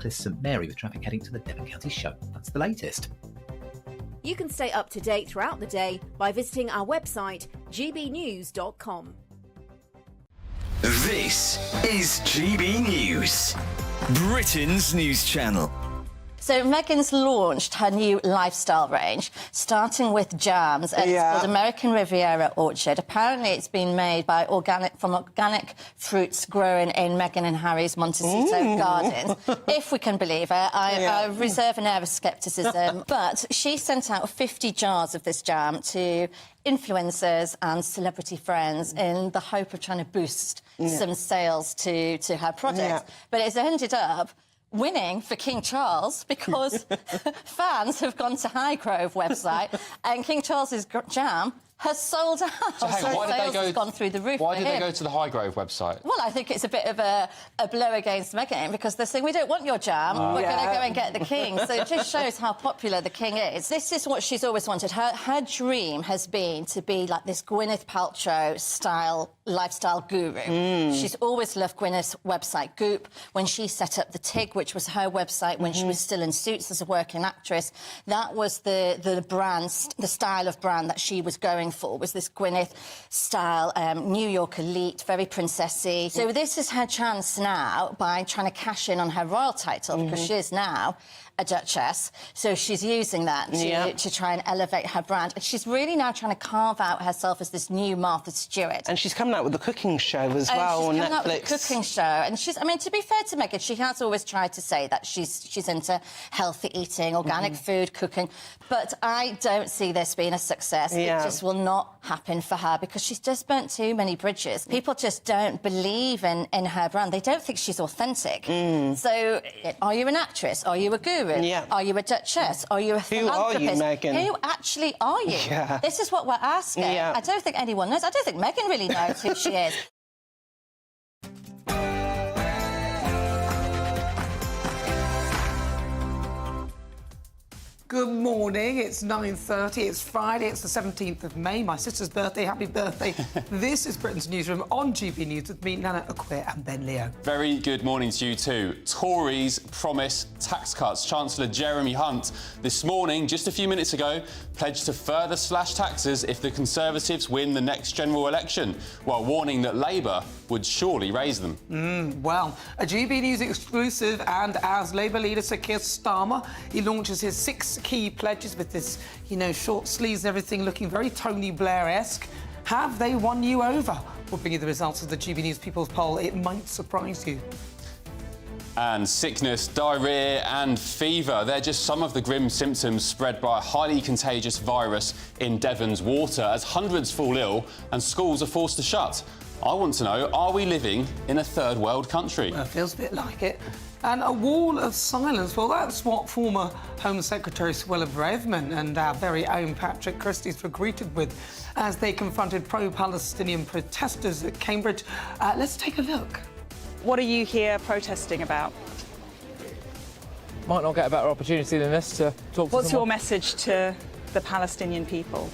St Mary, with traffic heading to the Devon County Show. That's the latest. You can stay up to date throughout the day by visiting our website, gbnews.com. This is GB News, Britain's news channel. So Meghan's launched her new lifestyle range, starting with jams. And It's called American Riviera Orchard. Apparently, it's been made from organic fruits grown in Meghan and Harry's Montecito gardens. If we can believe it, I reserve an air of scepticism. But she sent out 50 jars of this jam to influencers and celebrity friends in the hope of trying to boost some sales to her product. But it's ended up winning for King Charles because fans have gone to Highgrove website and King Charles's jam has sold out. So hang on, why did they go? Has gone through the roof. Why did they go to the Highgrove website? Well, I think it's a bit of a blow against Meghan because they're saying we don't want your jam. We're going to go and get the king. So it just shows how popular the king is. This is what she's always wanted. Her dream has been to be like this Gwyneth Paltrow style lifestyle guru. She's always loved Gwyneth's website Goop. When she set up the TIG, which was her website when she was still in Suits as a working actress, that was the brand, the style of brand that she was going for, was this Gwyneth style, New York elite, very princessy. So this is her chance now by trying to cash in on her royal title because she is now a duchess. So she's using that to try and elevate her brand. And she's really now trying to carve out herself as this new Martha Stewart. And she's coming out with the cooking show as well on Netflix. She's coming out with the cooking show. And she's, I mean, to be fair to Meghan, she has always tried to say that she's into healthy eating, organic food, cooking. But I don't see this being a success. It just will not happen for her because she's just burnt too many bridges. People just don't believe in her brand. They don't think she's authentic. So are you an actress? Are you a guru? Are you a duchess? Are you a philanthropist? Who are you, Meghan? Who actually are you? This is what we're asking. I don't think anyone knows. I don't think Meghan really knows who she is. Good morning, it's 9:30, it's Friday, it's the 17th of May, my sister's birthday, happy birthday. This is Britain's Newsroom on GB News with me, Nana Okwir and Ben Leo. Very good morning to you too. Tories promise tax cuts. Chancellor Jeremy Hunt this morning, just a few minutes ago, pledged to further slash taxes if the Conservatives win the next general election, while warning that Labour would surely raise them. Well, a GB News exclusive, and as Labour leader Sir Keir Starmer, he launches his 6 key pledges with this, short sleeves and everything, looking very Tony Blair-esque. Have they won you over? We'll bring you the results of the GB News People's Poll. It might surprise you. And sickness, diarrhoea and fever. They're just some of the grim symptoms spread by a highly contagious virus in Devon's water as hundreds fall ill and schools are forced to shut. I want to know, are we living in a third world country? Well, it feels a bit like it. And a wall of silence, well, that's what former Home Secretary Suella Braverman and our very own Patrick Christys were greeted with as they confronted pro-Palestinian protesters at Cambridge. Let's take a look. What are you here protesting about? Might not get a better opportunity than this to talk to What's your someone. message to the Palestinian people?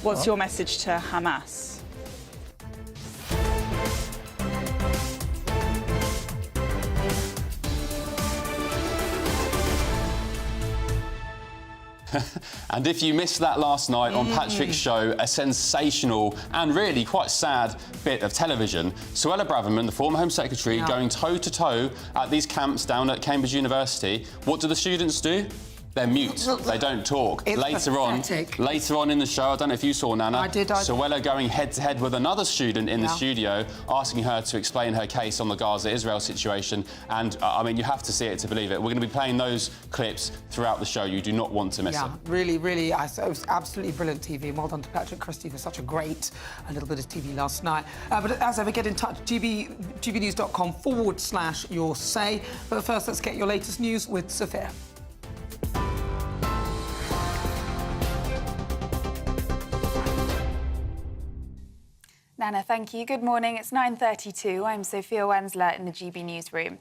What's your message to Hamas? And if you missed that last night on Patrick's show, a sensational and really quite sad bit of television, Suella Braverman, the former Home Secretary, going toe-to-toe at these camps down at Cambridge University. What do the students do? They're mute. They don't talk. It's later on in the show, I don't know if you saw, Nana. I did. Suella going head-to-head with another student in the studio, asking her to explain her case on the Gaza-Israel situation. And, I mean, you have to see it to believe it. We're going to be playing those clips throughout the show. You do not want to miss them. Really, really, it was absolutely brilliant TV. And well done to Patrick Christys for such a great little bit of TV last night. But as ever, get in touch, gbnews.com/your say. But first, let's get your latest news with Sophia. Nana, thank you. Good morning. It's 9:32. I'm Sophia Wensler in the GB Newsroom.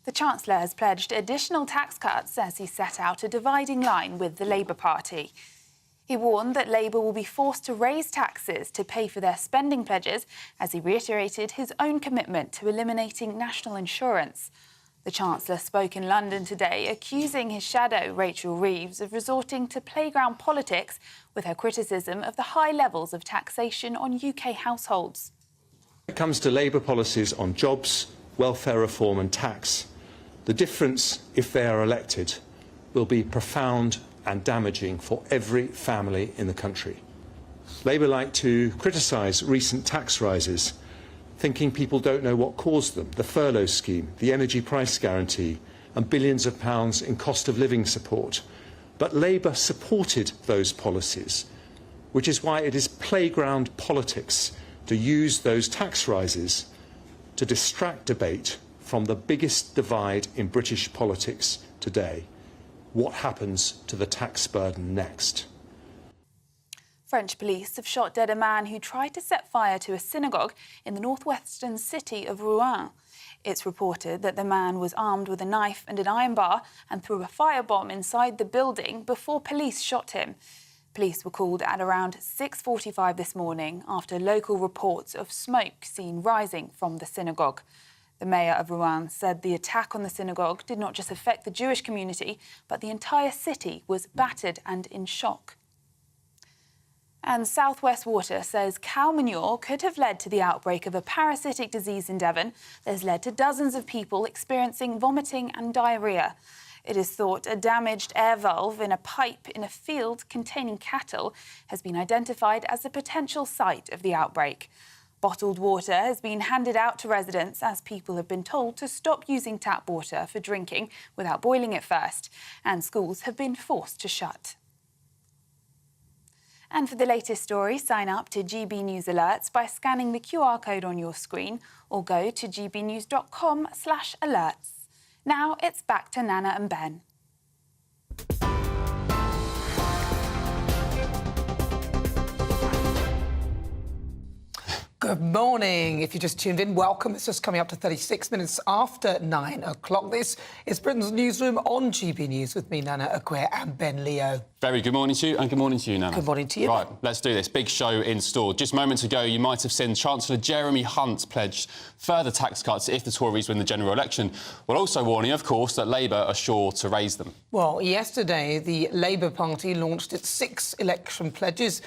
The Chancellor has pledged additional tax cuts as he set out a dividing line with the Labour Party. He warned that Labour will be forced to raise taxes to pay for their spending pledges as he reiterated his own commitment to eliminating national insurance. The Chancellor spoke in London today, accusing his shadow, Rachel Reeves, of resorting to playground politics with her criticism of the high levels of taxation on UK households. When it comes to Labour policies on jobs, welfare reform and tax, the difference, if they are elected, will be profound and damaging for every family in the country. Labour like to criticise recent tax rises, thinking people don't know what caused them: the furlough scheme, the energy price guarantee and billions of pounds in cost of living support. But Labour supported those policies, which is why it is playground politics to use those tax rises to distract debate from the biggest divide in British politics today: what happens to the tax burden next? French police have shot dead a man who tried to set fire to a synagogue in the northwestern city of Rouen. It's reported that the man was armed with a knife and an iron bar and threw a firebomb inside the building before police shot him. Police were called at around 6:45 this morning after local reports of smoke seen rising from the synagogue. The mayor of Rouen said the attack on the synagogue did not just affect the Jewish community, but the entire city was battered and in shock. And South West Water says cow manure could have led to the outbreak of a parasitic disease in Devon that has led to dozens of people experiencing vomiting and diarrhoea. It is thought a damaged air valve in a pipe in a field containing cattle has been identified as the potential site of the outbreak. Bottled water has been handed out to residents as people have been told to stop using tap water for drinking without boiling it first, and schools have been forced to shut. And for the latest story, sign up to GB News Alerts by scanning the QR code on your screen or go to gbnews.com/alerts. Now it's back to Nana and Ben. Good morning. If you just tuned in, welcome. It's just coming up to 36 minutes after 9 o'clock. This is Britain's Newsroom on GB News with me, Nana Akwe, and Ben Leo. Very good morning to you, and good morning to you, Nana. Good morning to you. Right, let's do this. Big show in store. Just moments ago, you might have seen Chancellor Jeremy Hunt pledge further tax cuts if the Tories win the general election, while also warning, of course, that Labour are sure to raise them. Well, yesterday, the Labour Party launched its 6 election pledges,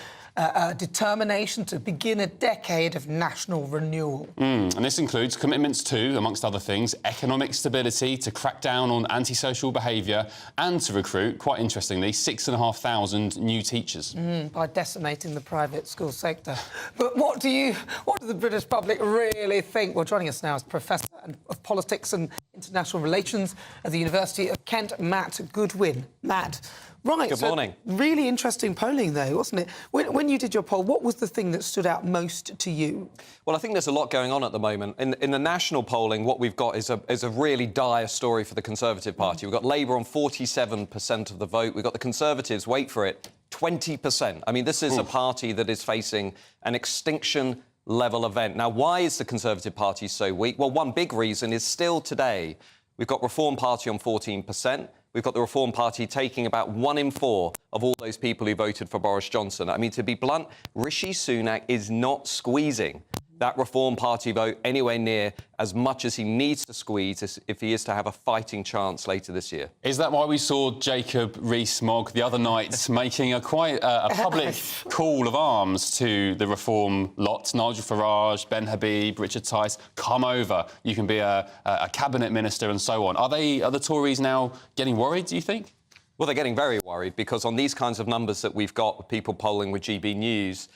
determination to begin a decade of national renewal. And this includes commitments to, amongst other things, economic stability, to crack down on antisocial behaviour and to recruit, quite interestingly, 6,500 new teachers. By decimating the private school sector. But what does the British public really think? Well, joining us now is Professor of Politics and International Relations at the University of Kent, Matt Goodwin. Matt. Right, Good morning. Really interesting polling, though, wasn't it? When you did your poll, what was the thing that stood out most to you? Well, I think there's a lot going on at the moment. In the national polling, what we've got is a really dire story for the Conservative Party. We've got Labour on 47% of the vote. We've got the Conservatives, wait for it, 20%. I mean, this is a party that is facing an extinction-level event. Now, why is the Conservative Party so weak? Well, one big reason is still today, we've got Reform Party on 14%. We've got the Reform Party taking about 1 in 4 of all those people who voted for Boris Johnson. I mean, to be blunt, Rishi Sunak is not squeezing that Reform Party vote anywhere near as much as he needs to squeeze if he is to have a fighting chance later this year. Is that why we saw Jacob Rees-Mogg the other night making a quite a public call of arms to the Reform lot? Nigel Farage, Ben Habib, Richard Tice, come over. You can be a cabinet minister and so on. Are the Tories now getting worried, do you think? Well, they're getting very worried because on these kinds of numbers that we've got with people polling with GB News,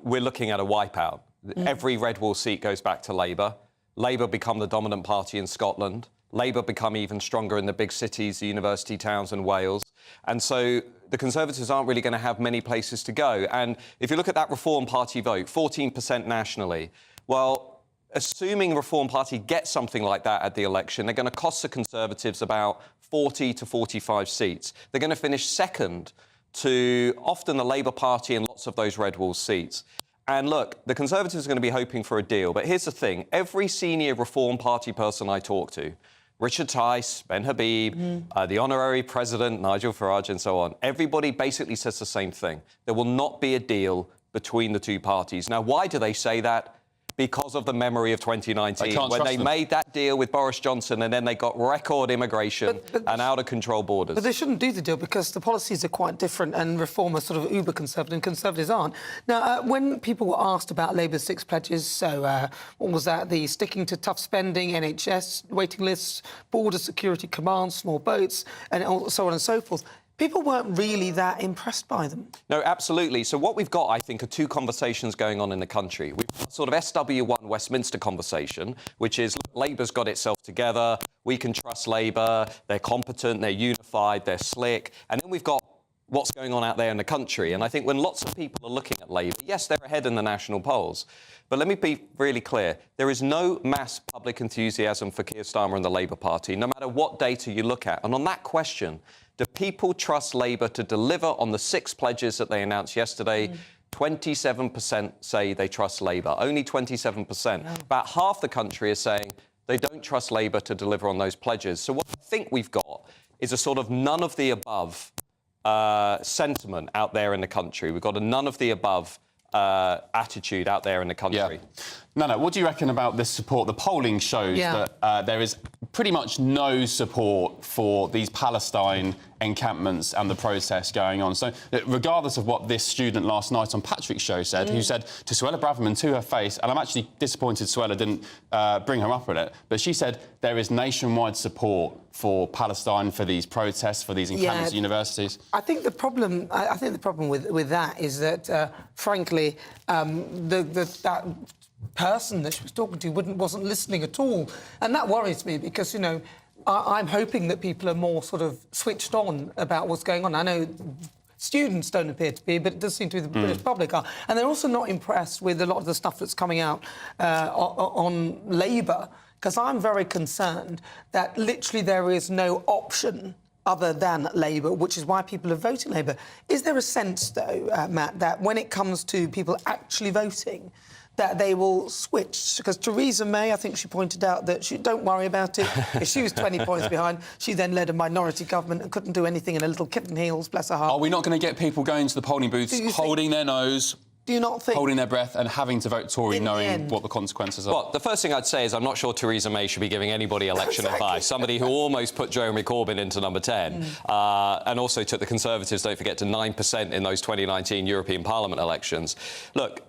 we're looking at a wipeout. Every red wall seat goes back to Labour. Labour become the dominant party in Scotland. Labour become even stronger in the big cities, the university towns and Wales. And so the Conservatives aren't really going to have many places to go. And if you look at that Reform Party vote, 14% nationally, well, assuming Reform Party gets something like that at the election, they're going to cost the Conservatives about 40 to 45 seats. They're going to finish second to often the Labour Party in lots of those red wall seats. And look, the Conservatives are going to be hoping for a deal. But here's the thing. Every senior Reform Party person I talk to, Richard Tice, Ben Habib, the honorary president, Nigel Farage, and so on, everybody basically says the same thing. There will not be a deal between the two parties. Now, why do they say that? because of the memory of 2019, when they made that deal with Boris Johnson and then they got record immigration and out-of-control borders. But they shouldn't do the deal because the policies are quite different and Reform are sort of uber-conservative and Conservatives aren't. Now, when people were asked about Labour's 6 pledges, so what was that? The sticking to tough spending, NHS waiting lists, border security commands, small boats, and so on and so forth. People weren't really that impressed by them. No, absolutely. So what we've got, I think, are two conversations going on in the country. We've got sort of SW1 Westminster conversation, which is Labour's got itself together, we can trust Labour, they're competent, they're unified, they're slick. And then we've got what's going on out there in the country. And I think when lots of people are looking at Labour, yes, they're ahead in the national polls. But let me be really clear. There is no mass public enthusiasm for Keir Starmer and the Labour Party, no matter what data you look at. And on that question, do people trust Labour to deliver on the 6 pledges that they announced yesterday? 27% say they trust Labour. Only 27%. Yeah. About half the country is saying they don't trust Labour to deliver on those pledges. So what I think we've got is a sort of none of the above sentiment out there in the country. We've got a none of the above attitude out there in the country. Yeah. No, what do you reckon about this support? The polling shows that there is pretty much no support for these Palestine encampments and the protests going on. So regardless of what this student last night on Patrick's show said, who said to Suella Braverman to her face, and I'm actually disappointed Suella didn't bring her up with it, but she said there is nationwide support for Palestine, for these protests, for these encampments at universities. I think the problem with that is that, frankly, that person that she was talking to wasn't listening at all. And that worries me because, you know, I'm hoping that people are more sort of switched on about what's going on. I know students don't appear to be, but it does seem to be the British public are. And they're also not impressed with a lot of the stuff that's coming out on Labour, because I'm very concerned that literally there is no option other than Labour, which is why people are voting Labour. Is there a sense, though, Matt, that when it comes to people actually voting, that they will switch? Because Theresa May, I think she pointed out that don't worry about it. If she was 20 points behind, she then led a minority government and couldn't do anything in her little kitten heels, bless her heart. Are we not going to get people going to the polling booths, holding their nose, do you not think, holding their breath and having to vote Tory knowing what the consequences are? Well, the first thing I'd say is I'm not sure Theresa May should be giving anybody election advice. Somebody who almost put Jeremy Corbyn into number 10 and also took the Conservatives, don't forget, to 9% in those 2019 European Parliament elections. Look,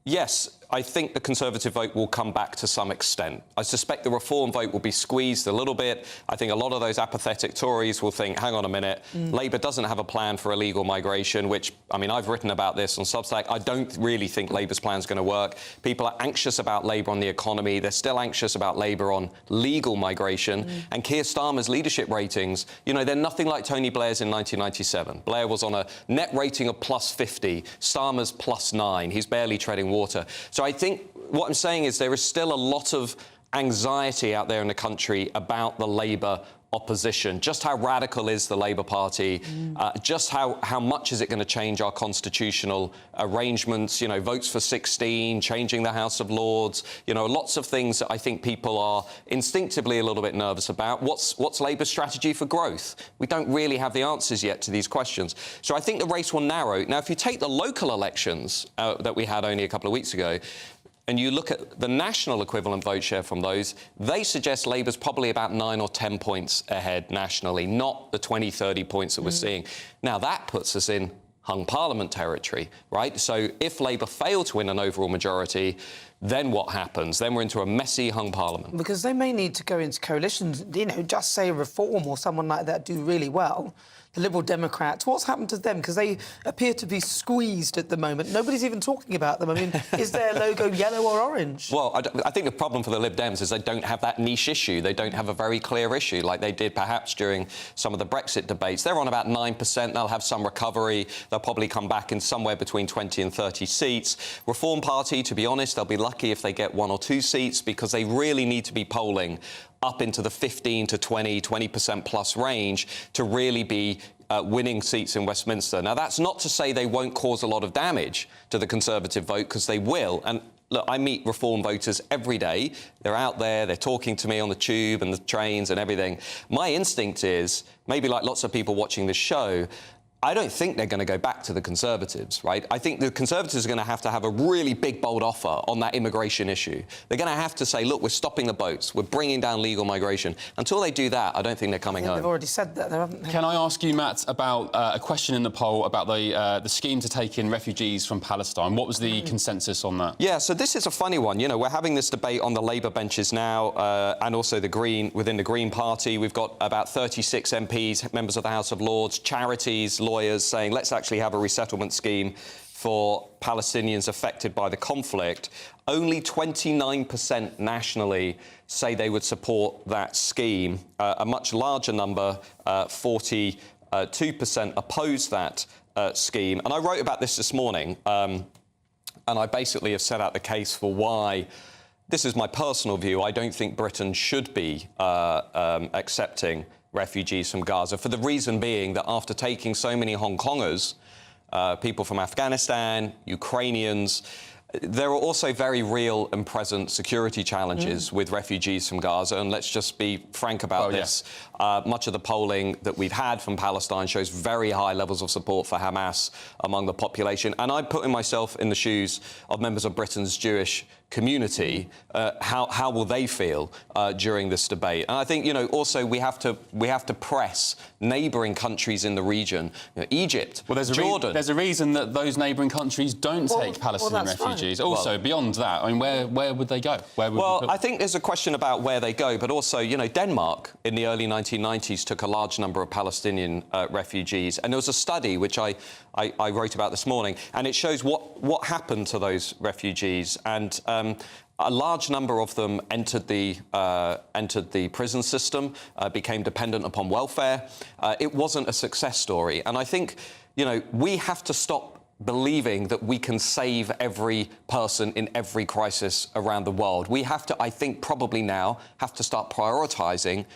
yes, I think the Conservative vote will come back to some extent. I suspect the Reform vote will be squeezed a little bit. I think a lot of those apathetic Tories will think, hang on a minute, Labour doesn't have a plan for illegal migration, which, I mean, I've written about this on Substack. I don't really think Labour's plan's going to work. People are anxious about Labour on the economy. They're still anxious about Labour on legal migration. And Keir Starmer's leadership ratings, you know, they're nothing like Tony Blair's in 1997. Blair was on a net rating of +50. Starmer's +9. He's barely treading water. So I think what I'm saying is there is still a lot of anxiety out there in the country about the Labour opposition. Just how radical is the Labour Party? Just how much is it going to change our constitutional arrangements? You know, votes for 16, changing the House of Lords. You know, lots of things that I think people are instinctively a little bit nervous about. What's Labour's strategy for growth? We don't really have the answers yet to these questions. So I think the race will narrow. Now, if you take the local elections that we had only a couple of weeks ago, and you look at the national equivalent vote share from those, they suggest Labour's probably about 9 or 10 points ahead nationally, not the 20, 30 points that we're seeing. Now, that puts us in hung parliament territory, right? So if Labour fail to win an overall majority, then what happens? Then we're into a messy hung parliament. Because they may need to go into coalitions, you know, just say Reform or someone like that do really well. The Liberal Democrats, what's happened to them? Because they appear to be squeezed at the moment. Nobody's even talking about them. I mean, is their logo yellow or orange? Well, I think the problem for the Lib Dems is they don't have that niche issue. They don't have a very clear issue like they did perhaps during some of the Brexit debates. They're on about 9%. They'll have some recovery. They'll probably come back in somewhere between 20 and 30 seats. Reform Party, to be honest, they'll be lucky if they get 1 or 2 seats because they really need to be polling up into the 15 to 20% plus range to really be winning seats in Westminster. Now, that's not to say they won't cause a lot of damage to the Conservative vote, because they will. And look, I meet Reform voters every day. They're out there, they're talking to me on the tube and the trains and everything. My instinct is, maybe like lots of people watching this show, I don't think they're going to go back to the Conservatives, right? I think the Conservatives are going to have a really big, bold offer on that immigration issue. They're going to have to say, look, we're stopping the boats, we're bringing down legal migration. Until they do that, I don't think they're coming home. They've already said that, haven't they? Can I ask you, Matt, about a question in the poll about the scheme to take in refugees from Palestine? What was the consensus on that? Yeah, so this is a funny one. You know, we're having this debate on the Labour benches now, and also within the Green Party. We've got about 36 MPs, members of the House of Lords, charities, lawyers saying, let's actually have a resettlement scheme for Palestinians affected by the conflict. Only 29% nationally say they would support that scheme. A much larger number, 42%, oppose that scheme. And I wrote about this morning, and I basically have set out the case for why. This is my personal view. I don't think Britain should be accepting refugees from Gaza, for the reason being that after taking so many Hong Kongers, people from Afghanistan, Ukrainians, there are also very real and present security challenges with refugees from Gaza, and let's just be frank about this. Yeah. Much of the polling that we've had from Palestine shows very high levels of support for Hamas among the population, and I'm putting myself in the shoes of members of Britain's Jewish community. How will they feel during this debate? And I think, you know, also we have to press neighbouring countries in the region, you know, Egypt, Jordan. There's a reason that those neighbouring countries don't take Palestinian refugees. Fine. Also, beyond that, I mean, where would they go? I think there's a question about where they go, but also, you know, Denmark in the early 1990s took a large number of Palestinian refugees, and there was a study which I wrote about this morning, and it shows what happened to those refugees, and a large number of them entered the prison system, became dependent upon welfare. It wasn't a success story, and I think, you know, we have to stop believing that we can save every person in every crisis around the world. We have to, I think, probably now have to start prioritising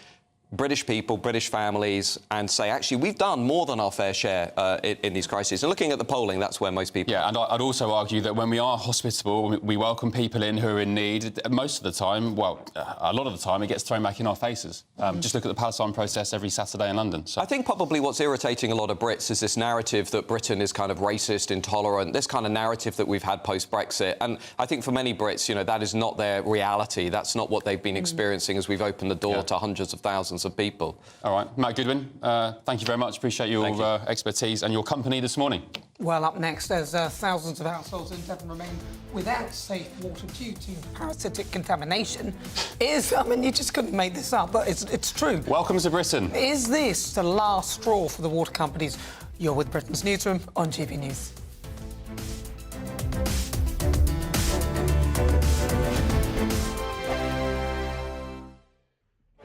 British people, British families, and say, actually, we've done more than our fair share in these crises. And looking at the polling, that's where most people... Yeah, and I'd also argue that when we are hospitable, we welcome people in who are in need. Most of the time, well, a lot of the time, it gets thrown back in our faces. Just look at the Palestine process every Saturday in London. So. I think probably what's irritating a lot of Brits is this narrative that Britain is kind of racist, intolerant, this kind of narrative that we've had post-Brexit. And I think for many Brits, you know, that is not their reality. That's not what they've been experiencing as we've opened the door to hundreds of thousands of people. All right, Matt Goodwin, thank you very much. Appreciate your expertise and your company this morning. Well, up next, as thousands of households in Devon remain without safe water due to parasitic contamination, I mean, you just couldn't make this up, but it's true. Welcome to Britain. Is this the last straw for the water companies? You're with Britain's Newsroom on GB News.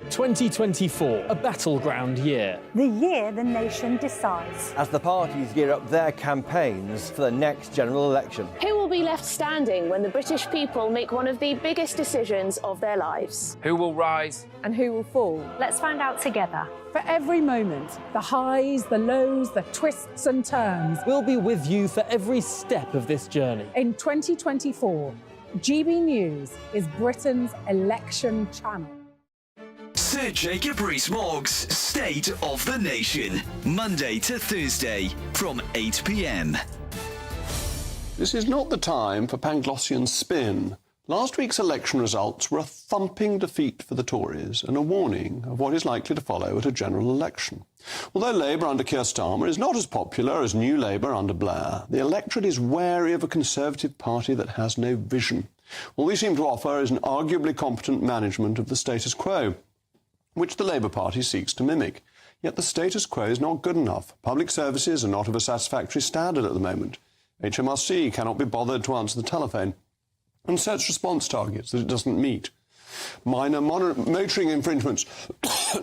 2024, a battleground year. The year the nation decides. As the parties gear up their campaigns for the next general election. Who will be left standing when the British people make one of the biggest decisions of their lives? Who will rise? And who will fall? Let's find out together. For every moment, the highs, the lows, the twists and turns. We'll be with you for every step of this journey. In 2024, GB News is Britain's election channel. Sir Jacob Rees-Mogg's State of the Nation, Monday to Thursday from 8 p.m. This is not the time for Panglossian spin. Last week's election results were a thumping defeat for the Tories and a warning of what is likely to follow at a general election. Although Labour under Keir Starmer is not as popular as New Labour under Blair, the electorate is wary of a Conservative Party that has no vision. All they seem to offer is an arguably competent management of the status quo, which the Labour Party seeks to mimic. Yet the status quo is not good enough. Public services are not of a satisfactory standard at the moment. HMRC cannot be bothered to answer the telephone and sets response targets that it doesn't meet. Minor motoring infringements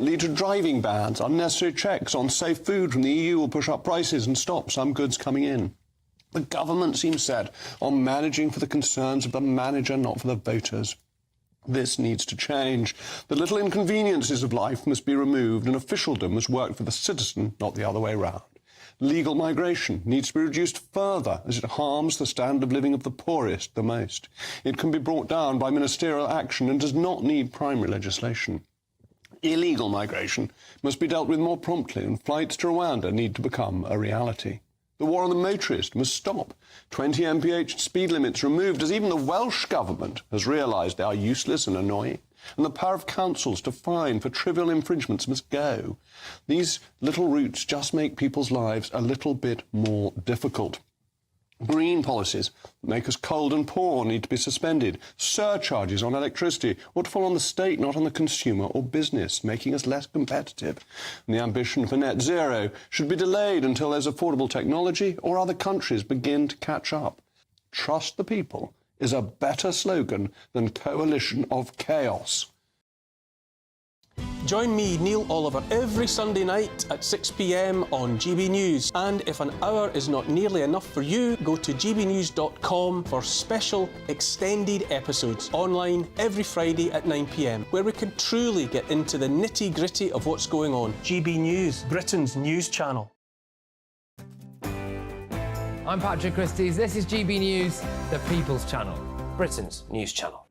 lead to driving bans. Unnecessary checks on safe food from the EU will push up prices and stop some goods coming in. The government seems set on managing for the concerns of the manager, not for the voters. This needs to change. The little inconveniences of life must be removed, and officialdom must work for the citizen, not the other way round. Legal migration needs to be reduced further, as it harms the standard of living of the poorest the most. It can be brought down by ministerial action and does not need primary legislation. illegal migration must be dealt with more promptly, and flights to Rwanda need to become a reality. The war on the motorist must stop. 20 mph speed limits removed, as even the Welsh government has realised they are useless and annoying. And the power of councils to fine for trivial infringements must go. These little routes just make people's lives a little bit more difficult. Green policies that make us cold and poor need to be suspended. Surcharges on electricity ought to fall on the state, not on the consumer or business, making us less competitive. And the ambition for net zero should be delayed until there's affordable technology or other countries begin to catch up. Trust the people is a better slogan than coalition of chaos. Join me, Neil Oliver, every Sunday night at 6 p.m. on GB News. And if an hour is not nearly enough for you, go to gbnews.com for special extended episodes online every Friday at 9 p.m, where we can truly get into the nitty-gritty of what's going on. GB News, Britain's news channel. I'm Patrick Christie's. This is GB News, the People's Channel, Britain's news channel.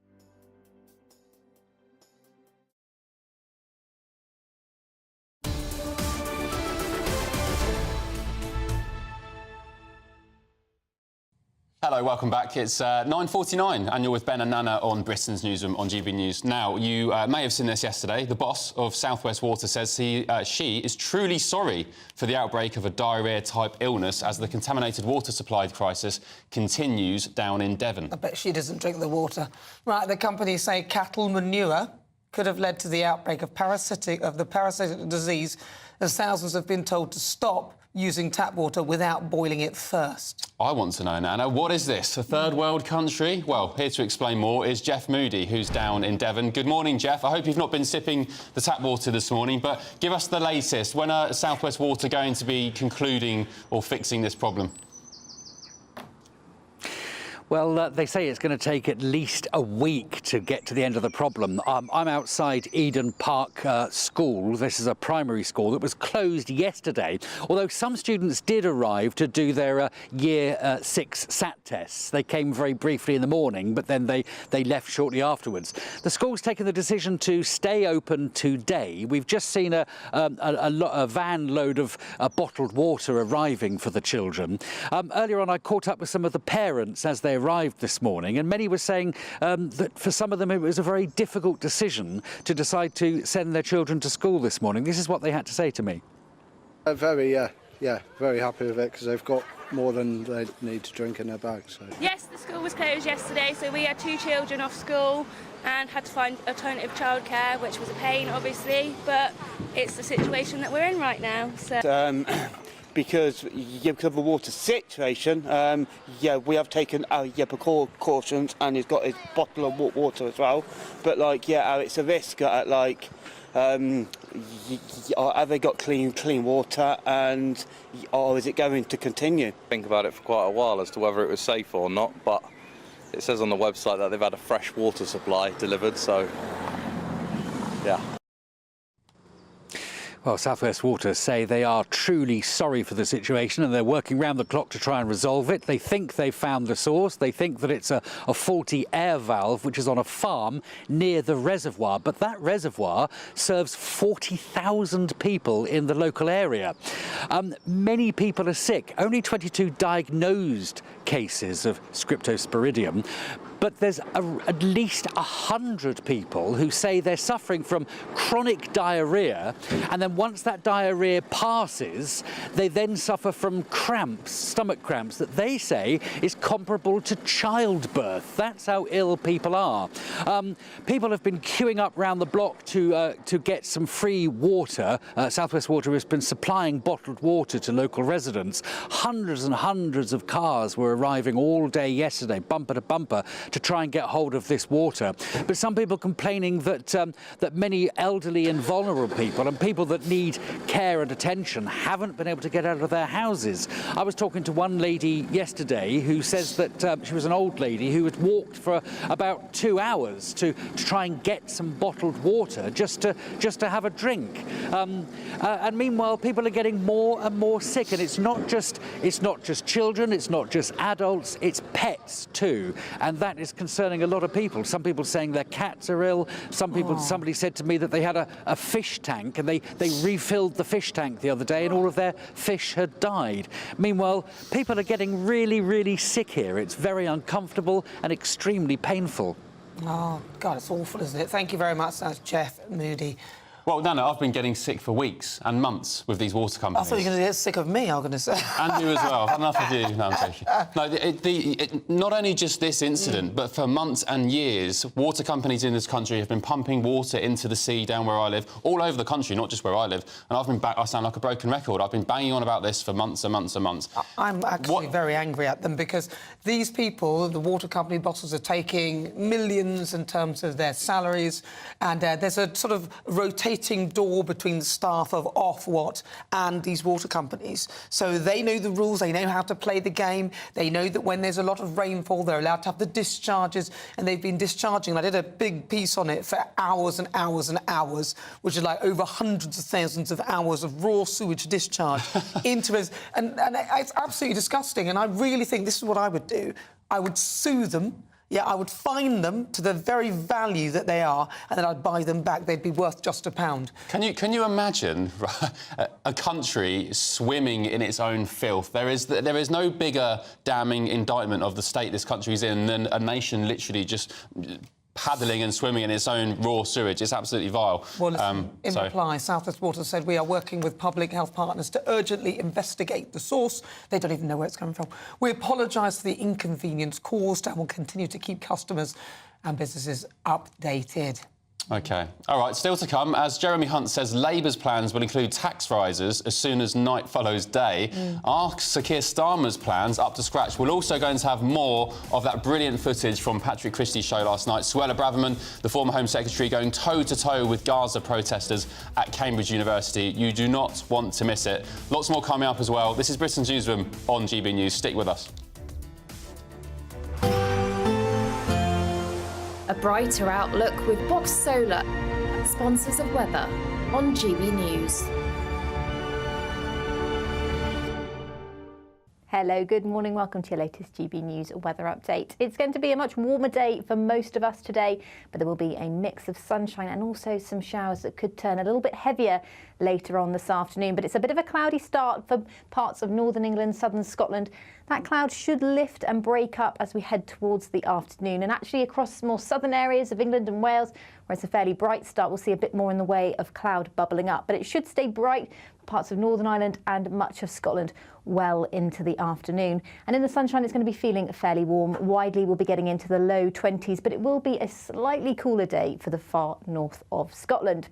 Hello, welcome back. It's 9:49 and you're with Ben and Nana on Britain's Newsroom on GB News. Now, you may have seen this yesterday. The boss of South West Water says she is truly sorry for the outbreak of a diarrhoea-type illness as the contaminated water supply crisis continues down in Devon. I bet she doesn't drink the water. Right, the companies say cattle manure could have led to the outbreak of the parasitic disease, as thousands have been told to stop using tap water without boiling it first. I want to know, Nana, what is this, a third world country? Well, here to explain more is Jeff Moody, who's down in Devon. Good morning, Jeff. I hope you've not been sipping the tap water this morning, but give us the latest. When are South West Water going to be concluding or fixing this problem? Well, they say it's going to take at least a week to get to the end of the problem. I'm outside Eden Park School. This is a primary school that was closed yesterday, although some students did arrive to do their Year 6 SAT tests. They came very briefly in the morning, but then they left shortly afterwards. The school's taken the decision to stay open today. We've just seen a van load of bottled water arriving for the children. Earlier on, I caught up with some of the parents as they arrived this morning, and many were saying that for some of them it was a very difficult decision to decide to send their children to school this morning. This is what they had to say to me. Very happy with it because they've got more than they need to drink in their bags. So. Yes, the school was closed yesterday, so we had 2 children off school and had to find alternative childcare, which was a pain, obviously, but it's the situation that we're in right now. So. Because of the water situation, we have taken precautions, and he's got his bottle of water as well. But it's a risk. Have they got clean water, or is it going to continue? Think about it for quite a while as to whether it was safe or not. But it says on the website that they've had a fresh water supply delivered. So, yeah. Well, South West Water say they are truly sorry for the situation and they're working round the clock to try and resolve it. They think they've found the source. They think that it's a faulty air valve which is on a farm near the reservoir. But that reservoir serves 40,000 people in the local area. Many people are sick. Only 22 diagnosed cases of Cryptosporidium. But there's at least 100 people who say they're suffering from chronic diarrhoea, and then once that diarrhoea passes, they then suffer from cramps, stomach cramps, that they say is comparable to childbirth. That's how ill people are. People have been queuing up round the block to get some free water. South West Water has been supplying bottled water to local residents. Hundreds and hundreds of cars were arriving all day yesterday, bumper to bumper, to try and get hold of this water. But some people complaining that that many elderly and vulnerable people and people that need care and attention haven't been able to get out of their houses. I was talking to one lady yesterday who says that she was an old lady who had walked for about 2 hours to try and get some bottled water just to have a drink. And meanwhile, people are getting more and more sick, and it's not just children, it's not just adults, it's pets too, and that is concerning a lot of people. Some people saying their cats are ill. Somebody said to me that they had a fish tank, and they refilled the fish tank the other day, and all of their fish had died. Meanwhile, people are getting really, really sick here. It's very uncomfortable and extremely painful. Oh, God, it's awful, isn't it? Thank you very much. That's Jeff Moody. Well, no, I've been getting sick for weeks and months with these water companies. I thought you were going to get sick of me, I was going to say. And you as well. Enough of you. No, I'm joking. No, not only just this incident, but for months and years, water companies in this country have been pumping water into the sea down where I live, all over the country, not just where I live. And I sound like a broken record. I've been banging on about this for months and months and months. I'm actually very angry at them because these people, the water company bosses, are taking millions in terms of their salaries, and there's a sort of rotating door between the staff of Ofwat and these water companies. So they know the rules, they know how to play the game, they know that when there's a lot of rainfall, they're allowed to have the discharges, and they've been discharging. I did a big piece on it for hours and hours and hours, which is like over hundreds of thousands of hours of raw sewage discharge into it. And it's absolutely disgusting, and I really think this is what I would do. I would sue them. Yeah, I would fine them to the very value that they are, and then I'd buy them back. They'd be worth just £1. Can you imagine a country swimming in its own filth? There is no bigger damning indictment of the state this country's in than a nation literally just paddling and swimming in its own raw sewage. It's absolutely vile. Well, listen, in reply, South West Water said, we are working with public health partners to urgently investigate the source. They don't even know where it's coming from. We apologise for the inconvenience caused and will continue to keep customers and businesses updated. OK. All right, still to come. As Jeremy Hunt says, Labour's plans will include tax rises as soon as night follows day. Are Sir Keir Starmer's plans up to scratch? We're also going to have more of that brilliant footage from Patrick Christie's show last night. Suella Braverman, the former Home Secretary, going toe-to-toe with Gaza protesters at Cambridge University. You do not want to miss it. Lots more coming up as well. This is Britain's Newsroom on GB News. Stick with us. A brighter outlook with Box Solar, sponsors of weather on GB News. Hello, good morning. Welcome to your latest GB News weather update. It's going to be a much warmer day for most of us today, but there will be a mix of sunshine and also some showers that could turn a little bit heavier later on this afternoon. But it's a bit of a cloudy start for parts of northern England, southern Scotland. That cloud should lift and break up as we head towards the afternoon, and actually across more southern areas of England and Wales, where it's a fairly bright start, we'll see a bit more in the way of cloud bubbling up. But it should stay bright for parts of Northern Ireland and much of Scotland well into the afternoon. And in the sunshine, it's going to be feeling fairly warm. Widely, we'll be getting into the low 20s, but it will be a slightly cooler day for the far north of Scotland.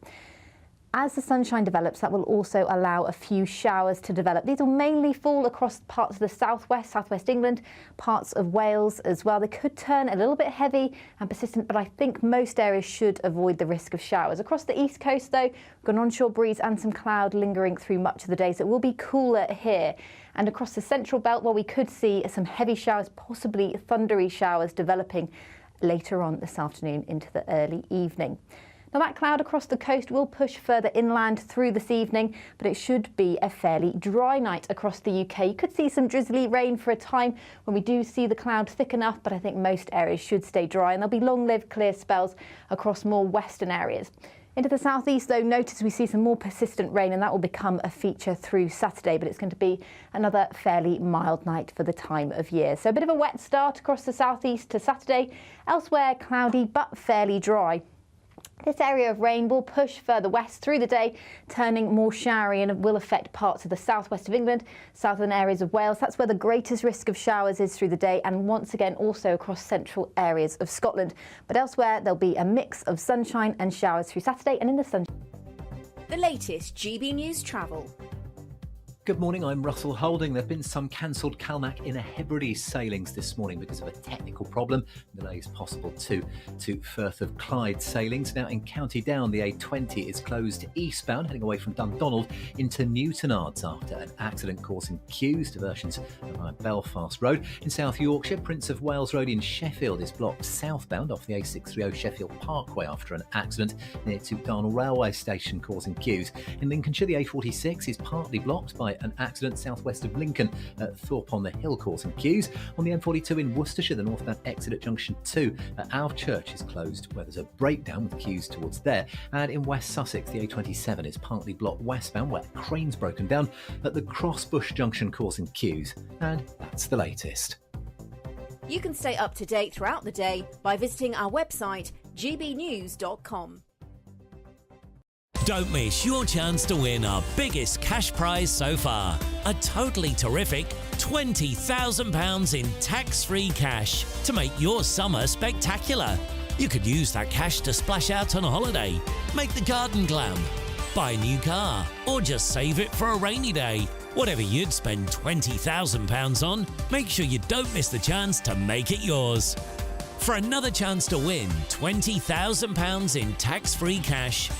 As the sunshine develops, that will also allow a few showers to develop. These will mainly fall across parts of the southwest England, parts of Wales as well. They could turn a little bit heavy and persistent, but I think most areas should avoid the risk of showers. Across the east coast, though, we've got an onshore breeze and some cloud lingering through much of the day, so it will be cooler here. And across the central belt, well, we could see some heavy showers, possibly thundery showers developing later on this afternoon into the early evening. Now, that cloud across the coast will push further inland through this evening, but it should be a fairly dry night across the UK. You could see some drizzly rain for a time when we do see the cloud thick enough, but I think most areas should stay dry, and there'll be long-lived clear spells across more western areas. Into the southeast, though, notice we see some more persistent rain, and that will become a feature through Saturday, but it's going to be another fairly mild night for the time of year. So a bit of a wet start across the southeast to Saturday. Elsewhere, cloudy but fairly dry. This area of rain will push further west through the day, turning more showery, and will affect parts of the southwest of England, southern areas of Wales. That's where the greatest risk of showers is through the day, and once again also across central areas of Scotland. But elsewhere, there'll be a mix of sunshine and showers through Saturday, and in the sunshine. The latest GB News travel. Good morning, I'm Russell Holding. There have been some cancelled Calmac in a Hebrides sailings this morning because of a technical problem. Delays possible to Firth of Clyde sailings. Now in County Down, the A20 is closed eastbound, heading away from Dundonald into Newtonards after an accident causing queues. Diversions via Belfast Road. In South Yorkshire, Prince of Wales Road in Sheffield is blocked southbound off the A630 Sheffield Parkway after an accident near to Darnall Railway Station causing queues. In Lincolnshire, the A46 is partly blocked by an accident southwest of Lincoln at Thorpe on the Hill causing queues. On the M42 in Worcestershire, the northbound exit at junction 2 at Alvechurch is closed where there's a breakdown with queues towards there. And in West Sussex, the A27 is partly blocked westbound where a crane's broken down at the Crossbush junction causing queues. And that's the latest. You can stay up to date throughout the day by visiting our website gbnews.com. Don't miss your chance to win our biggest cash prize so far. A totally terrific £20,000 in tax-free cash to make your summer spectacular. You could use that cash to splash out on a holiday, make the garden glam, buy a new car, or just save it for a rainy day. Whatever you'd spend £20,000 on, make sure you don't miss the chance to make it yours. For another chance to win £20,000 in tax-free cash,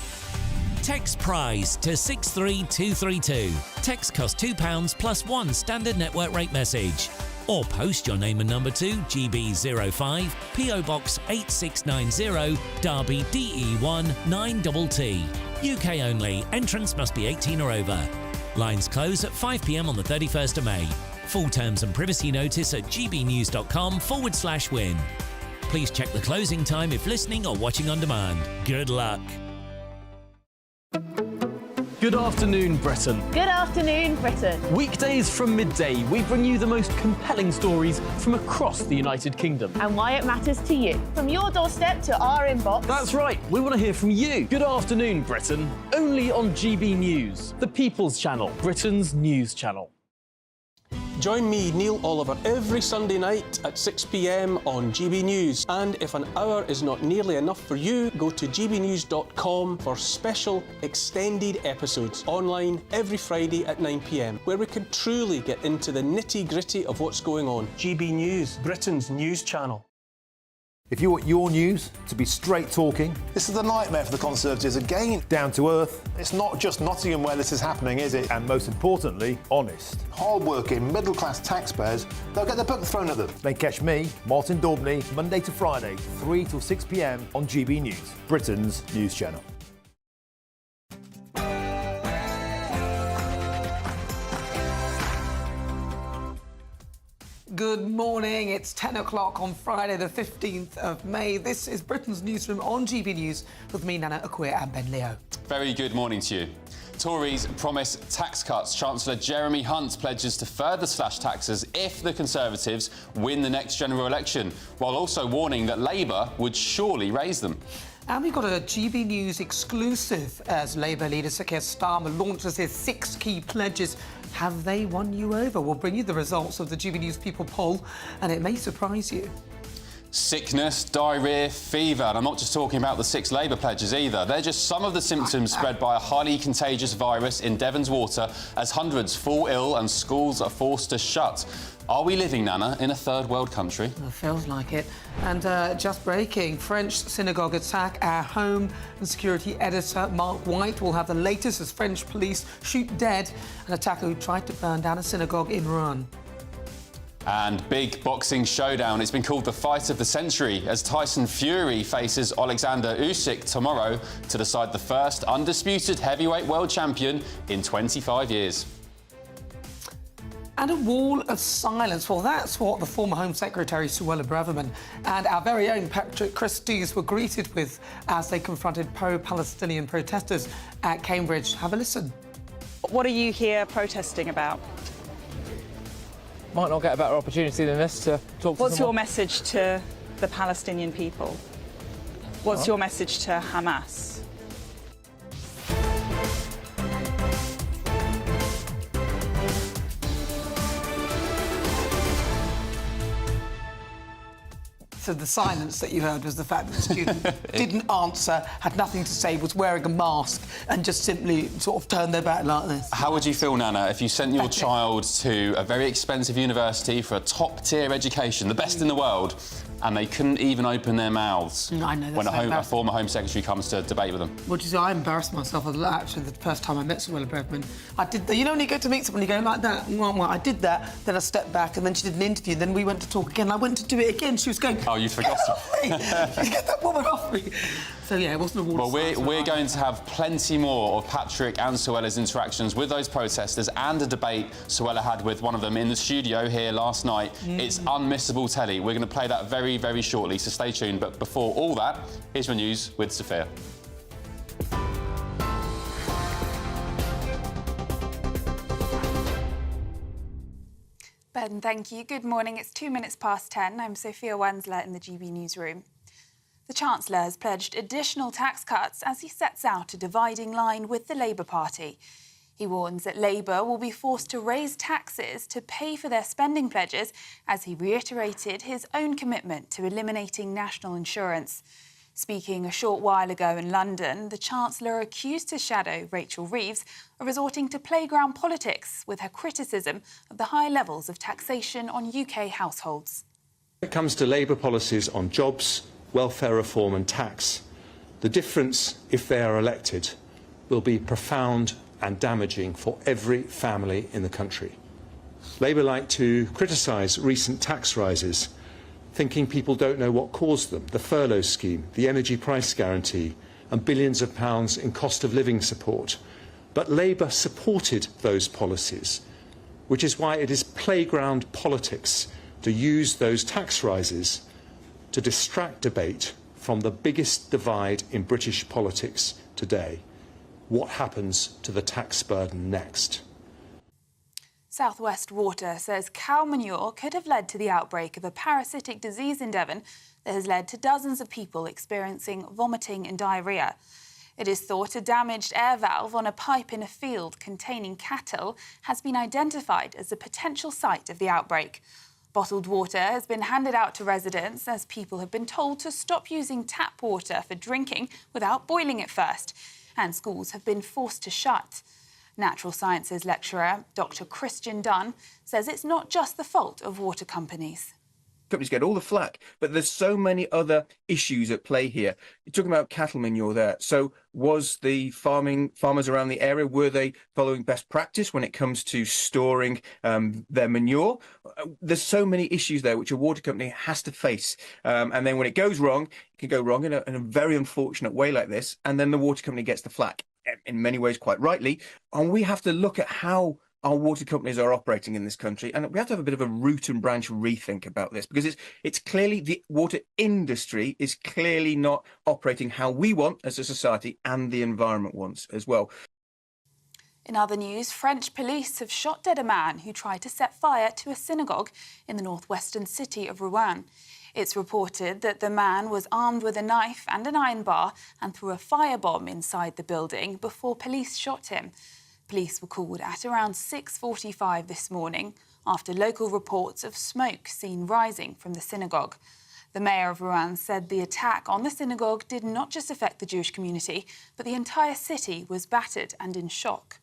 text prize to 63232. Text costs £2 plus one standard network rate message. Or post your name and number to GB05 PO Box 8690 Derby DE1 9TT. UK only. Entrance must be 18 or over. Lines close at 5 p.m. on the 31st of May. Full terms and privacy notice at gbnews.com/win. Please check the closing time if listening or watching on demand. Good luck. Good afternoon, Britain. Good afternoon, Britain. Weekdays from midday, we bring you the most compelling stories from across the United Kingdom. And why it matters to you. From your doorstep to our inbox. That's right, we want to hear from you. Good afternoon, Britain. Only on GB News, the People's Channel, Britain's news channel. Join me, Neil Oliver, every Sunday night at 6 p.m. on GB News. And if an hour is not nearly enough for you, go to gbnews.com for special extended episodes online every Friday at 9 p.m, where we can truly get into the nitty-gritty of what's going on. GB News, Britain's news channel. If you want your news to be straight talking... This is a nightmare for the Conservatives again. Down to earth. It's not just Nottingham where this is happening, is it? And most importantly, honest. Hard-working, middle-class taxpayers, they'll get their book thrown at them. Then catch me, Martin Daubney, Monday to Friday, 3 till 6 p.m. on GB News, Britain's news channel. Good morning, it's 10 o'clock on Friday the 15th of May. This is Britain's Newsroom on GB News with me, Nana Akwe and Ben Leo. Very good morning to you. Tories promise tax cuts. Chancellor Jeremy Hunt pledges to further slash taxes if the Conservatives win the next general election, while also warning that Labour would surely raise them. And we've got a GB News exclusive as Labour leader Sir Keir Starmer launches his 6 key pledges. Have they won you over? We'll bring you the results of the GB News People poll, and it may surprise you. Sickness, diarrhoea, fever. And I'm not just talking about the 6 Labour pledges either. They're just some of the symptoms spread by a highly contagious virus in Devon's water as hundreds fall ill and schools are forced to shut. Are we living, Nana, in a third world country? It feels like it. And just breaking, French synagogue attack. Our home and security editor Mark White will have the latest as French police shoot dead an attacker who tried to burn down a synagogue in Rouen. And big boxing showdown. It's been called the fight of the century as Tyson Fury faces Alexander Usyk tomorrow to decide the first undisputed heavyweight world champion in 25 years. And a wall of silence. Well, that's what the former Home Secretary Suella Braverman and our very own Patrick Christys were greeted with as they confronted pro-Palestinian protesters at Cambridge. Have a listen. What are you here protesting about? Might not get a better opportunity than this to talk to What's someone. your message to the Palestinian people? What's your message to Hamas? So the silence that you heard was the fact that the student didn't answer, had nothing to say, was wearing a mask and just simply sort of turned their back like this. How would you feel, Nana, if you sent your child to a very expensive university for a top-tier education, the best in the world, and they couldn't even open their mouths I know, when a former Home Secretary comes to debate with them? Well, you see, I embarrassed myself. Actually, the first time I met Suella Braverman, I did that. You know when you go to meet someone, you go like that. Well, I did that, then I stepped back, and then she did an interview, then we went to talk again. I went to do it again. She was going, oh, you'd forgotten. Get that woman off me. So, yeah, it wasn't a Well, we're going to have plenty more of Patrick and Suella's interactions with those protesters and a debate Suella had with one of them in the studio here last night. It's unmissable telly. We're going to play that very, very shortly, so stay tuned. But before all that, here's your news with Sophia. Ben, thank you. Good morning. It's 2 minutes past 10. I'm Sophia Wensler in the GB Newsroom. The Chancellor has pledged additional tax cuts as he sets out a dividing line with the Labour Party. He warns that Labour will be forced to raise taxes to pay for their spending pledges as he reiterated his own commitment to eliminating national insurance. Speaking a short while ago in London, the Chancellor accused his shadow, Rachel Reeves, of resorting to playground politics with her criticism of the high levels of taxation on UK households. When it comes to Labour policies on jobs, welfare reform and tax, the difference, if they are elected, will be profound and damaging for every family in the country. Labour like to criticise recent tax rises, thinking people don't know what caused them, the furlough scheme, the energy price guarantee and billions of pounds in cost of living support. But Labour supported those policies, which is why it is playground politics to use those tax rises to distract debate from the biggest divide in British politics today. What happens to the tax burden next? South West Water says cow manure could have led to the outbreak of a parasitic disease in Devon that has led to dozens of people experiencing vomiting and diarrhoea. It is thought a damaged air valve on a pipe in a field containing cattle has been identified as a potential site of the outbreak. Bottled water has been handed out to residents as people have been told to stop using tap water for drinking without boiling it first, and schools have been forced to shut. Natural Sciences lecturer Dr. Christian Dunn says it's not just the fault of water companies. Companies get all the flack, but there's so many other issues at play here. You're talking about cattle manure there. So was the farmers around the area, were they following best practice when it comes to storing their manure? There's so many issues there which a water company has to face. And then when it goes wrong, it can go wrong in a very unfortunate way like this. And then the water company gets the flack, in many ways quite rightly. And we have to look at how our water companies are operating in this country, and we have to have a bit of a root and branch rethink about this, because it's clearly the water industry is clearly not operating how we want as a society and the environment wants as well. In other news, French police have shot dead a man who tried to set fire to a synagogue in the northwestern city of Rouen. It's reported that the man was armed with a knife and an iron bar and threw a firebomb inside the building before police shot him. Police were called at around 6:45 this morning after local reports of smoke seen rising from the synagogue. The mayor of Rouen said the attack on the synagogue did not just affect the Jewish community, but the entire city was battered and in shock.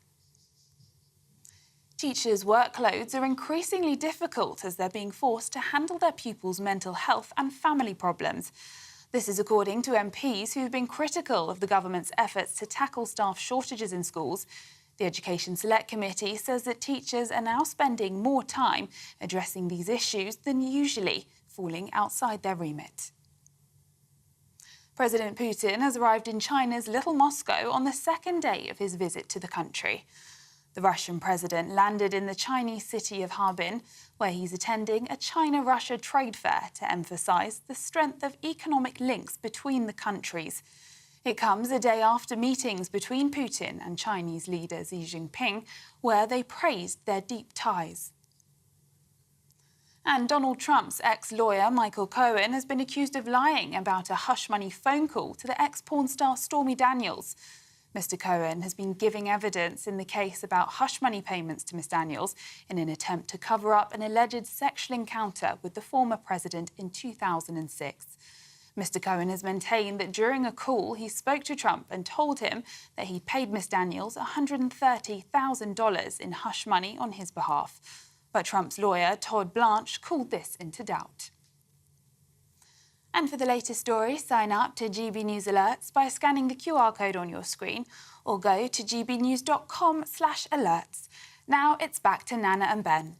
Teachers' workloads are increasingly difficult as they're being forced to handle their pupils' mental health and family problems. This is according to MPs who've been critical of the government's efforts to tackle staff shortages in schools. The Education Select Committee says that teachers are now spending more time addressing these issues than usually, falling outside their remit. President Putin has arrived in China's Little Moscow on the second day of his visit to the country. The Russian president landed in the Chinese city of Harbin, where he's attending a China-Russia trade fair to emphasise the strength of economic links between the countries. It comes a day after meetings between Putin and Chinese leader Xi Jinping, where they praised their deep ties. And Donald Trump's ex-lawyer, Michael Cohen, has been accused of lying about a hush money phone call to the ex-porn star Stormy Daniels. Mr Cohen has been giving evidence in the case about hush money payments to Ms Daniels in an attempt to cover up an alleged sexual encounter with the former president in 2006. Mr Cohen has maintained that during a call he spoke to Trump and told him that he paid Ms Daniels $130,000 in hush money on his behalf. But Trump's lawyer, Todd Blanche, called this into doubt. And for the latest story, sign up to GB News Alerts by scanning the QR code on your screen or go to gbnews.com/alerts. Now it's back to Nana and Ben.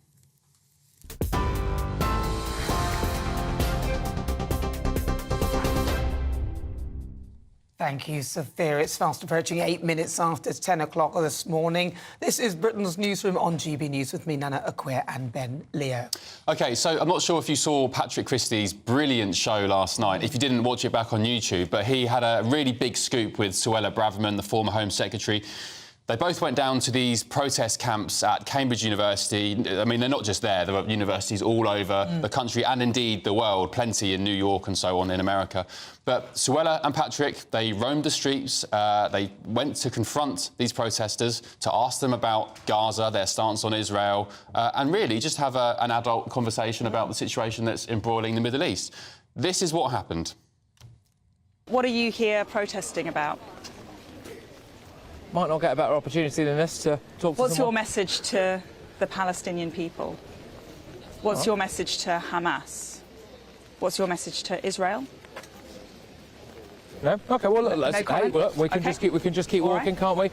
Thank you, Sophia. It's fast approaching 8 minutes after 10 o'clock this morning. This is Britain's Newsroom on GB News with me, Nana Akwe, and Ben Leo. OK, so I'm not sure if you saw Patrick Christie's brilliant show last night. If you didn't, watch it back on YouTube. But he had a really big scoop with Suella Braverman, the former Home Secretary. They both went down to these protest camps at Cambridge University. I mean, they're not just there. There are universities all over the country and, indeed, the world, plenty in New York and so on in America. But Suella and Patrick, they roamed the streets. They went to confront these protesters, to ask them about Gaza, their stance on Israel, and really just have an adult conversation about the situation that's embroiling the Middle East. This is what happened. What are you here protesting about? Might not get a better opportunity than this to talk to What's someone. your message to the Palestinian people? What's your message to Hamas? What's your message to Israel? No? OK, well, look, let's, No comment? hey, look, we can just keep walking, can't we?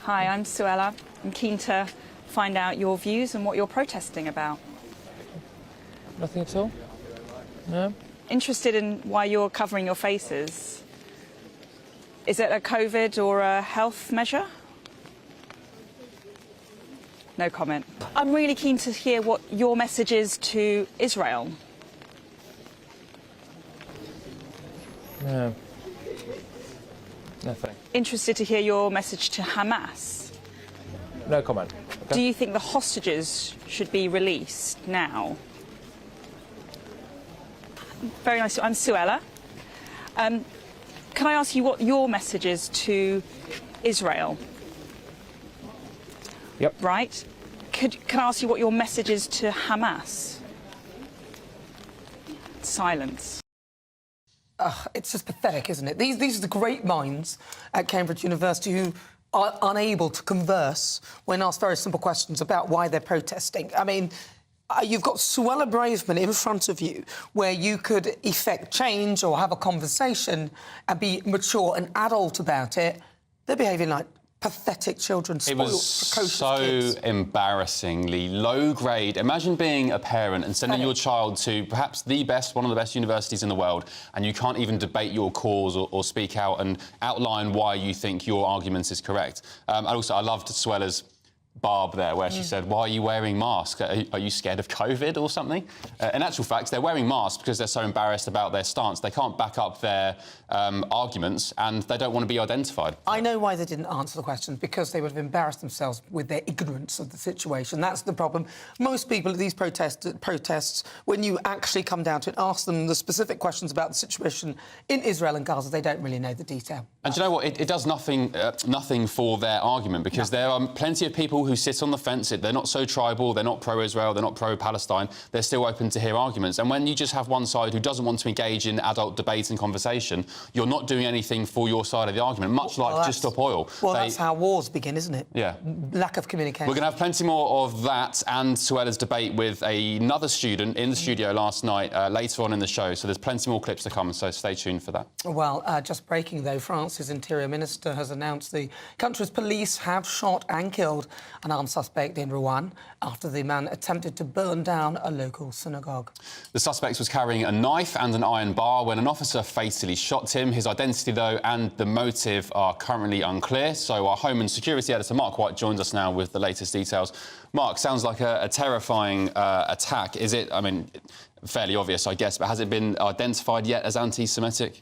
Hi, I'm Suella. I'm keen to find out your views and what you're protesting about. Nothing at all? No? Interested in why you're covering your faces. Is it a COVID or a health measure? No comment. I'm really keen to hear what your message is to Israel. No. Nothing. Interested to hear your message to Hamas. No comment. Okay. Do you think the hostages should be released now? Very nice. I'm Suella. Can I ask you what your message is to Israel? Yep. Right. Can I ask you what your message is to Hamas? Silence. It's just pathetic, isn't it? These are the great minds at Cambridge University who are unable to converse when asked very simple questions about why they're protesting. I mean, you've got Suella Braverman in front of you where you could effect change or have a conversation and be mature and adult about it. They're behaving like pathetic children, spoiled, precocious so kids. embarrassingly low grade. Imagine being a parent and sending your child to perhaps one of the best universities in the world, and you can't even debate your cause or speak out and outline why you think your argument is correct. I loved Suella's barb there where she said, why are you wearing masks? Are you scared of COVID or something? In actual fact, they're wearing masks because they're so embarrassed about their stance. They can't back up their arguments and they don't want to be identified. I know why they didn't answer the questions, because they would have embarrassed themselves with their ignorance of the situation. That's the problem. Most people at these protests, when you actually come down to it, ask them the specific questions about the situation in Israel and Gaza, they don't really know the detail. And do you know what? It does nothing for their argument, because there are plenty of people who sit on the fence. They're not so tribal, they're not pro-Israel, they're not pro-Palestine. They're still open to hear arguments. And when you just have one side who doesn't want to engage in adult debate and conversation, you're not doing anything for your side of the argument, much like Just Stop Oil. Well, that's how wars begin, isn't it? Yeah. Lack of communication. We're going to have plenty more of that and Suella's debate with another student in the studio last night, later on in the show. So there's plenty more clips to come, so stay tuned for that. Well, just breaking, though, France's Interior Minister has announced the country's police have shot and killed an armed suspect in Rouen after the man attempted to burn down a local synagogue. The suspect was carrying a knife and an iron bar when an officer fatally shot him. His identity, though, and the motive are currently unclear. So our Home and Security Editor, Mark White, joins us now with the latest details. Mark, sounds like a terrifying attack. Is it, I mean, fairly obvious, I guess, but has it been identified yet as anti-Semitic?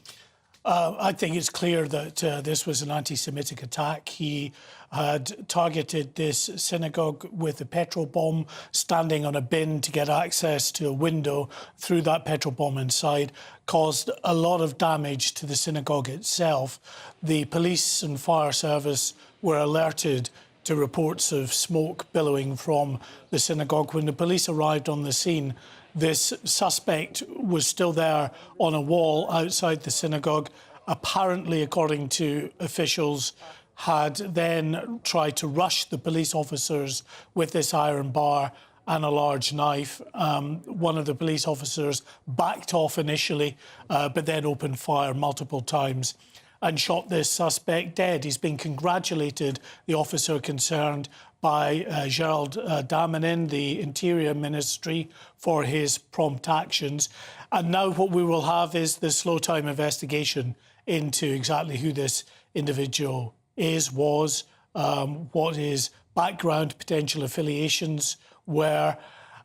I think it's clear that this was an anti-Semitic attack. He had targeted this synagogue with a petrol bomb, standing on a bin to get access to a window, threw that petrol bomb inside, caused a lot of damage to the synagogue itself. The police and fire service were alerted to reports of smoke billowing from the synagogue. When the police arrived on the scene, this suspect was still there on a wall outside the synagogue. Apparently, according to officials, had then tried to rush the police officers with this iron bar and a large knife. One of the police officers backed off initially, but then opened fire multiple times and shot this suspect dead. He's been congratulated, the officer concerned, by Gérald Darmanin, the Interior Ministry, for his prompt actions. And now what we will have is the slow-time investigation into exactly who this individual was, what his background, potential affiliations were,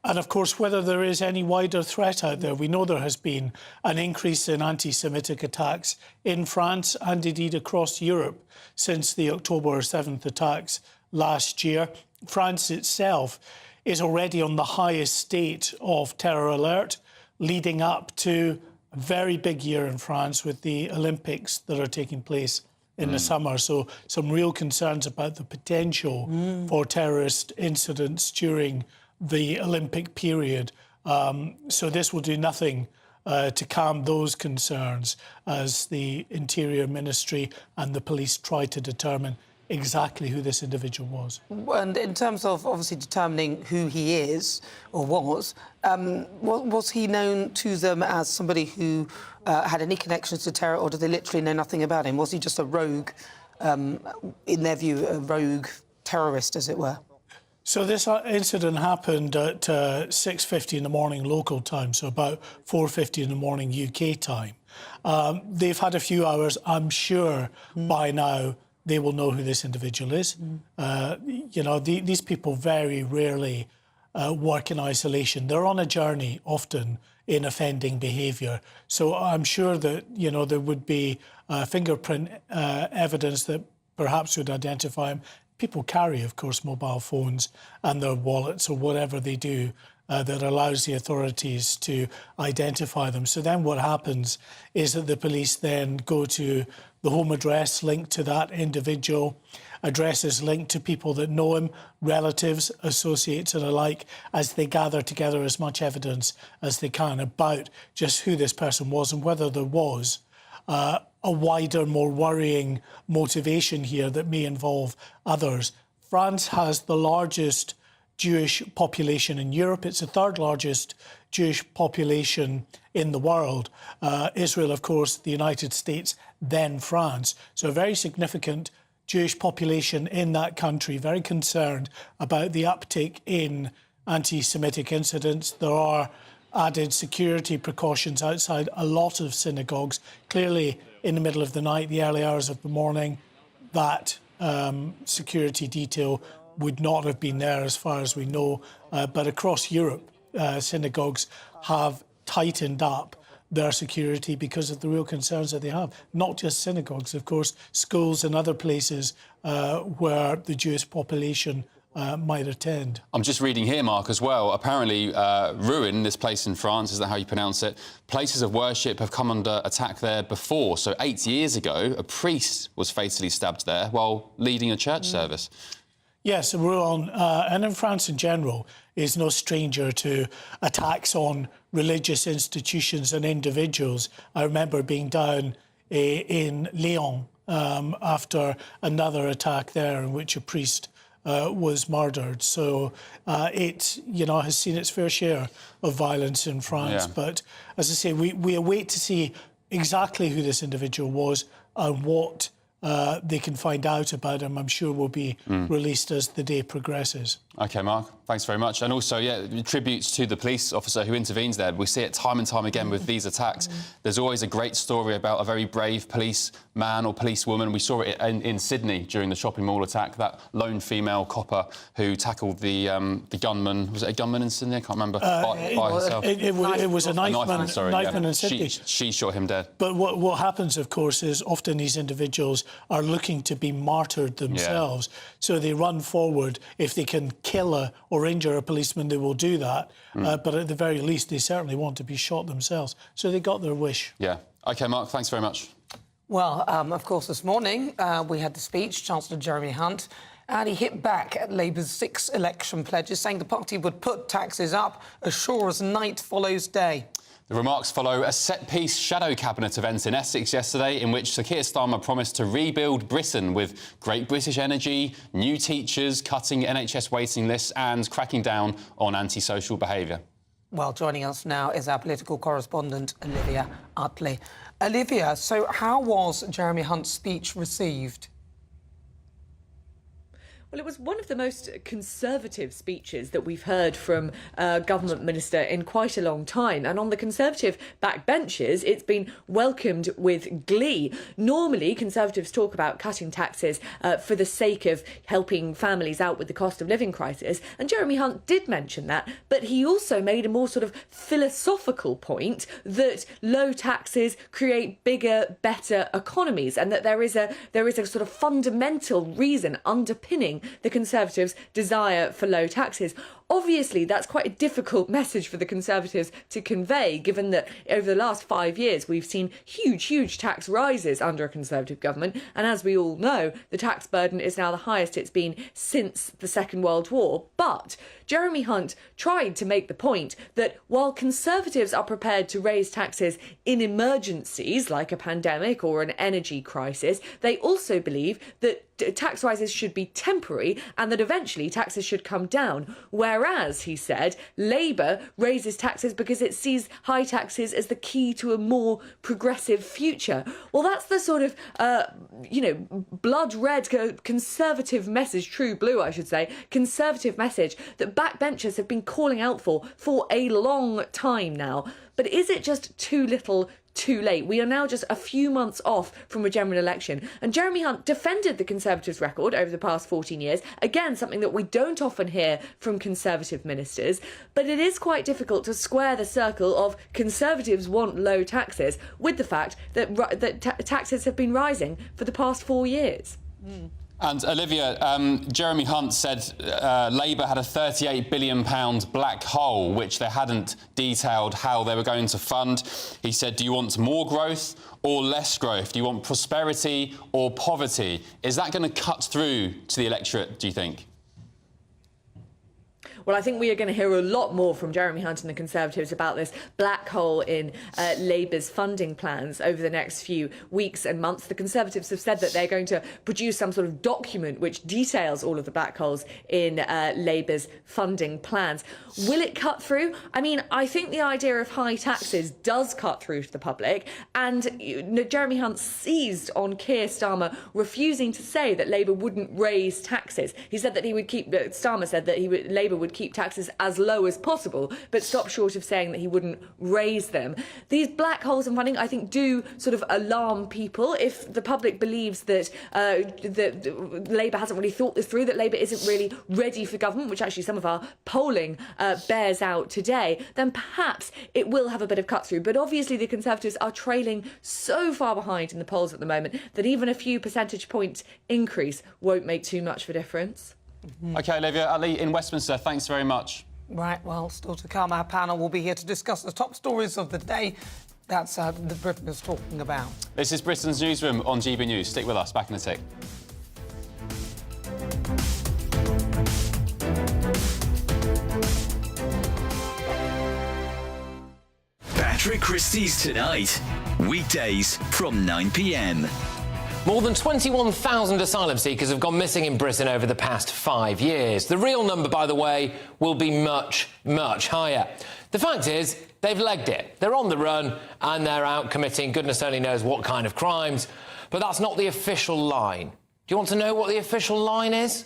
and of course whether there is any wider threat out there. We know there has been an increase in anti-Semitic attacks in France and indeed across Europe since the October 7th attacks last year. France itself is already on the highest state of terror alert, leading up to a very big year in France with the Olympics that are taking place in the summer. So some real concerns about the potential for terrorist incidents during the Olympic period. So this will do nothing to calm those concerns as the Interior Ministry and the police try to determine exactly who this individual was. And in terms of obviously determining who he is or was he known to them as somebody who had any connections to terror, or did they literally know nothing about him? Was he just a rogue, in their view, a rogue terrorist, as it were? So this incident happened at 6:50 in the morning local time, so about 4:50 in the morning UK time. They've had a few hours. I'm sure by now they will know who this individual is. You know, these people very rarely work in isolation. They're on a journey often in offending behaviour. So I'm sure that, you know, there would be fingerprint evidence that perhaps would identify him. People carry, of course, mobile phones and their wallets or whatever they do that allows the authorities to identify them. So then what happens is that the police then go to the home address linked to that individual, addresses linked to people that know him, relatives, associates and alike, as they gather together as much evidence as they can about just who this person was and whether there was a wider, more worrying motivation here that may involve others. France has the largest Jewish population in Europe. It's the third largest Jewish population in the world. Israel, of course, the United States, then France. So a very significant Jewish population in that country, very concerned about the uptick in anti-Semitic incidents. There are added security precautions outside a lot of synagogues. Clearly, in the middle of the night, the early hours of the morning, that security detail would not have been there as far as we know. But across Europe, synagogues have tightened up their security because of the real concerns that they have. Not just synagogues, of course, schools and other places where the Jewish population might attend. I'm just reading here, Mark, as well. Apparently, Rouen, this place in France, is that how you pronounce it? Places of worship have come under attack there before. So 8 years ago, a priest was fatally stabbed there while leading a church service. Yes, Rouen, and in France in general, is no stranger to attacks on religious institutions and individuals. I remember being down in Lyon after another attack there in which a priest was murdered. So it, you know, has seen its fair share of violence in France. Yeah. But as I say, we await to see exactly who this individual was and what they can find out about him. I'm sure will be released as the day progresses. OK, Mark, thanks very much. And also, yeah, tributes to the police officer who intervenes there. We see it time and time again with these attacks. There's always a great story about a very brave policeman or policewoman. We saw it in Sydney during the shopping mall attack, that lone female copper who tackled the gunman. Was it a gunman in Sydney? I can't remember. By herself. It was a knifeman in Sydney. She shot him dead. But what happens, of course, is often these individuals are looking to be martyred themselves. So they run forward. If they can kill or injure a policeman, they will do that. But at the very least, they certainly want to be shot themselves. So they got their wish. Yeah. OK, Mark, thanks very much. Well, of course, this morning we had the speech, Chancellor Jeremy Hunt, and he hit back at Labour's 6 election pledges, saying the party would put taxes up as sure as night follows day. The remarks follow a set-piece shadow cabinet event in Essex yesterday in which Sir Keir Starmer promised to rebuild Britain with Great British Energy, new teachers, cutting NHS waiting lists and cracking down on antisocial behaviour. Well, joining us now is our political correspondent, Olivia Utley. Olivia, so how was Jeremy Hunt's speech received? Well, it was one of the most conservative speeches that we've heard from a government minister in quite a long time. And on the Conservative backbenches, it's been welcomed with glee. Normally, Conservatives talk about cutting taxes for the sake of helping families out with the cost of living crisis. And Jeremy Hunt did mention that. But he also made a more sort of philosophical point that low taxes create bigger, better economies, and that there is a sort of fundamental reason underpinning the Conservatives' desire for low taxes. Obviously, that's quite a difficult message for the Conservatives to convey, given that over the last 5 years we've seen huge tax rises under a Conservative government. And as we all know, the tax burden is now the highest it's been since the Second World War. But Jeremy Hunt tried to make the point that while Conservatives are prepared to raise taxes in emergencies like a pandemic or an energy crisis, they also believe that tax rises should be temporary and that eventually taxes should come down. Whereas, he said, Labour raises taxes because it sees high taxes as the key to a more progressive future. Well, that's the sort of, blood red conservative message, true blue, I should say, conservative message that backbenchers have been calling out for a long time now. But is it just too little, too late? We are now just a few months off from a general election, and Jeremy Hunt defended the Conservatives' record over the past 14 years. Again, something that we don't often hear from Conservative ministers, but it is quite difficult to square the circle of Conservatives want low taxes with the fact that taxes have been rising for the past 4 years. And Olivia, Jeremy Hunt said Labour had a £38 billion black hole, which they hadn't detailed how they were going to fund. He said, do you want more growth or less growth? Do you want prosperity or poverty? Is that going to cut through to the electorate, do you think? Well, I think we are going to hear a lot more from Jeremy Hunt and the Conservatives about this black hole in Labour's funding plans over the next few weeks and months. The Conservatives have said that they're going to produce some sort of document which details all of the black holes in Labour's funding plans. Will it cut through? I mean, I think the idea of high taxes does cut through to the public, and Jeremy Hunt seized on Keir Starmer refusing to say that Labour wouldn't raise taxes. He said that he would keep, Starmer said that Labour would keep taxes as low as possible, but stopped short of saying that he wouldn't raise them. These black holes in funding, I think, do sort of alarm people. If the public believes that Labour hasn't really thought this through, that Labour isn't really ready for government, which actually some of our polling bears out today, then perhaps it will have a bit of cut through. But obviously the Conservatives are trailing so far behind in the polls at the moment that even a few percentage points increase won't make too much of a difference. OK, Olivia, Ali in Westminster, thanks very much. Right, well, still to come, our panel will be here to discuss the top stories of the day. That's the Britain is talking about. This is Britain's Newsroom on GB News. Stick with us, back in a tick. Patrick Christie's Tonight, weekdays from 9 p.m. More than 21,000 asylum seekers have gone missing in Britain over the past 5 years. The real number, by the way, will be much, much higher. The fact is, they've legged it. They're on the run and they're out committing goodness only knows what kind of crimes. But that's not the official line. Do you want to know what the official line is?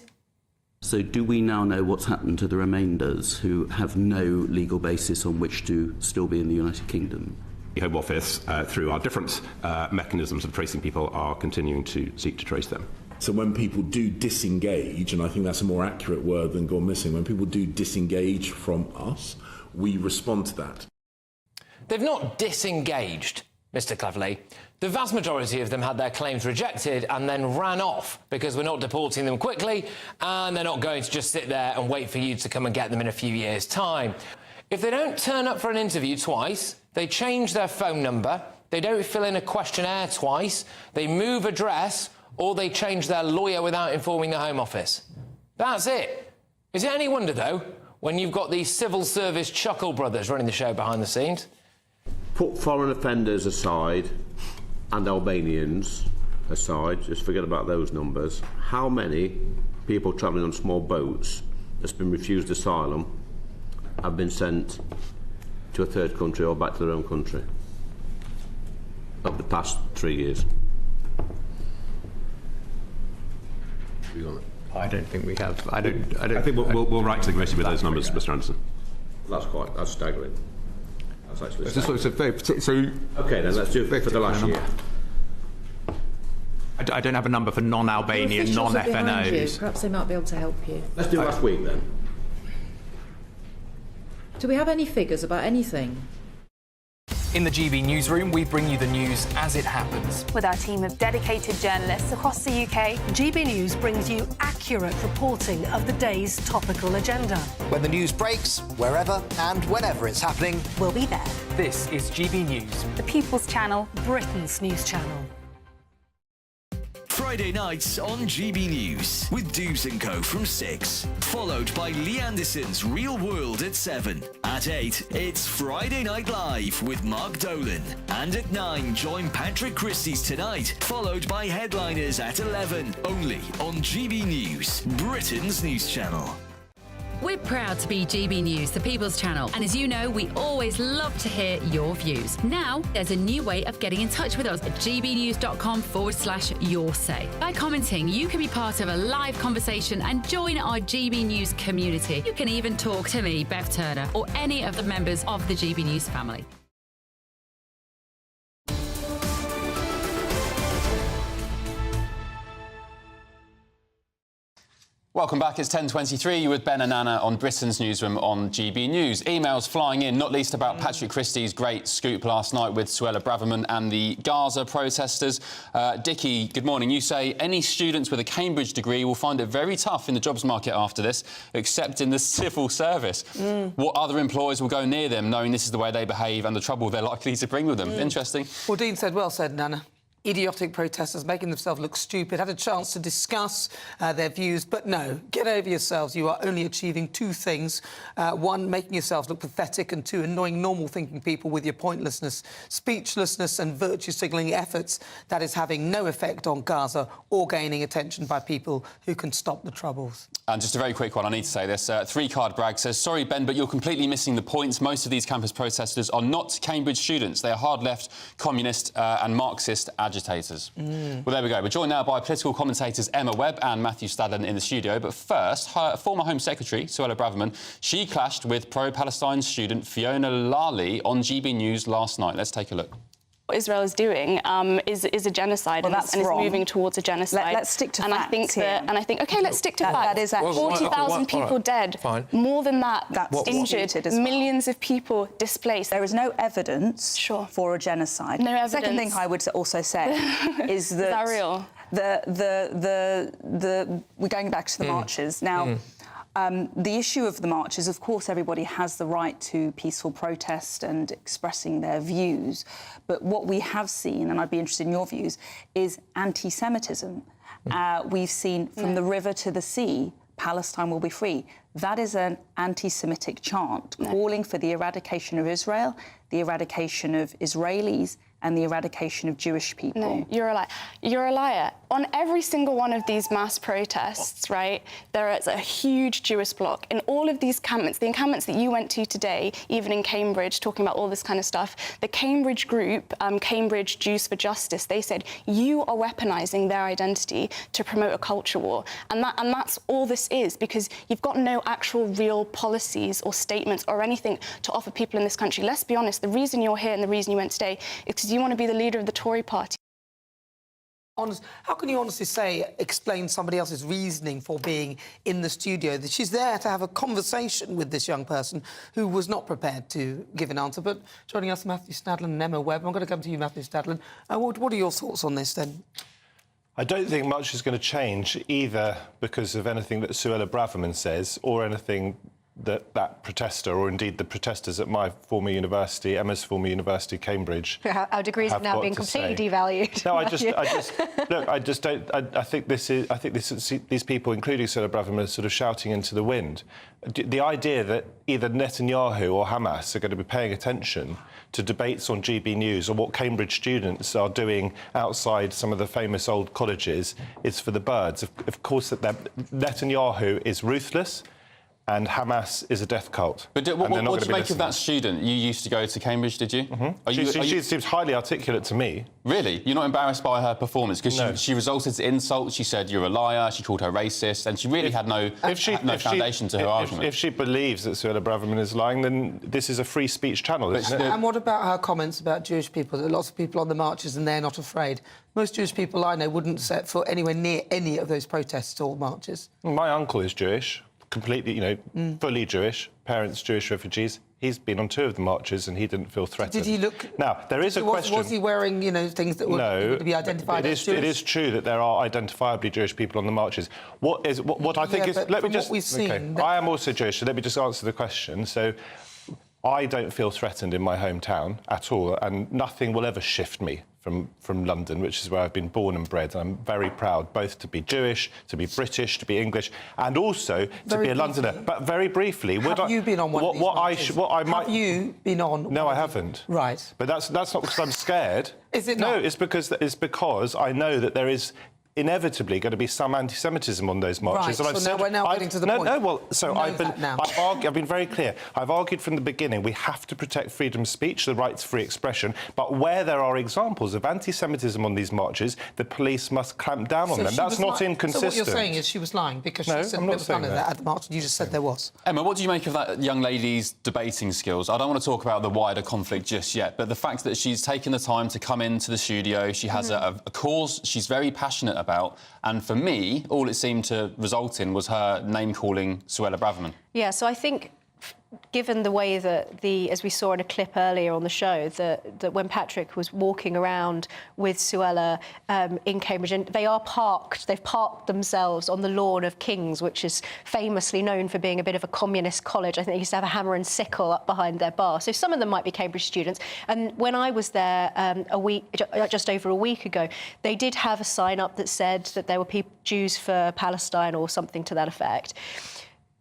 So do we now know what's happened to the remainders who have no legal basis on which to still be in the United Kingdom? The Home Office, through our different mechanisms of tracing people, are continuing to seek to trace them. So when people do disengage, and I think that's a more accurate word than gone missing, when people do disengage from us, we respond to that. They've not disengaged, Mr. Cleverly. The vast majority of them had their claims rejected and then ran off because we're not deporting them quickly and they're not going to just sit there and wait for you to come and get them in a few years' time. If they don't turn up for an interview twice, they change their phone number, they don't fill in a questionnaire twice, they move address, or they change their lawyer without informing the Home Office. That's it. Is it any wonder, though, when you've got these civil service chuckle brothers running the show behind the scenes? Put foreign offenders aside and Albanians aside, just forget about those numbers. How many people travelling on small boats that's been refused asylum have been sent to a third country or back to their own country over the past 3 years? I don't think we have. I think we'll write to the committee with those numbers, Mr. Anderson. That's staggering. That's actually staggering. Okay, then let's do it for the last year. I don't have a number for non-Albanian, non-FNOs. Perhaps they might be able to help you. Let's do last week then. Do we have any figures about anything? In the GB Newsroom, we bring you the news as it happens. With our team of dedicated journalists across the UK, GB News brings you accurate reporting of the day's topical agenda. When the news breaks, wherever and whenever it's happening, we'll be there. This is GB News, the People's Channel, Britain's news channel. Friday nights on GB News with Dubes & Co from 6, followed by Lee Anderson's Real World at 7. At 8, it's Friday Night Live with Mark Dolan. And at 9, join Patrick Christie's Tonight, followed by Headliners at 11, only on GB News, Britain's news channel. We're proud to be GB News, the People's Channel, and as you know, we always love to hear your views. Now, there's a new way of getting in touch with us at gbnews.com/yoursay. By commenting, you can be part of a live conversation and join our GB News community. You can even talk to me, Bev Turner, or any of the members of the GB News family. Welcome back. It's 10:23. You're with Ben and Anna on Britain's Newsroom on GB News. Emails flying in, not least about Patrick Christie's great scoop last night with Suella Braverman and the Gaza protesters. Dickie, good morning. You say any students with a Cambridge degree will find it very tough in the jobs market after this, except in the civil service. What other employers will go near them, knowing this is the way they behave and the trouble they're likely to bring with them? Interesting. Well, Dean said, well said, Nana. Idiotic protesters making themselves look stupid, had a chance to discuss their views, but no, get over yourselves. You are only achieving two things. One, making yourselves look pathetic, and two, annoying normal-thinking people with your pointlessness, speechlessness and virtue-signalling efforts that is having no effect on Gaza or gaining attention by people who can stop the troubles. And just a very quick one, I need to say this. 3-Card Bragg says, sorry, Ben, but you're completely missing the points. Most of these campus protesters are not Cambridge students. They are hard-left, communist and Marxist agitators. Well, there we go. We're joined now by political commentators Emma Webb and Matthew Stadlen in the studio. But first, her former Home Secretary, Suella Braverman, she clashed with pro-Palestine student Fiona Lally on GB News last night. Let's take a look. What Israel is doing is a genocide, and is moving towards a genocide. Let's stick to and facts I think here. that, and I think, OK, let's stick to facts. That is actually... 40,000 people dead. Fine. More than that, injured. Millions of people displaced. There is no evidence for a genocide. No evidence. Second thing I would also say is that... Is that real? We're going back to the marches. Now... the issue of the march is, of course, everybody has the right to peaceful protest and expressing their views. But what we have seen, and I'd be interested in your views, is anti-Semitism. We've seen from the river to the sea, Palestine will be free. That is an anti-Semitic chant calling for the eradication of Israel, the eradication of Israelis, and the eradication of Jewish people. No, you're a liar. You're a liar. on every single one of these mass protests, right, there is a huge Jewish bloc. In all of these encampments, the encampments that you went to today, even in Cambridge, talking about all this kind of stuff, the Cambridge group, Cambridge Jews for Justice, they said, you are weaponising their identity to promote a culture war. And that's all this is, because you've got no actual real policies or statements or anything to offer people in this country. Let's be honest, the reason you're here and the reason you went today is because you want to be the leader of the Tory party. How can you honestly explain somebody else's reasoning for being in the studio? That she's there to have a conversation with this young person who was not prepared to give an answer. But joining us, Matthew Stadlen and Emma Webb. I'm going to come to you, Matthew Stadlen. What are your thoughts on this, then? I don't think much is going to change, either because of anything that Suella Braverman says or anything that protester, or indeed the protesters at my former university, Emma's former university, Cambridge. Our degrees have now been completely devalued. No, I think these people, including Suella Braverman, are sort of shouting into the wind. The idea that either Netanyahu or Hamas are going to be paying attention to debates on GB News or what Cambridge students are doing outside some of the famous old colleges is for the birds. Of course, Netanyahu is ruthless, and Hamas is a death cult. But what do you make of that student? You used to go to Cambridge, did you? Mm-hmm. She seems highly articulate to me. Really? You're not embarrassed by her performance? Because she resorted to insults, she said you're a liar, she called her racist, and she really had no foundation to her argument. If she believes that Suella Braverman is lying, then this is a free speech channel, isn't it? And what about her comments about Jewish people? There are lots of people on the marches and they're not afraid. Most Jewish people I know wouldn't set foot anywhere near any of those protests or marches. My uncle is Jewish. Completely, fully Jewish, parents Jewish refugees. He's been on 2 of the marches and he didn't feel threatened. Did he look... Now, there is a question... Was he wearing, things that would be identified as Jewish? It is true that there are identifiably Jewish people on the marches. What I think is... Let me just... What we've seen... I am also Jewish, so let me just answer the question. So, I don't feel threatened in my hometown at all, and nothing will ever shift me from London, which is where I've been born and bred. And I'm very proud both to be Jewish, to be British, to be English, and also to be a Londoner. But very briefly, have you been on one of these marches? Have you been on? No, I haven't. Right. But that's not because I'm scared. Is it not? No, it's because I know that there is inevitably going to be some anti-Semitism on those marches. Right, and we're now getting to the point. I've been very clear. I've argued from the beginning we have to protect freedom of speech, the right to free expression, but where there are examples of anti-Semitism on these marches, the police must clamp down on them. That's not inconsistent. So what you're saying is she was lying because she said there was none of that at the march. You just said there was. Emma, what do you make of that young lady's debating skills? I don't want to talk about the wider conflict just yet, but the fact that she's taken the time to come into the studio, she has a cause she's very passionate about, and for me, all it seemed to result in was her name-calling Suella Braverman. Yeah, so I think, given the way that as we saw in a clip earlier on the show, that when Patrick was walking around with Suella in Cambridge, and they've parked themselves on the lawn of King's, which is famously known for being a bit of a communist college. I think they used to have a hammer and sickle up behind their bar. So some of them might be Cambridge students. And when I was there just over a week ago, they did have a sign up that said that there were Jews for Palestine or something to that effect.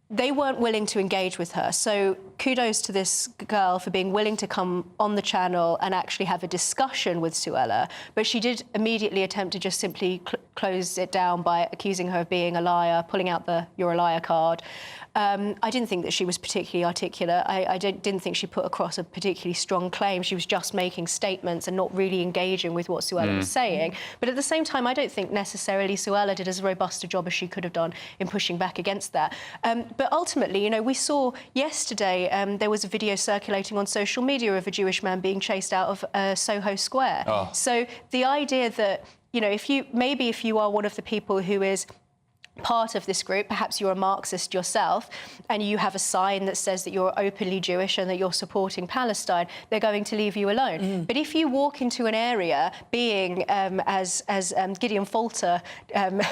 They weren't willing to engage with her. So kudos to this girl for being willing to come on the channel and actually have a discussion with Suella. But she did immediately attempt to just simply close it down by accusing her of being a liar, pulling out the "you're a liar" card. I didn't think that she was particularly articulate. I didn't think she put across a particularly strong claim. She was just making statements and not really engaging with what Suella was saying. But at the same time, I don't think necessarily Suella did as robust a job as she could have done in pushing back against that. But ultimately, we saw yesterday there was a video circulating on social media of a Jewish man being chased out of Soho Square. Oh. So the idea that, if you are one of the people who is part of this group, perhaps you're a Marxist yourself, and you have a sign that says that you're openly Jewish and that you're supporting Palestine, they're going to leave you alone. But if you walk into an area being, as Gideon Falter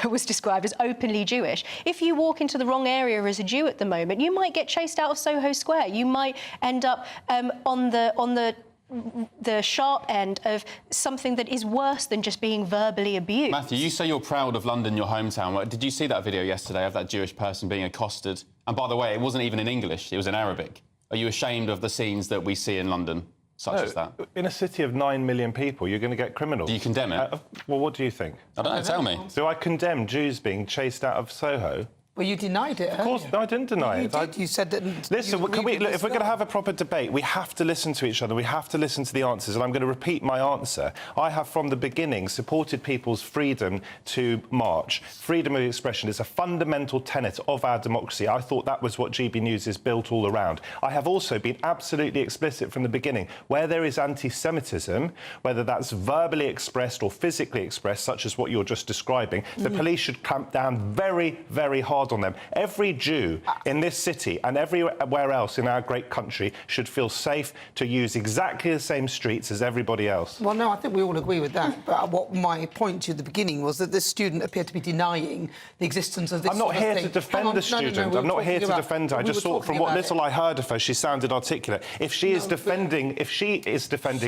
was described, as openly Jewish, if you walk into the wrong area as a Jew at the moment, you might get chased out of Soho Square. You might end up on the sharp end of something that is worse than just being verbally abused. Matthew, you say you're proud of London, your hometown. Did you see that video yesterday of that Jewish person being accosted? And by the way, it wasn't even in English, it was in Arabic. Are you ashamed of the scenes that we see in London? such as that? In a city of 9 million people, you're going to get criminals. Do you condemn it? Well, what do you think? I don't know, tell me. Do I condemn Jews being chased out of Soho? Well, you denied it. Of course, no, I didn't deny it. You said that. Listen, look, if we're going to have a proper debate, we have to listen to each other. We have to listen to the answers. And I'm going to repeat my answer. I have, from the beginning, supported people's freedom to march. Freedom of expression is a fundamental tenet of our democracy. I thought that was what GB News is built all around. I have also been absolutely explicit from the beginning. Where there is anti-Semitism, whether that's verbally expressed or physically expressed, such as what you're just describing, the police should clamp down very, very hard on them. Every Jew in this city and everywhere else in our great country should feel safe to use exactly the same streets as everybody else. Well, no, I think we all agree with that. But what my point to the beginning was that this student appeared to be denying the existence of this. I'm not here to defend the student. I'm not here to defend her. I just thought, from what little I heard of her, she sounded articulate. If she is defending,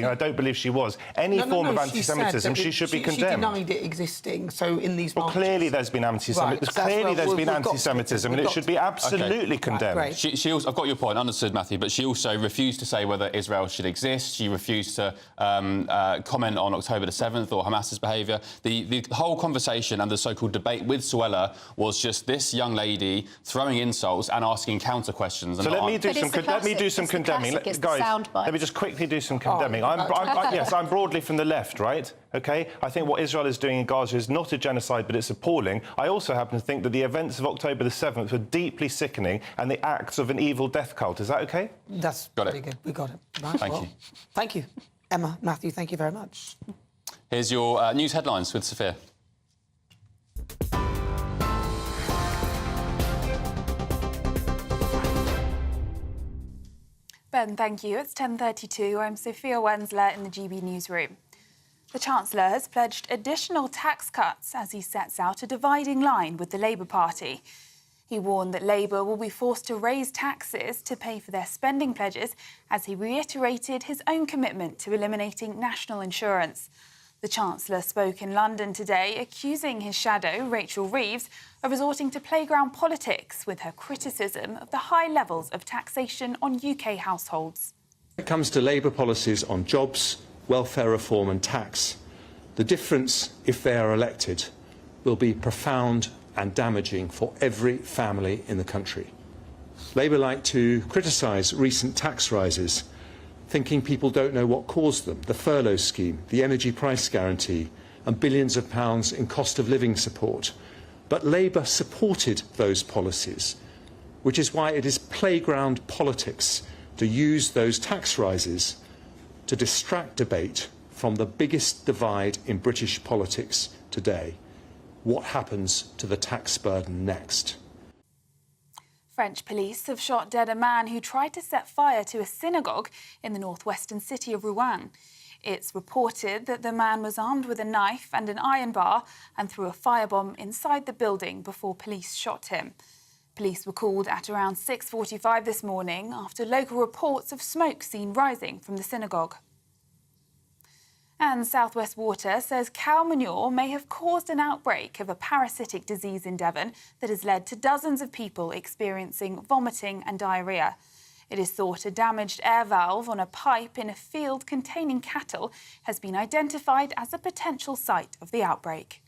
I don't believe she was, any form of anti-Semitism, she should be condemned. She denied it existing. So in these marches, clearly there's been anti-Semitism. Clearly there's been anti-Semitism, and it should be absolutely condemned. She also, I've got your point, understood, Matthew, but she also refused to say whether Israel should exist. She refused to comment on October the 7th or Hamas's behaviour. The whole conversation and the so-called debate with Suella was just this young lady throwing insults and asking counter questions. So let me do some condemning. Guys, let me just quickly do some condemning. Yes, I'm broadly from the left, right? OK? I think what Israel is doing in Gaza is not a genocide, but it's appalling. I also happen to think that the events of October the 7th were deeply sickening and the acts of an evil death cult. Is that OK? That's pretty good. We got it. Right, Thank you. Thank you. Emma, Matthew, thank you very much. Here's your news headlines with Sophia. Ben, thank you. It's 10:32. I'm Sophia Wensler in the GB Newsroom. The Chancellor has pledged additional tax cuts as he sets out a dividing line with the Labour Party. He warned that Labour will be forced to raise taxes to pay for their spending pledges as he reiterated his own commitment to eliminating national insurance. The Chancellor spoke in London today, accusing his shadow, Rachel Reeves, of resorting to playground politics with her criticism of the high levels of taxation on UK households. When it comes to Labour policies on jobs, welfare reform and tax, the difference, if they are elected, will be profound and damaging for every family in the country. Labour like to criticise recent tax rises, thinking people don't know what caused them, the furlough scheme, the energy price guarantee and billions of pounds in cost of living support. But Labour supported those policies, which is why it is playground politics to use those tax rises to distract debate from the biggest divide in British politics today. What happens to the tax burden next? French police have shot dead a man who tried to set fire to a synagogue in the northwestern city of Rouen. It's reported that the man was armed with a knife and an iron bar and threw a firebomb inside the building before police shot him. Police were called at around 6:45 this morning after local reports of smoke seen rising from the synagogue. And South West Water says cow manure may have caused an outbreak of a parasitic disease in Devon that has led to dozens of people experiencing vomiting and diarrhoea. It is thought a damaged air valve on a pipe in a field containing cattle has been identified as a potential site of the outbreak.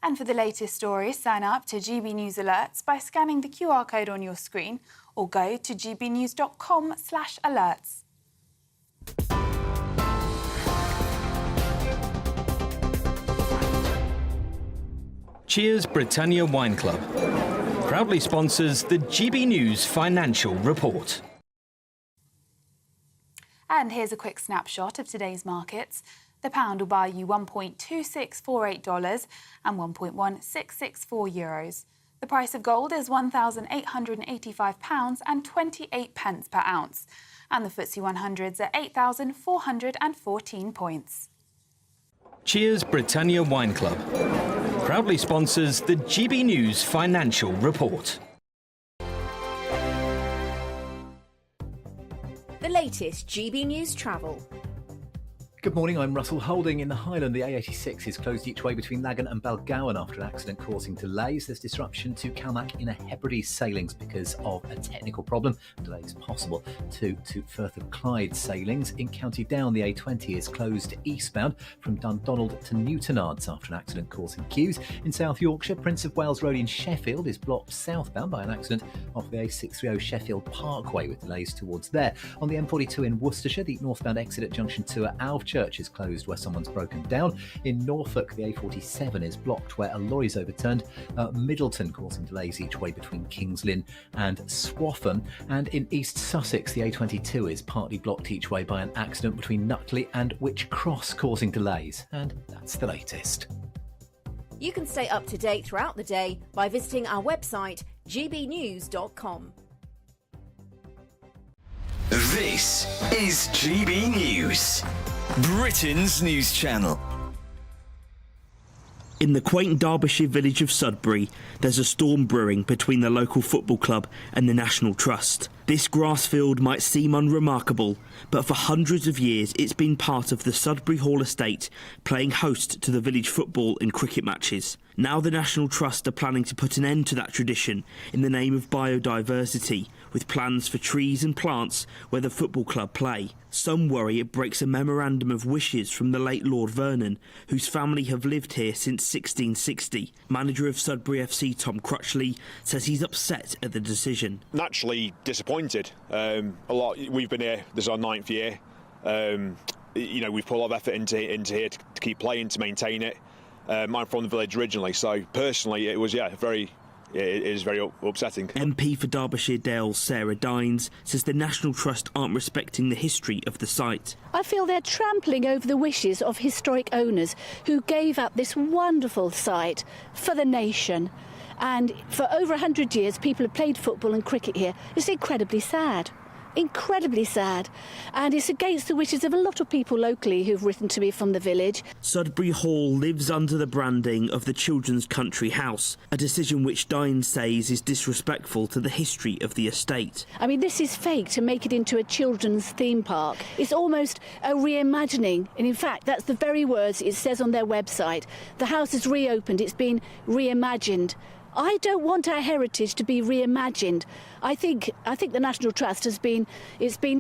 And for the latest stories, sign up to GB News Alerts by scanning the QR code on your screen or go to gbnews.com/alerts. Cheers Britannia Wine Club proudly sponsors the GB News Financial Report. And here's a quick snapshot of today's markets. The pound will buy you $1.2648 and €1.1664. The price of gold is £1,885 and 28 pence per ounce. And the FTSE 100's at 8,414 points. Cheers Britannia Wine Club proudly sponsors the GB News Financial Report. The latest GB News travel. Good morning, I'm Russell Holding. In the Highland, the A86 is closed each way between Lagan and Balgowan after an accident causing delays. There's disruption to Calmac in a Hebrides sailings because of a technical problem. Delays possible to Firth of Clyde sailings. In County Down, the A20 is closed eastbound from Dundonald to Newtonards after an accident causing queues. In South Yorkshire, Prince of Wales Road in Sheffield is blocked southbound by an accident off the A630 Sheffield Parkway with delays towards there. On the M42 in Worcestershire, the northbound exit at junction 2 at Alvechurch is closed where someone's broken down. In Norfolk, the A47 is blocked where a lorry's overturned at Middleton, causing delays each way between Kings Lynn and Swaffham. And in East Sussex, the A22 is partly blocked each way by an accident between Nutley and Wych Cross, causing delays. And that's the latest. You can stay up to date throughout the day by visiting our website, gbnews.com. This is GB News, Britain's news channel. In the quaint Derbyshire village of Sudbury, there's a storm brewing between the local football club and the National Trust. This grass field might seem unremarkable, but for hundreds of years it's been part of the Sudbury Hall estate, playing host to the village football and cricket matches. Now the National Trust are planning to put an end to that tradition in the name of biodiversity, with plans for trees and plants where the football club play. Some worry it breaks a memorandum of wishes from the late Lord Vernon, whose family have lived here since 1660. Manager of Sudbury FC Tom Crutchley says he's upset at the decision. Naturally disappointed. We've been here, this is our 9th year. We've put a lot of effort into here to keep playing, to maintain it. I'm from the village originally, so personally it was, it is very upsetting. MP for Derbyshire Dale Sarah Dines says the National Trust aren't respecting the history of the site. I feel they're trampling over the wishes of historic owners who gave up this wonderful site for the nation. And for over 100 years, people have played football and cricket here. It's incredibly sad. Incredibly sad. And it's against the wishes of a lot of people locally who've written to me from the village. Sudbury Hall lives under the branding of the Children's Country House, a decision which Dines says is disrespectful to the history of the estate. I mean, this is fake to make it into a children's theme park. It's almost a reimagining, and in fact, that's the very words it says on their website. The house is reopened, it's been reimagined. I don't want our heritage to be reimagined. I think the National Trust has been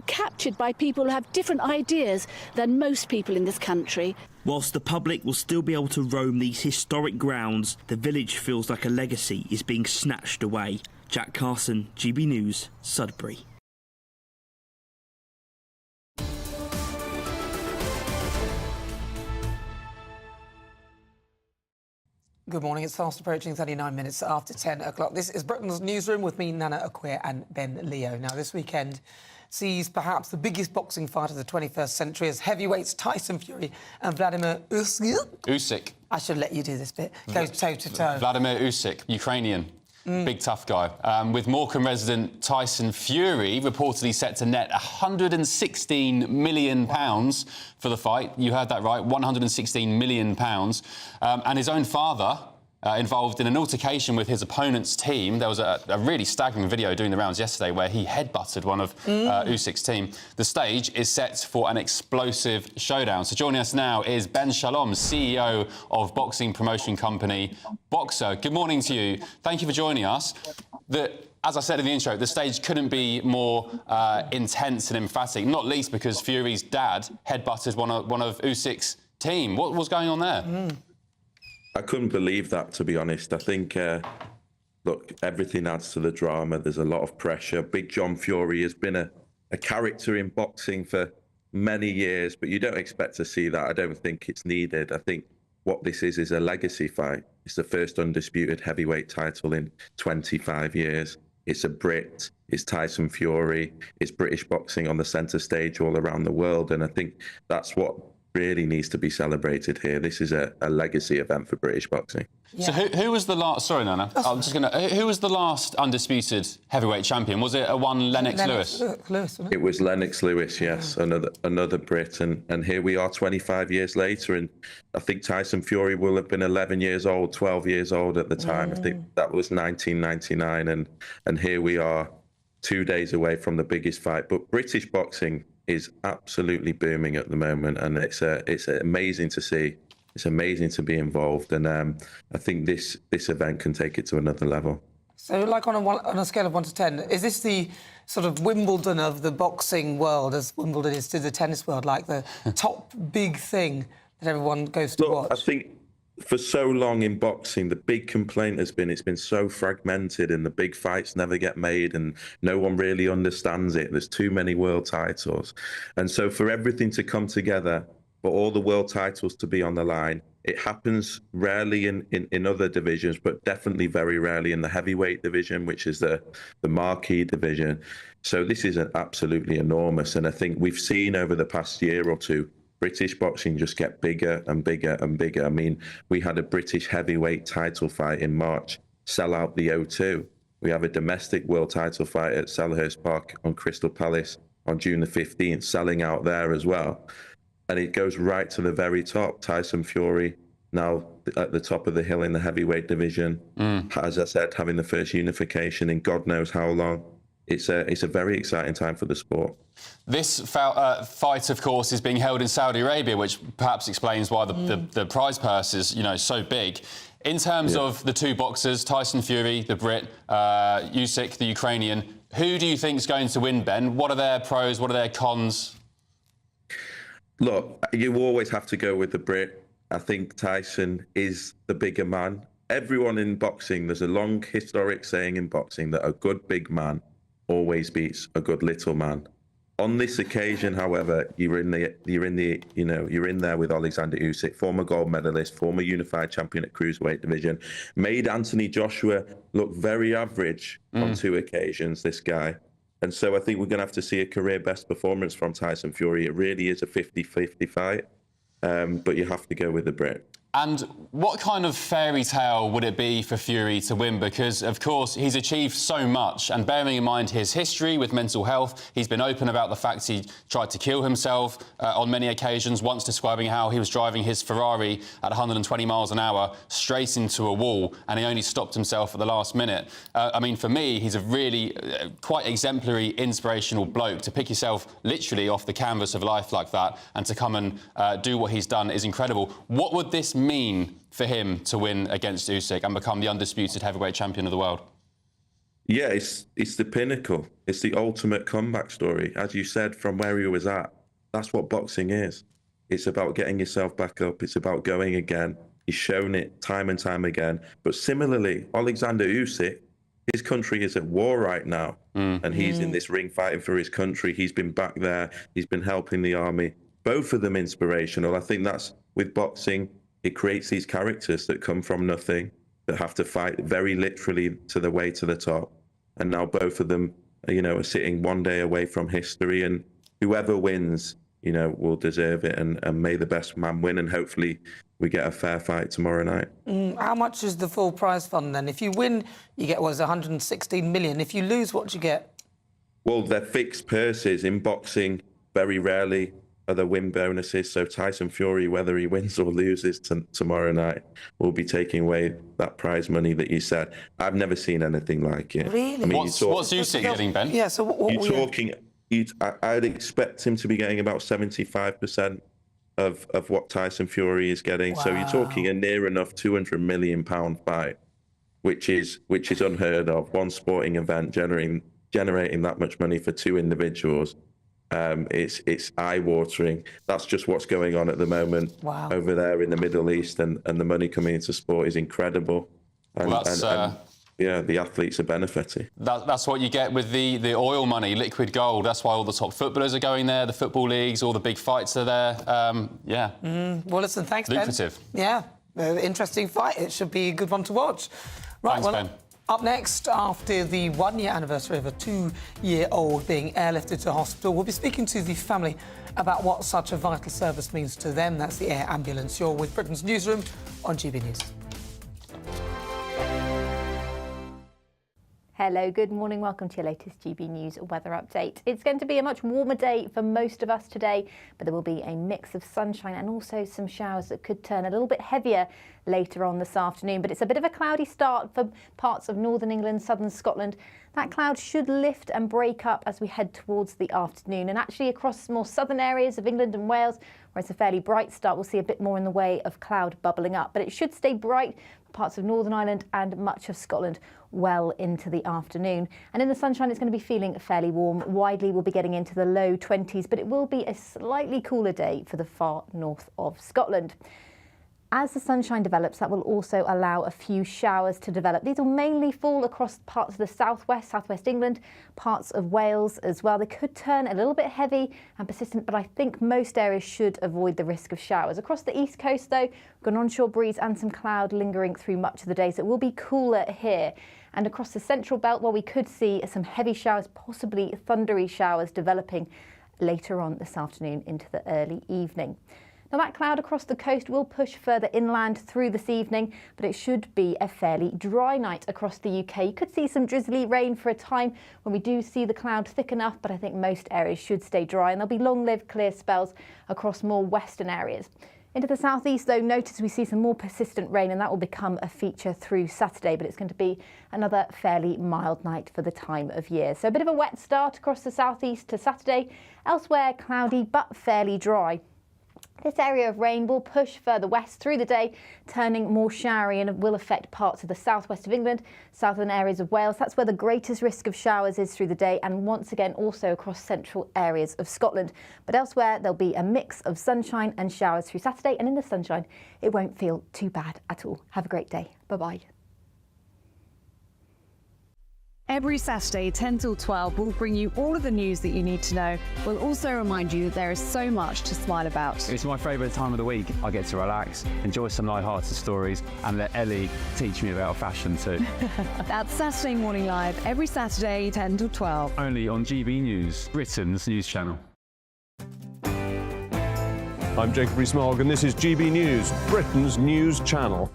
captured by people who have different ideas than most people in this country. Whilst the public will still be able to roam these historic grounds, the village feels like a legacy is being snatched away. Jack Carson, GB News, Sudbury. Good morning. It's fast approaching 39 minutes after 10 o'clock. This is Britain's Newsroom with me, Nana Akweer, and Ben Leo. Now, this weekend sees perhaps the biggest boxing fight of the 21st century as heavyweights Tyson Fury and Vladimir Usyk. I should let you do this bit. Goes toe-to-toe. Vladimir Usyk, Ukrainian. Big tough guy. With Morecambe resident Tyson Fury reportedly set to net £116 million for the fight. You heard that right, £116 million. And his own father involved in an altercation with his opponent's team. There was a really staggering video doing the rounds yesterday where he headbutted one of Usyk's team. The stage is set for an explosive showdown. So joining us now is Ben Shalom, CEO of boxing promotion company Boxer. Good morning to you. Thank you for joining us. As I said in the intro, the stage couldn't be more intense and emphatic, not least because Fury's dad headbutted one of Usyk's team. What was going on there? I couldn't believe that, to be honest. I think, look, everything adds to the drama. There's a lot of pressure. Big John Fury has been a character in boxing for many years, but you don't expect to see that. I don't think it's needed. I think what this is a legacy fight. It's the first undisputed heavyweight title in 25 years. It's a Brit. It's Tyson Fury. It's British boxing on the centre stage all around the world. And I think that's what really needs to be celebrated here. This is a legacy event for British boxing. Yeah. So who was the last... Sorry, Nana. Who was the last undisputed heavyweight champion? Was it one Lennox Lewis? It was Lennox Lewis, yes, another Brit. And here we are 25 years later, and I think Tyson Fury will have been 11 years old, 12 years old at the time. I think that was 1999, and here we are 2 days away from the biggest fight. But British boxing is absolutely booming at the moment, and it's amazing to see. It's amazing to be involved, and I think this event can take it to another level. So, like on a scale of 1 to 10, is this the sort of Wimbledon of the boxing world, as Wimbledon is to the tennis world, like the top big thing that everyone goes to watch? I think for so long in boxing, the big complaint has been it's been so fragmented and the big fights never get made and no one really understands it. There's too many world titles. And so for everything to come together, for all the world titles to be on the line, it happens rarely in other divisions, but definitely very rarely in the heavyweight division, which is the marquee division. So this is absolutely enormous. And I think we've seen over the past year or two, British boxing just get bigger and bigger and bigger. I mean, we had a British heavyweight title fight in March, sell out the O2. We have a domestic world title fight at Selhurst Park on Crystal Palace on June the 15th, selling out there as well. And it goes right to the very top. Tyson Fury now at the top of the hill in the heavyweight division. As I said, having the first unification in God knows how long. It's a very exciting time for the sport. This fight, of course, is being held in Saudi Arabia, which perhaps explains why the prize purse is, so big. In terms of the two boxers, Tyson Fury, the Brit, Usyk, the Ukrainian, who do you think is going to win, Ben? What are their pros? What are their cons? Look, you always have to go with the Brit. I think Tyson is the bigger man. Everyone in boxing, there's a long historic saying in boxing that a good big man always beats a good little man. On this occasion, however, you're in there with Alexander Usyk, former gold medalist, former unified champion at cruiserweight division, made Anthony Joshua look very average on 2 occasions, this guy. And so I think we're going to have to see a career best performance from Tyson Fury. It really is a 50-50 fight, but you have to go with the Brit. And what kind of fairy tale would it be for Fury to win? Because, of course, he's achieved so much. And bearing in mind his history with mental health, he's been open about the fact he tried to kill himself on many occasions, once describing how he was driving his Ferrari at 120 miles an hour straight into a wall, and he only stopped himself at the last minute. I mean, for me, he's a really quite exemplary, inspirational bloke. To pick yourself literally off the canvas of life like that and to come and do what he's done is incredible. What would this mean for him to win against Usyk and become the undisputed heavyweight champion of the world? Yeah, it's the pinnacle. It's the ultimate comeback story. As you said, from where he was at, that's what boxing is. It's about getting yourself back up. It's about going again. He's shown it time and time again. But similarly, Alexander Usyk, his country is at war right now. And he's in this ring fighting for his country. He's been back there. He's been helping the army. Both of them inspirational. I think that's with boxing. It creates these characters that come from nothing, that have to fight very literally to the way to the top. And now both of them, are sitting one day away from history. And whoever wins, will deserve it. And may the best man win. And hopefully we get a fair fight tomorrow night. How much is the full prize fund then? If you win, you get, 116 million. If you lose, what do you get? Well, they're fixed purses. In boxing, very rarely are the win bonuses. So Tyson Fury, whether he wins or loses tomorrow night, will be taking away that prize money that you said. I've never seen anything like it. Really? I mean, what's Usyk getting, Ben? Yeah, so what you're talking... I'd expect him to be getting about 75% of what Tyson Fury is getting. Wow. So you're talking a near enough £200 million fight, which is unheard of. One sporting event generating that much money for two individuals. It's eye-watering. That's just what's going on at the moment over there in the Middle East, and the money coming into sport is incredible. And, the athletes are benefiting. That's what you get with the oil money, liquid gold. That's why all the top footballers are going there, the football leagues, all the big fights are there. Well, listen, thanks, lucrative. Ben. Yeah, interesting fight. It should be a good one to watch. Right, thanks, Ben. Up next, after the 1-year anniversary of a 2-year-old being airlifted to hospital, we'll be speaking to the family about what such a vital service means to them. That's the air ambulance. You're with Britain's Newsroom on GB News. Hello, good morning. Welcome to your latest GB News weather update. It's going to be a much warmer day for most of us today, but there will be a mix of sunshine and also some showers that could turn a little bit heavier later on this afternoon. But it's a bit of a cloudy start for parts of northern England, southern Scotland. That cloud should lift and break up as we head towards the afternoon. And actually across more southern areas of England and Wales, where it's a fairly bright start, we'll see a bit more in the way of cloud bubbling up. But it should stay bright for parts of Northern Ireland and much of Scotland well into the afternoon. And in the sunshine, it's going to be feeling fairly warm. Widely, we'll be getting into the low 20s, but it will be a slightly cooler day for the far north of Scotland. As the sunshine develops, that will also allow a few showers to develop. These will mainly fall across parts of the southwest England, parts of Wales as well. They could turn a little bit heavy and persistent, but I think most areas should avoid the risk of showers. Across the east coast, though, we've got an onshore breeze and some cloud lingering through much of the day, so it will be cooler here. And across the central belt, where we could see some heavy showers, possibly thundery showers developing later on this afternoon into the early evening. Now, that cloud across the coast will push further inland through this evening, but it should be a fairly dry night across the UK. You could see some drizzly rain for a time when we do see the cloud thick enough, but I think most areas should stay dry, and there'll be long-lived clear spells across more western areas. Into the southeast, though, notice we see some more persistent rain, and that will become a feature through Saturday, but it's going to be another fairly mild night for the time of year. So a bit of a wet start across the southeast to Saturday. Elsewhere, cloudy but fairly dry. This area of rain will push further west through the day, turning more showery, and it will affect parts of the southwest of England, southern areas of Wales. That's where the greatest risk of showers is through the day, and once again also across central areas of Scotland. But elsewhere there'll be a mix of sunshine and showers through Saturday, and in the sunshine it won't feel too bad at all. Have a great day. Bye-bye. Every Saturday, 10 till 12, we'll bring you all of the news that you need to know. We'll also remind you that there is so much to smile about. It's my favourite time of the week. I get to relax, enjoy some light-hearted stories, and let Ellie teach me about fashion too. That's Saturday Morning Live, every Saturday, 10 till 12. Only on GB News, Britain's news channel. I'm Jacob Rees-Mogg, and this is GB News, Britain's news channel.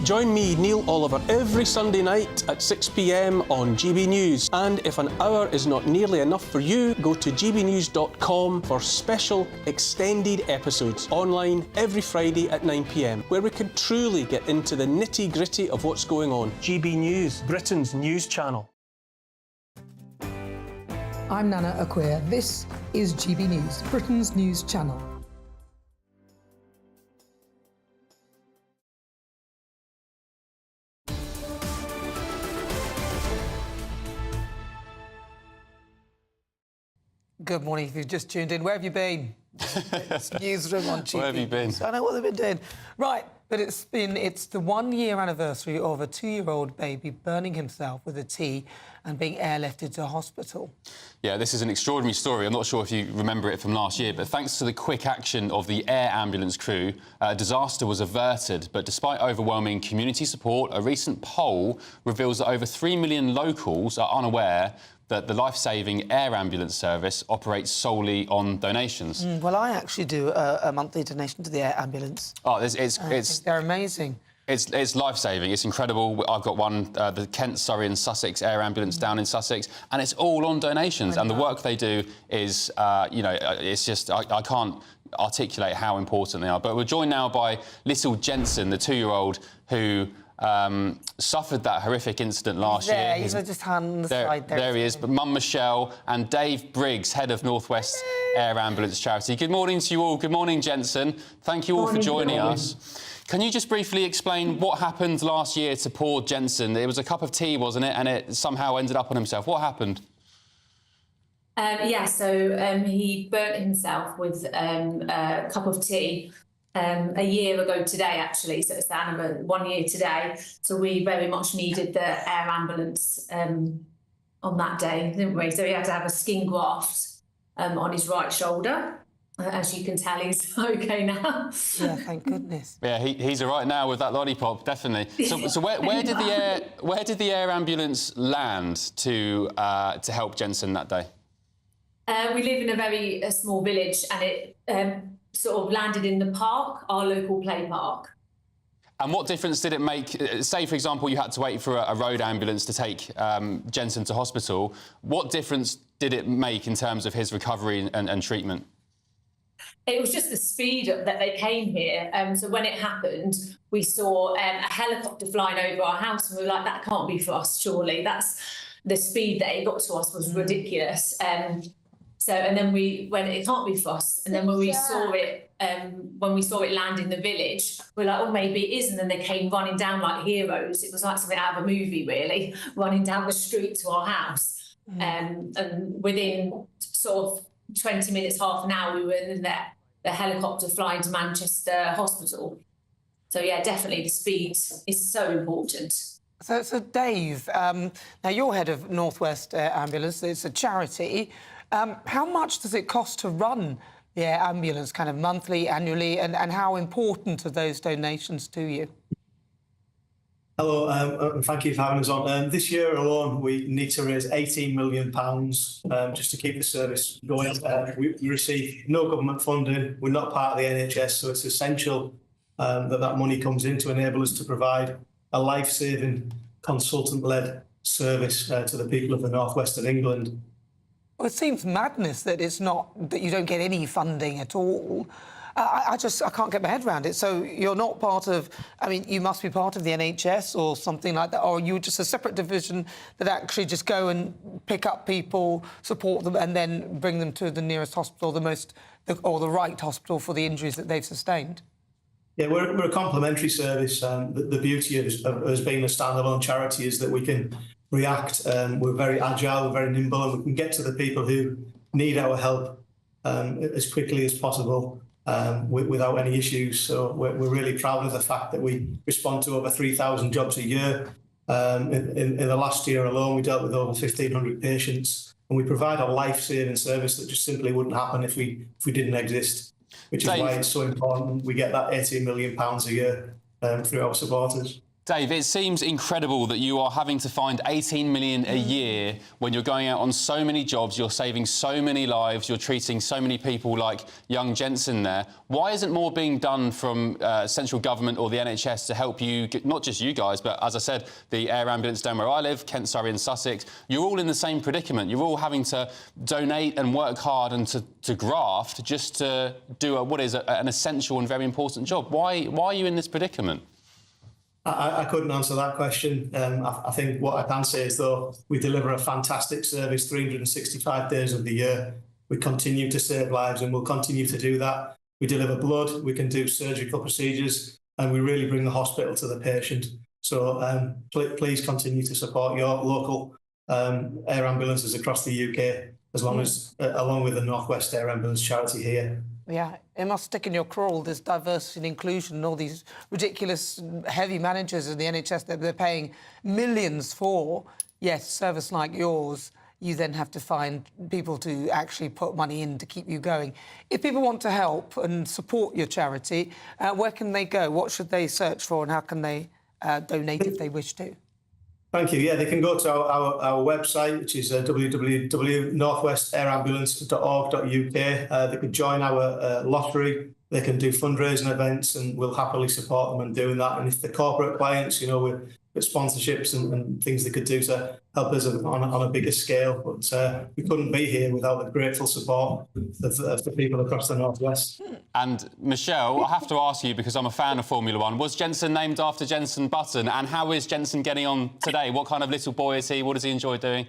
Join me, Neil Oliver, every Sunday night at 6 p.m. on GB News. And if an hour is not nearly enough for you, go to gbnews.com for special extended episodes online every Friday at 9 p.m, where we can truly get into the nitty-gritty of what's going on. GB News, Britain's news channel. I'm Nana Acquia. This is GB News, Britain's news channel. Good morning. If you've just tuned in, where have you been? It's Newsroom on GB. Where have you been? I know what they've been doing. Right, but it's the 1 year anniversary of a 2-year-old baby burning himself with a tea and being airlifted to hospital. Yeah, this is an extraordinary story. I'm not sure if you remember it from last year, but thanks to the quick action of the air ambulance crew, a disaster was averted. But despite overwhelming community support, a recent poll reveals that over 3 million locals are unaware that the life-saving air ambulance service operates solely on donations. Well, I actually do a monthly donation to the air ambulance. Oh, they're amazing. It's life-saving. It's incredible. I've got one, the Kent, Surrey and Sussex air ambulance down in Sussex, and it's all on donations. And the work they do is, it's just, I can't articulate how important they are. But we're joined now by little Jensen, the 2-year-old who suffered that horrific incident last year. He's just on the side there. There he is. But Mum Michelle and Dave Briggs, head of North West Air Ambulance Charity. Good morning to you all. Good morning, Jensen. Thank you all for joining us. Can you just briefly explain what happened last year to poor Jensen? It was a cup of tea, wasn't it? And it somehow ended up on himself. What happened? So he burnt himself with a cup of tea a year ago today, actually. So it's the 1 year today. So we very much needed the air ambulance on that day, didn't we? So he had to have a skin graft on his right shoulder. As you can tell, he's OK now. Yeah, thank goodness. Yeah, he's all right now with that lollipop, definitely. So where did the air ambulance land to help Jensen that day? We live in a very small village, and it sort of landed in the park, our local play park. And what difference did it make? Say, for example, you had to wait for a road ambulance to take Jensen to hospital. What difference did it make in terms of his recovery and treatment? It was just the speed that they came here. So when it happened, we saw a helicopter flying over our house, and we were like, that can't be for us, surely. That's the speed that it got to us was ridiculous. And then when it can't be for us, and then when we saw it land in the village, we're like, oh, maybe it is. And then they came running down like heroes. It was like something out of a movie, really, running down the street to our house. And within sort of 20 minutes, half an hour, we were in the helicopter flying to Manchester Hospital. So yeah, definitely the speed is so important. So Dave, now you're head of Northwest Ambulance. It's a charity. How much does it cost to run the air ambulance, kind of monthly, annually, and how important are those donations to you? Hello, and thank you for having us on. This year alone, we need to raise £18 million just to keep the service going. We receive no government funding. We're not part of the NHS, so it's essential that money comes in to enable us to provide a life-saving, consultant-led service to the people of the northwest of England. Well, it seems madness that it's not, that you don't get any funding at all. I can't get my head around it. So you're not part of, I mean, you must be part of the NHS or something like that, or are you just a separate division that actually just go and pick up people, support them, and then bring them to the nearest hospital, or the right hospital for the injuries that they've sustained? Yeah, we're a complementary service. The beauty of us being a standalone charity is that we can react. We're very agile, we're very nimble, and we can get to the people who need our help as quickly as possible without any issues. So we're really proud of the fact that we respond to over 3,000 jobs a year. In the last year alone, we dealt with over 1,500 patients, and we provide a life-saving service that just simply wouldn't happen if we didn't exist, which is why it's so important we get that £18 million a year through our supporters. Dave, it seems incredible that you are having to find 18 million a year when you're going out on so many jobs, you're saving so many lives, you're treating so many people like young Jensen there. Why isn't more being done from central government or the NHS to help you, not just you guys, but as I said, the air ambulance down where I live, Kent, Surrey and Sussex, you're all in the same predicament. You're all having to donate and work hard and to graft just to do what is an essential and very important job. Why are you in this predicament? I couldn't answer that question. I think what I can say is, though, we deliver a fantastic service 365 days of the year. We continue to save lives and we'll continue to do that. We deliver blood, we can do surgical procedures, and we really bring the hospital to the patient. So please continue to support your local air ambulances across the UK, along with the Northwest Air Ambulance charity here. Yeah, it must stick in your crawl, this diversity and inclusion and all these ridiculous heavy managers in the NHS that they're paying millions for. Yes, service like yours, you then have to find people to actually put money in to keep you going. If people want to help and support your charity, where can they go? What should they search for, and how can they donate if they wish to? Thank you. Yeah, they can go to our website, which is www.northwestairambulance.org.uk. They could join our lottery. They can do fundraising events, and we'll happily support them in doing that. And if the corporate clients, with sponsorships and things they could do to help us on a bigger scale. But we couldn't be here without the grateful support of the people across the Northwest. And Michelle, I have to ask you, because I'm a fan of Formula One, was Jensen named after Jensen Button? And how is Jensen getting on today? What kind of little boy is he? What does he enjoy doing?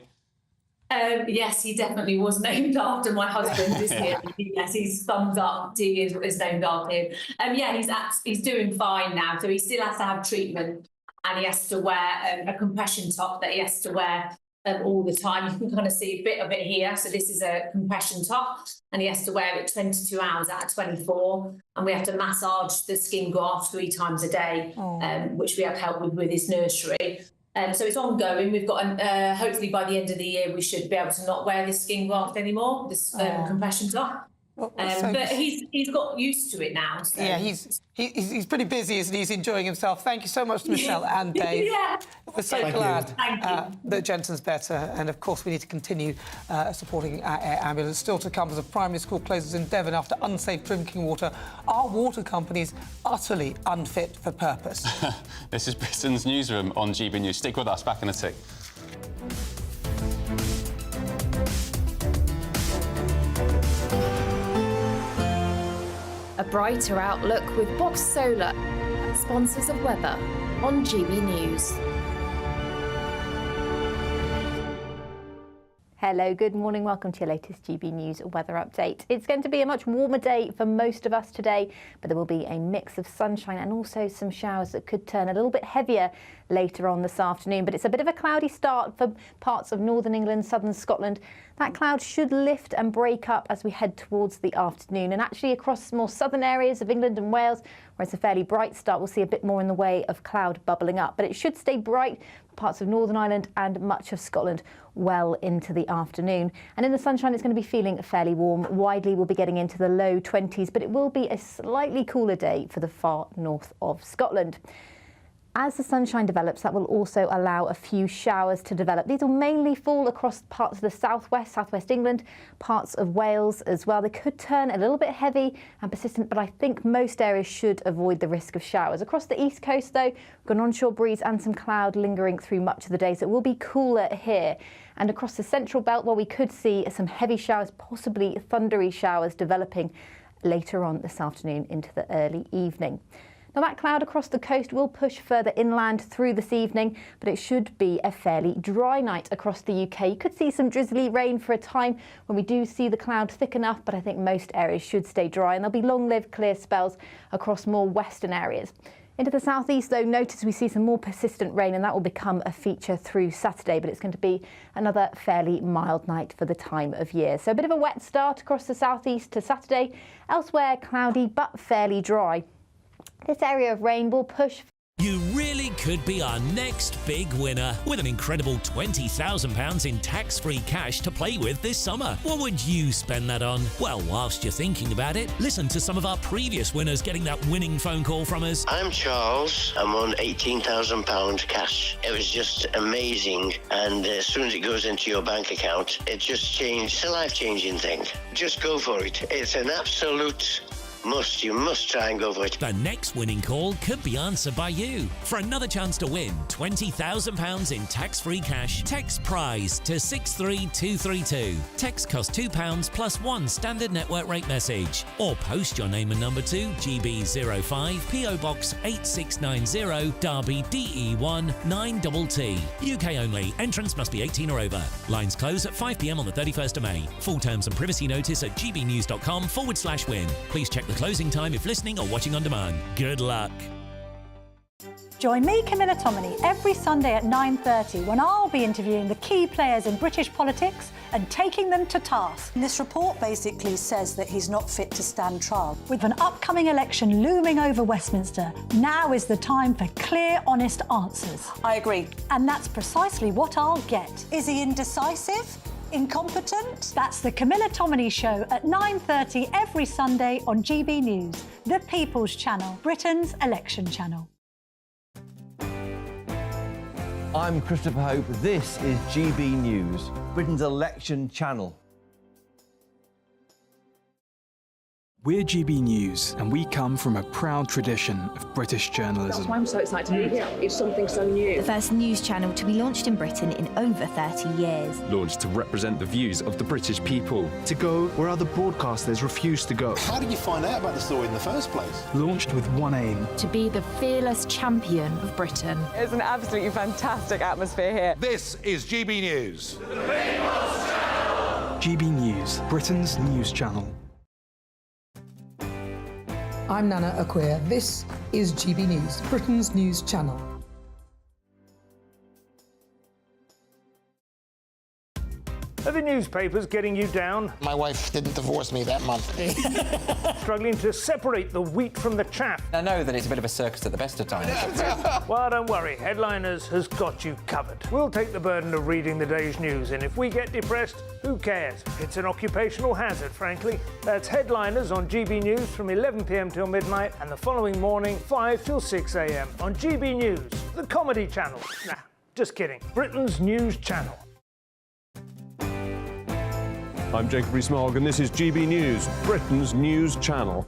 Yes, he definitely was named after my husband this year. Yes, his thumbs up D is named after him. Yeah, he's doing fine now. So he still has to have treatment, and he has to wear a compression top that he has to wear all the time. You can kind of see a bit of it here. So this is a compression top, and he has to wear it 22 hours out of 24. And we have to massage the skin graft 3 times a day, which we have help with his nursery. So it's ongoing. We've got, hopefully by the end of the year, we should be able to not wear this skin graft anymore, this compression top. But he's got used to it now. So. Yeah, he's pretty busy, isn't he? He's enjoying himself. Thank you so much to Michelle and Dave. Yeah. We're so glad that Jensen's better, and of course we need to continue supporting our air ambulance. Still to come as a primary school closes in Devon after unsafe drinking water. Are water companies utterly unfit for purpose? This is Britain's Newsroom on GB News. Stick with us, back in a tick. A brighter outlook with Box Solar, sponsors of weather on GB News. Hello, good morning. Welcome to your latest GB News weather update. It's going to be a much warmer day for most of us today, but there will be a mix of sunshine and also some showers that could turn a little bit heavier later on this afternoon. But it's a bit of a cloudy start for parts of northern England, southern Scotland. That cloud should lift and break up as we head towards the afternoon, and actually across more southern areas of England and Wales, where it's a fairly bright start, we'll see a bit more in the way of cloud bubbling up. But it should stay bright for parts of Northern Ireland and much of Scotland well into the afternoon. And in the sunshine, it's going to be feeling fairly warm. Widely, we'll be getting into the low 20s, but it will be a slightly cooler day for the far north of Scotland. As the sunshine develops, that will also allow a few showers to develop. These will mainly fall across parts of the southwest England, parts of Wales as well. They could turn a little bit heavy and persistent, but I think most areas should avoid the risk of showers. Across the east coast, though, we've got an onshore breeze and some cloud lingering through much of the day, so it will be cooler here. And across the central belt, well, we could see some heavy showers, possibly thundery showers developing later on this afternoon into the early evening. Now, that cloud across the coast will push further inland through this evening, but it should be a fairly dry night across the UK. You could see some drizzly rain for a time when we do see the cloud thick enough, but I think most areas should stay dry, and there'll be long-lived clear spells across more western areas. Into the southeast, though, notice we see some more persistent rain, and that will become a feature through Saturday, but it's going to be another fairly mild night for the time of year. So a bit of a wet start across the southeast to Saturday. Elsewhere, cloudy but fairly dry. This area of rain will push. You really could be our next big winner with an incredible £20,000 in tax-free cash to play with this summer. What would you spend that on? Well, whilst you're thinking about it, listen to some of our previous winners getting that winning phone call from us. I'm Charles. I'm on £18,000 cash. It was just amazing, and as soon as it goes into your bank account, it just changed. It's a life-changing thing. Just go for it. It's an absolute must. You must try and go for it. The next winning call could be answered by you. For another chance to win £20,000 in tax-free cash, text PRIZE to 63232. Text costs £2 plus one standard network rate message. Or post your name and number to GB05 PO Box 8690 Derby DE1 9TT. UK only. Entrance must be 18 or over. Lines close at 5 p.m. on the 31st of May. Full terms and privacy notice at gbnews.com/win. Please check the closing time if listening or watching on demand. Good luck. Join me, Camilla Tominey, every Sunday at 9:30 when I'll be interviewing the key players in British politics and taking them to task. This report basically says that he's not fit to stand trial. With an upcoming election looming over Westminster, now is the time for clear, honest answers. I agree. And that's precisely what I'll get. Is he indecisive? Incompetent? That's the Camilla Tominey Show at 9:30 every Sunday on GB News, the People's Channel, Britain's election channel. I'm Christopher Hope. This is GB News, Britain's election channel. We're GB News, and we come from a proud tradition of British journalism. That's why I'm so excited to be here. It's something so new. The first news channel to be launched in Britain in over 30 years. Launched to represent the views of the British people. To go where other broadcasters refuse to go. How did you find out about the story in the first place? Launched with one aim. To be the fearless champion of Britain. It's an absolutely fantastic atmosphere here. This is GB News. The People's Channel. GB News, Britain's news channel. I'm Nana Acquia. This is GB News, Britain's news channel. Are the newspapers getting you down? My wife didn't divorce me that month. Struggling to separate the wheat from the chaff? I know that it's a bit of a circus at the best of times. Well, don't worry, Headliners has got you covered. We'll take the burden of reading the day's news, and if we get depressed, who cares? It's an occupational hazard, frankly. That's Headliners on GB News from 11 p.m. till midnight, and the following morning, 5 till 6 a.m. on GB News, the comedy channel. Nah, just kidding. Britain's news channel. I'm Jacob Rees-Mogg, and this is GB News, Britain's news channel.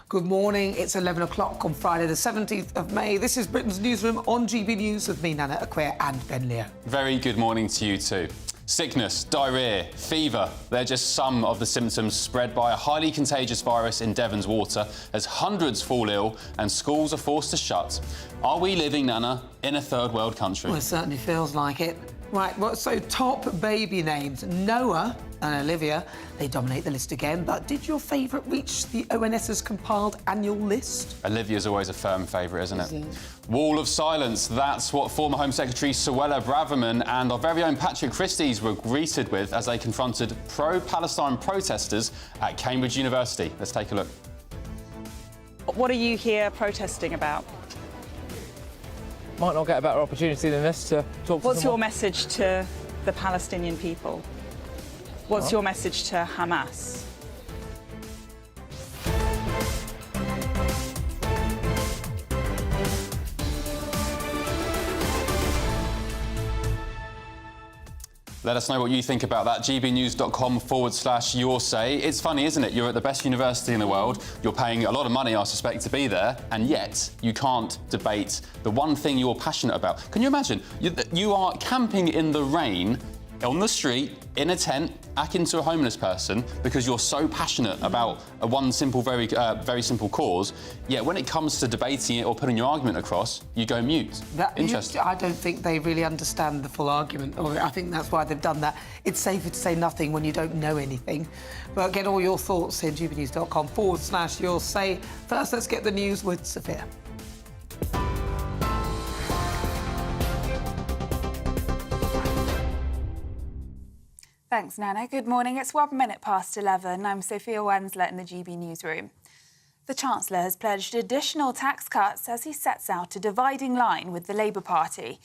Good morning. It's 11 o'clock on Friday, the 17th of May. This is Britain's Newsroom on GB News with me, Nana Aquia, and Ben Leo. Very good morning to you too. Sickness, diarrhoea, fever, they're just some of the symptoms spread by a highly contagious virus in Devon's water as hundreds fall ill and schools are forced to shut. Are we living, Nana, in a third world country? Well, it certainly feels like it. Right, well, so top baby names. Noah and Olivia, they dominate the list again, but did your favourite reach the ONS's compiled annual list? Olivia's always a firm favourite, isn't it? Wall of silence, that's what former Home Secretary Suella Braverman and our very own Patrick Christys were greeted with as they confronted pro-Palestine protesters at Cambridge University. Let's take a look. What are you here protesting about? Might not get a better opportunity than this to talk to What's your someone. message to the Palestinian people? What's your message to Hamas? Let us know what you think about that. gbnews.com/your say. It's funny, isn't it? You're at the best university in the world. You're paying a lot of money, I suspect, to be there, and yet you can't debate the one thing you're passionate about. Can you imagine? You are camping in the rain, on the street, in a tent, akin to a homeless person, because you're so passionate about one simple, very simple cause. Yet when it comes to debating it or putting your argument across, you go mute. Interesting. I don't think they really understand the full argument, or I think that's why they've done that. It's safer to say nothing when you don't know anything. But get all your thoughts in gbnews.com/your say. First, let's get the news with Sophia. Thanks, Nana. Good morning. It's 1 minute past 11. I'm Sophia Wensler in the GB Newsroom. The Chancellor has pledged additional tax cuts as he sets out a dividing line with the Labour Party.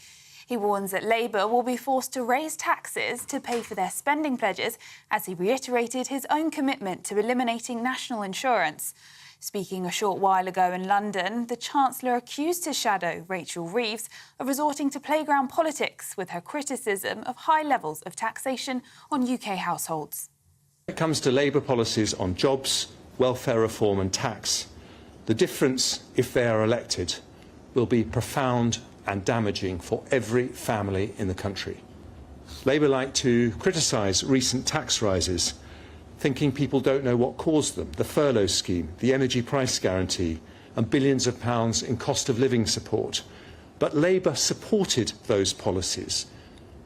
He warns that Labour will be forced to raise taxes to pay for their spending pledges as he reiterated his own commitment to eliminating national insurance. Speaking a short while ago in London, the Chancellor accused his shadow, Rachel Reeves, of resorting to playground politics with her criticism of high levels of taxation on UK households. When it comes to Labour policies on jobs, welfare reform and tax, the difference, if they are elected, will be profound and damaging for every family in the country. Labour like to criticise recent tax rises, thinking people don't know what caused them, the furlough scheme, the energy price guarantee and billions of pounds in cost of living support. But Labour supported those policies,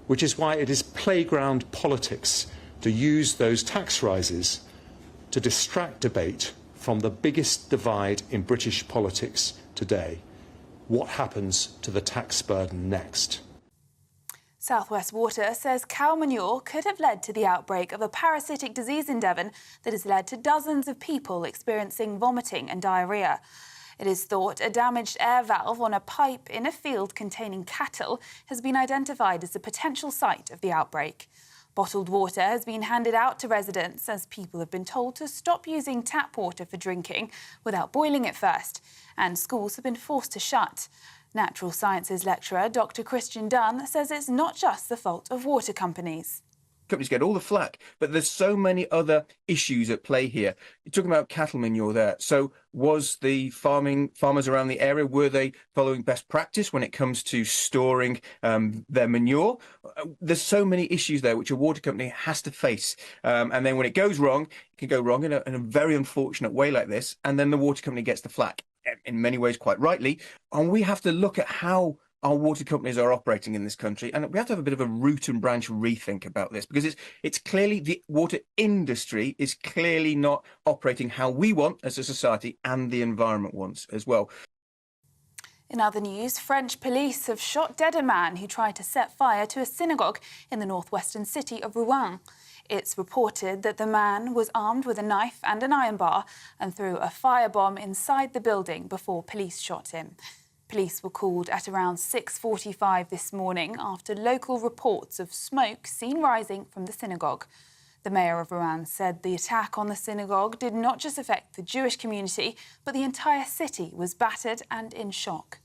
which is why it is playground politics to use those tax rises to distract debate from the biggest divide in British politics today. What happens to the tax burden next? South West Water says cow manure could have led to the outbreak of a parasitic disease in Devon that has led to dozens of people experiencing vomiting and diarrhoea. It is thought a damaged air valve on a pipe in a field containing cattle has been identified as the potential site of the outbreak. Bottled water has been handed out to residents as people have been told to stop using tap water for drinking without boiling it first, and schools have been forced to shut. Natural Sciences lecturer Dr. Christian Dunn says it's not just the fault of water companies. Companies get all the flack, but there's so many other issues at play here. You're talking about cattle manure there. So was the farmers around the area, were they following best practice when it comes to storing their manure? There's so many issues there which a water company has to face. And then when it goes wrong, it can go wrong in a very unfortunate way like this. And then the water company gets the flack, in many ways quite rightly. And we have to look at how our water companies are operating in this country, and we have to have a bit of a root and branch rethink about this, because it's clearly the water industry is clearly not operating how we want as a society, and the environment wants as well. In other news, French police have shot dead a man who tried to set fire to a synagogue in the northwestern city of Rouen. It's reported that the man was armed with a knife and an iron bar and threw a firebomb inside the building before police shot him. Police were called at around 6:45 this morning after local reports of smoke seen rising from the synagogue. The mayor of Rouen said the attack on the synagogue did not just affect the Jewish community, but the entire city was battered and in shock.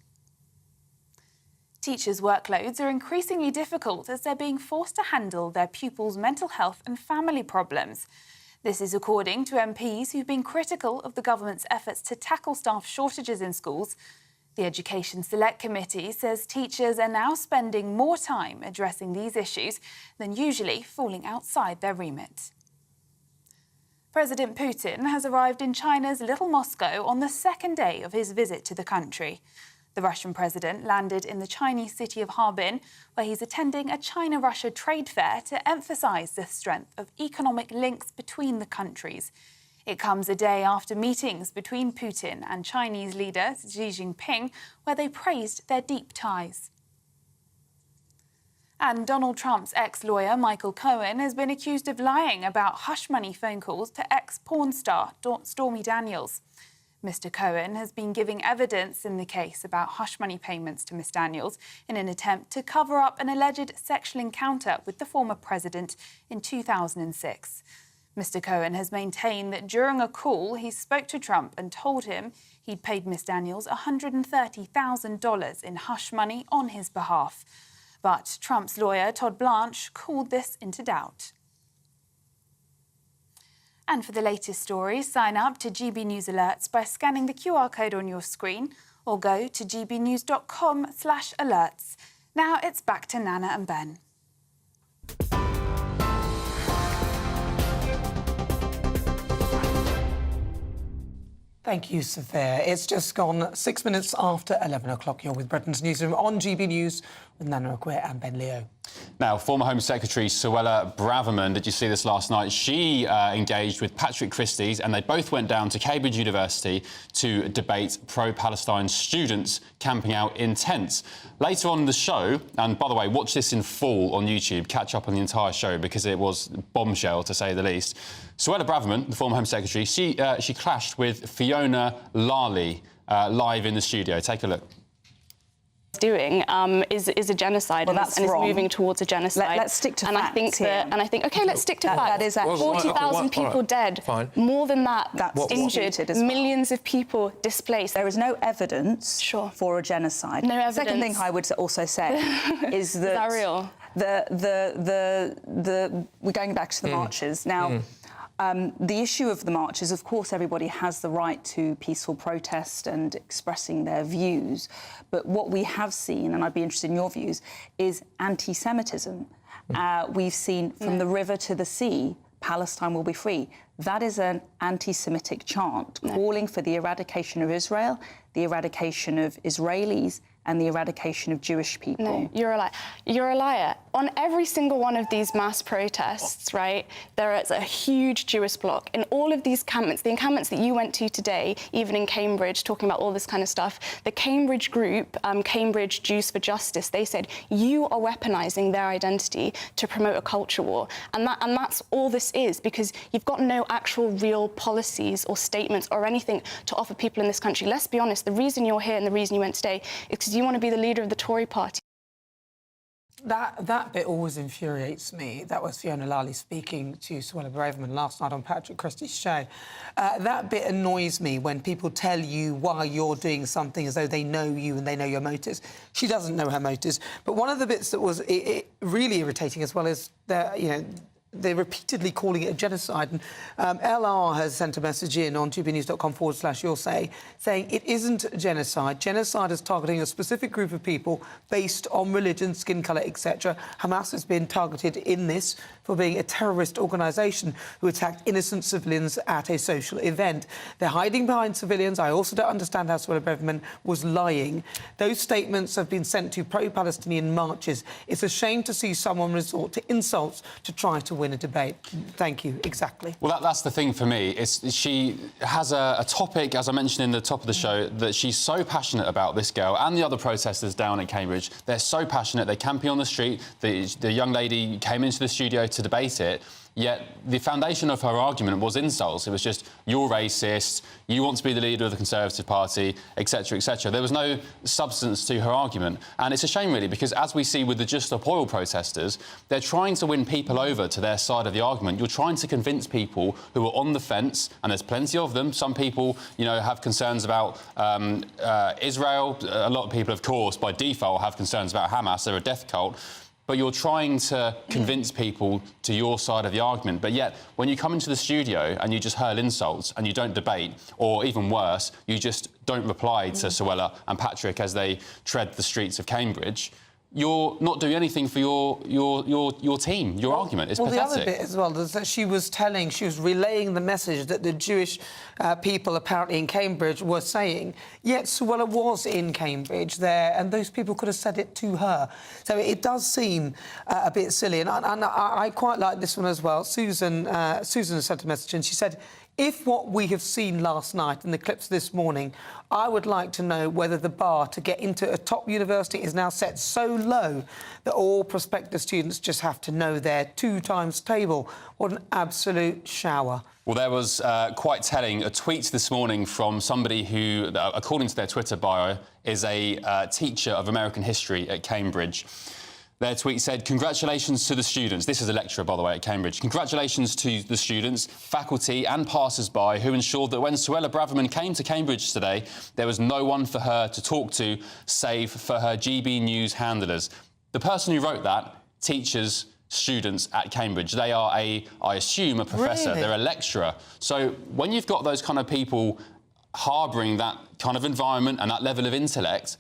Teachers' workloads are increasingly difficult as they're being forced to handle their pupils' mental health and family problems. This is according to MPs who've been critical of the government's efforts to tackle staff shortages in schools. The Education Select Committee says teachers are now spending more time addressing these issues than usually falling outside their remit. President Putin has arrived in China's Little Moscow on the second day of his visit to the country. The Russian president landed in the Chinese city of Harbin, where he's attending a China-Russia trade fair to emphasise the strength of economic links between the countries. It comes a day after meetings between Putin and Chinese leader Xi Jinping, where they praised their deep ties. And Donald Trump's ex-lawyer, Michael Cohen, has been accused of lying about hush money phone calls to ex-porn star Stormy Daniels. Mr. Cohen has been giving evidence in the case about hush money payments to Ms. Daniels in an attempt to cover up an alleged sexual encounter with the former president in 2006. Mr. Cohen has maintained that during a call, he spoke to Trump and told him he'd paid Ms. Daniels $130,000 in hush money on his behalf. But Trump's lawyer, Todd Blanche, called this into doubt. And for the latest stories, sign up to GB News Alerts by scanning the QR code on your screen or go to gbnews.com/alerts. Now it's back to Nana and Ben. Thank you, Sophia. It's just gone 6 minutes after 11 o'clock. You're with Britain's Newsroom on GB News with Nana Aquia and Ben Leo. Now, former Home Secretary Suella Braverman, did you see this last night? She engaged with Patrick Christys and they both went down to Cambridge University to debate pro-Palestine students camping out in tents. Later on in the show, and by the way, watch this in full on YouTube, catch up on the entire show because it was bombshell, to say the least. Suella Braverman, the former Home Secretary, she clashed with Fiona Lally live in the studio. Take a look. Doing is a genocide, well, and is moving towards a genocide. Let's stick to facts. I think okay, let's stick to facts. That is actually 40,000 people dead. Fine. More than that, injured. Millions of people displaced. There is no evidence for a genocide. No evidence. Second thing I would also say is that, is that real? We're going back to the marches now. The issue of the marches, of course, everybody has the right to peaceful protest and expressing their views. But what we have seen, and I'd be interested in your views, is anti-Semitism. We've seen from the river to the sea, Palestine will be free. That is an anti-Semitic chant calling for the eradication of Israel, the eradication of Israelis, and the eradication of Jewish people. No, you're a liar. You're a liar. On every single one of these mass protests, right, there is a huge Jewish bloc. In all of these encampments, the encampments that you went to today, even in Cambridge, talking about all this kind of stuff, the Cambridge group, Cambridge Jews for Justice, they said, you are weaponising their identity to promote a culture war. And that's all this is, because you've got no actual real policies or statements or anything to offer people in this country. Let's be honest, the reason you're here and the reason you went today is because you want to be the leader of the Tory party. That bit always infuriates me. That was Fiona Lally speaking to Suella Braverman last night on Patrick Christys' show. That bit annoys me when people tell you why you're doing something as though they know you and they know your motives. She doesn't know her motives. But one of the bits that was really irritating as well is that, they're repeatedly calling it a genocide. And LR has sent a message in on gbnews.com/you'll saying it isn't genocide. Genocide is targeting a specific group of people based on religion, skin colour, etc. Hamas has been targeted in this for being a terrorist organisation who attacked innocent civilians at a social event. They're hiding behind civilians. I also don't understand how Suella Braverman was lying. Those statements have been sent to pro-Palestinian marches. It's a shame to see someone resort to insults to try to win a debate. Thank you. Exactly. Well, that's the thing for me. She has a topic, as I mentioned in the top of the show, that she's so passionate about, this girl, and the other protesters down in Cambridge. They're so passionate. They camping on the street. The young lady came into the studio to debate it. Yet the foundation of her argument was insults. It was just, you're racist, you want to be the leader of the Conservative Party, etc., etc. There was no substance to her argument. And it's a shame, really, because as we see with the Just Stop Oil protesters, they're trying to win people over to their side of the argument. You're trying to convince people who are on the fence, and there's plenty of them. Some people, you know, have concerns about Israel. A lot of people, of course, by default, have concerns about Hamas. They're a death cult. But you're trying to convince people to your side of the argument. But yet, when you come into the studio and you just hurl insults and you don't debate, or even worse, you just don't reply to Suella and Patrick as they tread the streets of Cambridge, you're not doing anything for your team, your argument. It's pathetic. The other bit as well is that she was relaying the message that the Jewish people apparently in Cambridge were saying. Yet Suella was in Cambridge there, and those people could have said it to her. So it does seem a bit silly. And I quite like this one as well. Susan sent a message, and she said, if what we have seen last night and the clips this morning, I would like to know whether the bar to get into a top university is now set so low that all prospective students just have to know their 2 times table. What an absolute shower. Well, there was quite telling a tweet this morning from somebody who, according to their Twitter bio, is a teacher of American history at Cambridge. Their tweet said, congratulations to the students. This is a lecturer, by the way, at Cambridge. Congratulations to the students, faculty and passers-by who ensured that when Suella Braverman came to Cambridge today, there was no one for her to talk to, save for her GB News handlers. The person who wrote that, teachers, students at Cambridge. They are I assume, a professor. Really? They're a lecturer. So when you've got those kind of people harbouring that kind of environment and that level of intellect,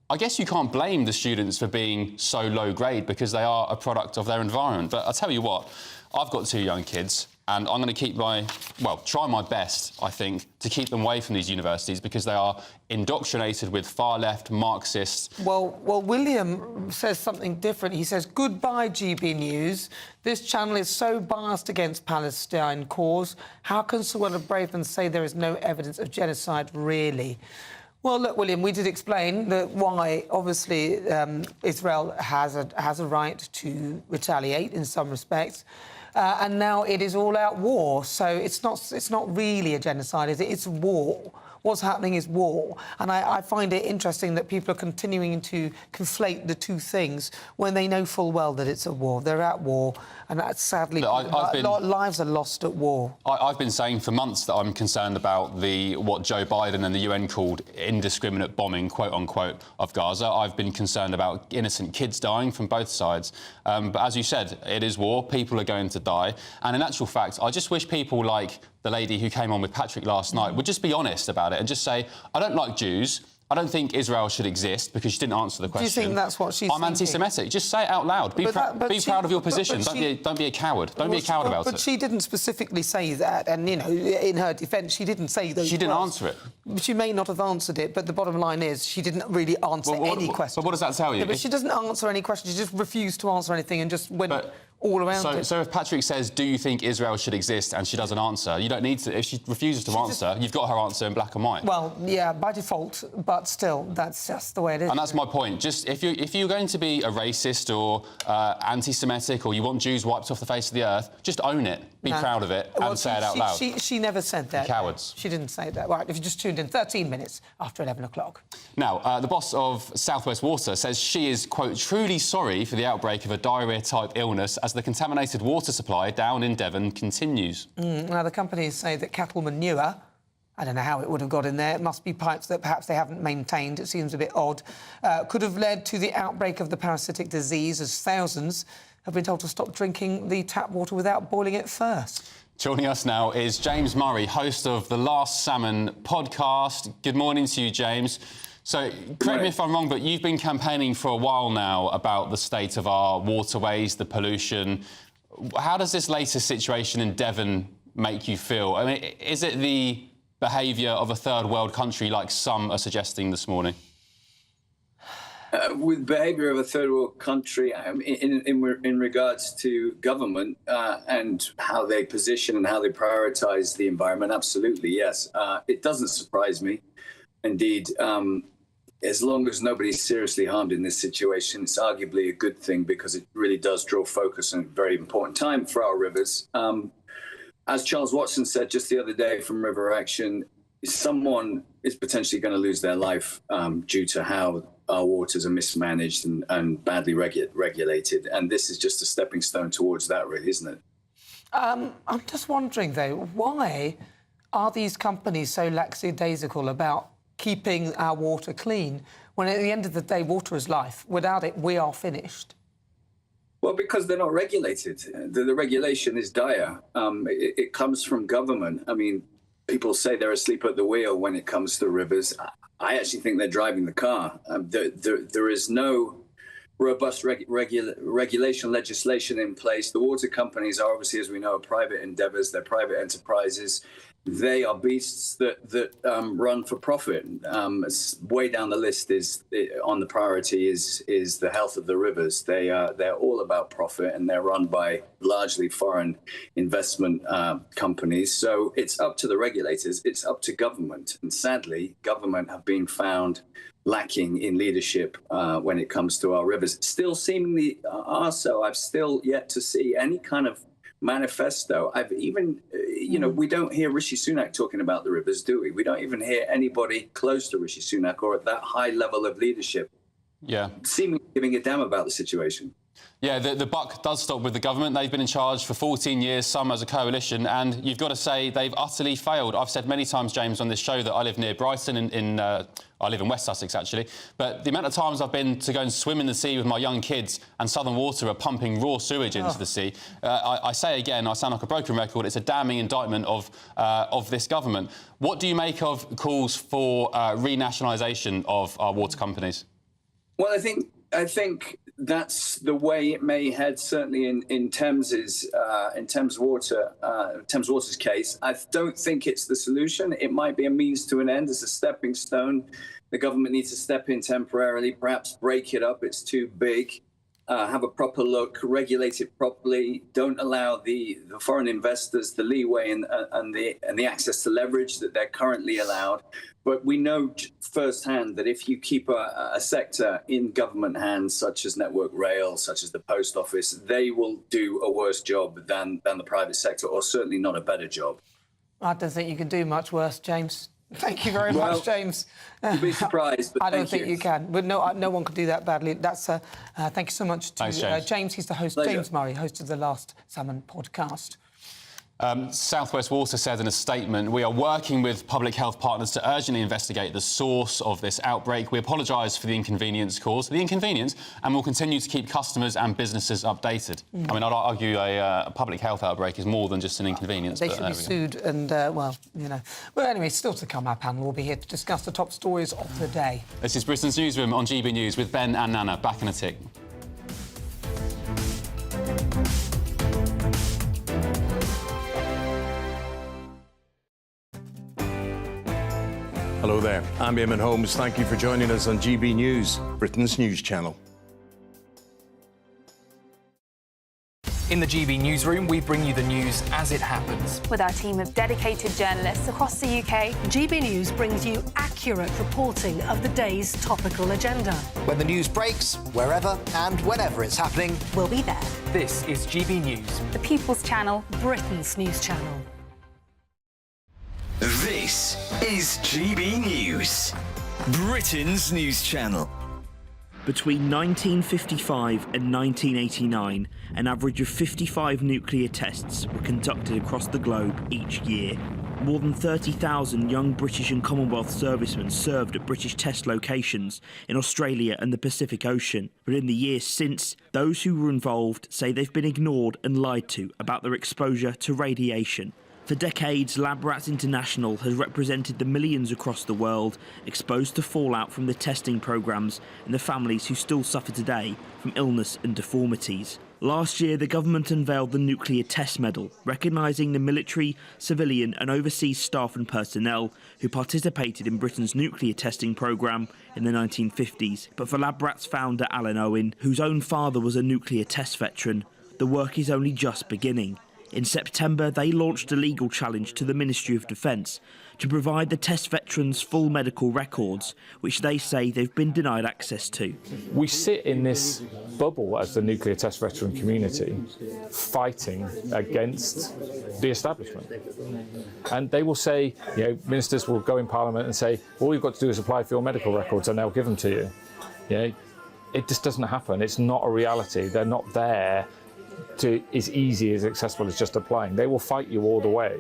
I guess you can't blame the students for being so low grade because they are a product of their environment. But I'll tell you what, I've got 2 young kids and I'm going to try my best, I think, to keep them away from these universities because they are indoctrinated with far-left Marxists. Well, William says something different. He says, goodbye, GB News. This channel is so biased against Palestine cause. How can Suella Braverman say there is no evidence of genocide, really? Well, look, William, we did explain that why, obviously, Israel has a right to retaliate in some respects, and now it is all-out war. So it's not really a genocide, is it? It's war. What's happening is war. And I find it interesting that people are continuing to conflate the two things when they know full well that it's a war. They're at war, and that's sadly... lives are lost at war. I've been saying for months that I'm concerned about what Joe Biden and the UN called indiscriminate bombing, quote-unquote, of Gaza. I've been concerned about innocent kids dying from both sides. But as you said, it is war. People are going to die. And in actual fact, I just wish people like the lady who came on with Patrick last night would just be honest about it and just say, I don't like Jews. I don't think Israel should exist because she didn't answer the question. Do you think that's what she's I'm anti-Semitic. Just say it out loud. Be proud of your position. Don't be a coward. Don't be a coward about it. But she didn't specifically say that. And, you know, in her defence, she didn't say those She didn't answer it. She may not have answered it, but the bottom line is she didn't really answer any question. But what does that tell you? Yeah, but she doesn't answer any questions. She just refused to answer anything and just went all around it. So if Patrick says, do you think Israel should exist, and she doesn't answer, you don't need to... If she refuses to answer, you've got her answer in black and white. Well, yeah, by default, but still, that's just the way it is. And that's my point. Just if you're going to be a racist or anti-Semitic or you want Jews wiped off the face of the earth, just own it, be proud of it, and say it out loud. She never said that. Cowards. She didn't say that. Right, if you just tuned in, 13 minutes after 11 o'clock. Now, the boss of South West Water says she is, quote, truly sorry for the outbreak of a diarrhea-type illness as the contaminated water supply down in Devon continues. Now, the companies say that cattle manure, I don't know how it would have got in there, it must be pipes that perhaps they haven't maintained, it seems a bit odd, could have led to the outbreak of the parasitic disease as thousands have been told to stop drinking the tap water without boiling it first. Joining us now is James Murray, host of the Last Salmon podcast. Good morning to you, James. So, correct me if I'm wrong, but you've been campaigning for a while now about the state of our waterways, the pollution. How does this latest situation in Devon make you feel? I mean, is it the behaviour of a third world country like some are suggesting this morning? With behaviour of a third world country, in regards to government and how they position and how they prioritise the environment, absolutely, yes. It doesn't surprise me. Indeed, as long as nobody's seriously harmed in this situation, it's arguably a good thing because it really does draw focus on a very important time for our rivers. As Charles Watson said just the other day from River Action, someone is potentially going to lose their life due to how our waters are mismanaged and badly regulated. And this is just a stepping stone towards that, really, isn't it? I'm just wondering, though, why are these companies so lackadaisical about keeping our water clean when, at the end of the day, water is life? Without it, we are finished. Well, because they're not regulated. The regulation is dire. It comes from government. I mean, people say they're asleep at the wheel when it comes to rivers. I actually think they're driving the car. There is no robust regulation legislation in place. The water companies are obviously, as we know, private endeavours. They're private enterprises. They are beasts that run for profit. Way down the list on the priority is the health of the rivers. They're all about profit, and they're run by largely foreign investment companies. So it's up to the regulators. It's up to government. And sadly, government have been found lacking in leadership when it comes to our rivers. Still seemingly are so. I've still yet to see any kind of manifesto. I've even, we don't hear Rishi Sunak talking about the rivers, do we? We don't even hear anybody close to Rishi Sunak or at that high level of leadership seemingly giving a damn about the situation. Yeah, the buck does stop with the government. They've been in charge for 14 years, some as a coalition, and you've got to say they've utterly failed. I've said many times, James, on this show that I live near Brighton, I live in West Sussex, actually, but the amount of times I've been to go and swim in the sea with my young kids and Southern Water are pumping raw sewage into the sea, I say again, I sound like a broken record, it's a damning indictment of this government. What do you make of calls for renationalisation of our water companies? Well, I think that's the way it may head, certainly in Thames Water's case. I don't think it's the solution. It might be a means to an end as a stepping stone. The government needs to step in temporarily, perhaps break it up. It's too big. Have a proper look, regulate it properly. Don't allow the foreign investors the leeway and the access to leverage that they're currently allowed. But we know firsthand that if you keep a sector in government hands, such as Network Rail, such as the Post Office, they will do a worse job than the private sector, or certainly not a better job. I don't think you can do much worse, James. Thank you very much, James. You'd be surprised, but I don't think you can. But no one could do that badly. That's thank you so much to James. He's the host, Pleasure. James Murray, host of the Last Salmon podcast. South West Water said in a statement, we are working with public health partners to urgently investigate the source of this outbreak. We apologise for the inconvenience caused, and we'll continue to keep customers and businesses updated. I mean, I'd argue a public health outbreak is more than just an inconvenience. They should be sued and, well, anyway, still to come, our panel will be here to discuss the top stories of the day. This is Britain's Newsroom on GB News with Ben and Nana. Back in a tick. Hello there, I'm Eamon Holmes. Thank you for joining us on GB News, Britain's news channel. In the GB Newsroom, we bring you the news as it happens. With our team of dedicated journalists across the UK, GB News brings you accurate reporting of the day's topical agenda. When the news breaks, wherever and whenever it's happening, we'll be there. This is GB News, the People's Channel, Britain's news channel. This is GB News, Britain's news channel. Between 1955 and 1989, an average of 55 nuclear tests were conducted across the globe each year. More than 30,000 young British and Commonwealth servicemen served at British test locations in Australia and the Pacific Ocean. But in the years since, those who were involved say they've been ignored and lied to about their exposure to radiation. For decades, Lab Rats International has represented the millions across the world exposed to fallout from the testing programmes and the families who still suffer today from illness and deformities. Last year, the government unveiled the Nuclear Test Medal, recognising the military, civilian and overseas staff and personnel who participated in Britain's nuclear testing programme in the 1950s. But for Lab Rats founder Alan Owen, whose own father was a nuclear test veteran, the work is only just beginning. In September, they launched a legal challenge to the Ministry of Defence to provide the test veterans full medical records, which they say they've been denied access to. We sit in this bubble as the nuclear test veteran community, fighting against the establishment. And they will say, you know, ministers will go in Parliament and say, all you've got to do is apply for your medical records and they'll give them to you. You know, it just doesn't happen. It's not a reality. They're not there to as easy, as accessible as just applying. They will fight you all the way.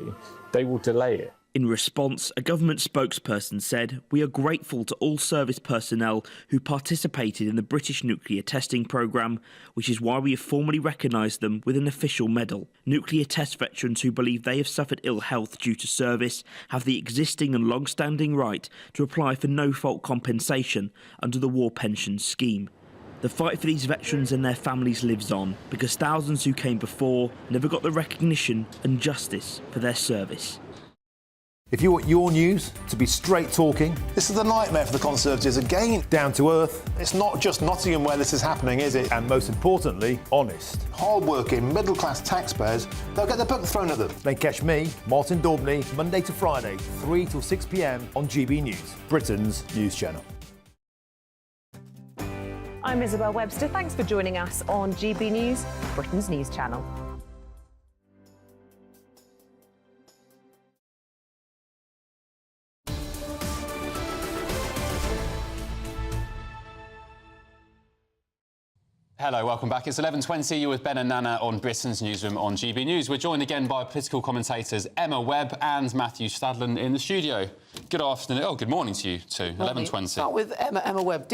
They will delay it. In response, a government spokesperson said, "We are grateful to all service personnel who participated in the British nuclear testing programme, which is why we have formally recognised them with an official medal. Nuclear test veterans who believe they have suffered ill health due to service have the existing and long-standing right to apply for no-fault compensation under the War Pension Scheme." The fight for these veterans and their families lives on because thousands who came before never got the recognition and justice for their service. If you want your news to be straight talking, This is a nightmare for the Conservatives again. down to earth, It's not just Nottingham where this is happening, is it? and most importantly, honest, Hard-working, middle-class taxpayers, they'll get the book thrown at them. then catch me, Martin Daubney, Monday to Friday, 3 till 6 p.m. on GB News, Britain's news channel. I'm Isabel Webster. Thanks for joining us on GB News, Britain's news channel. Hello, welcome back. It's 11:20. You're with Ben and Nana on Britain's Newsroom on GB News. We're joined again by political commentators Emma Webb and Matthew Stadlen in the studio. Good afternoon. Oh, good morning to you too. 11:20. Start with Emma Webb.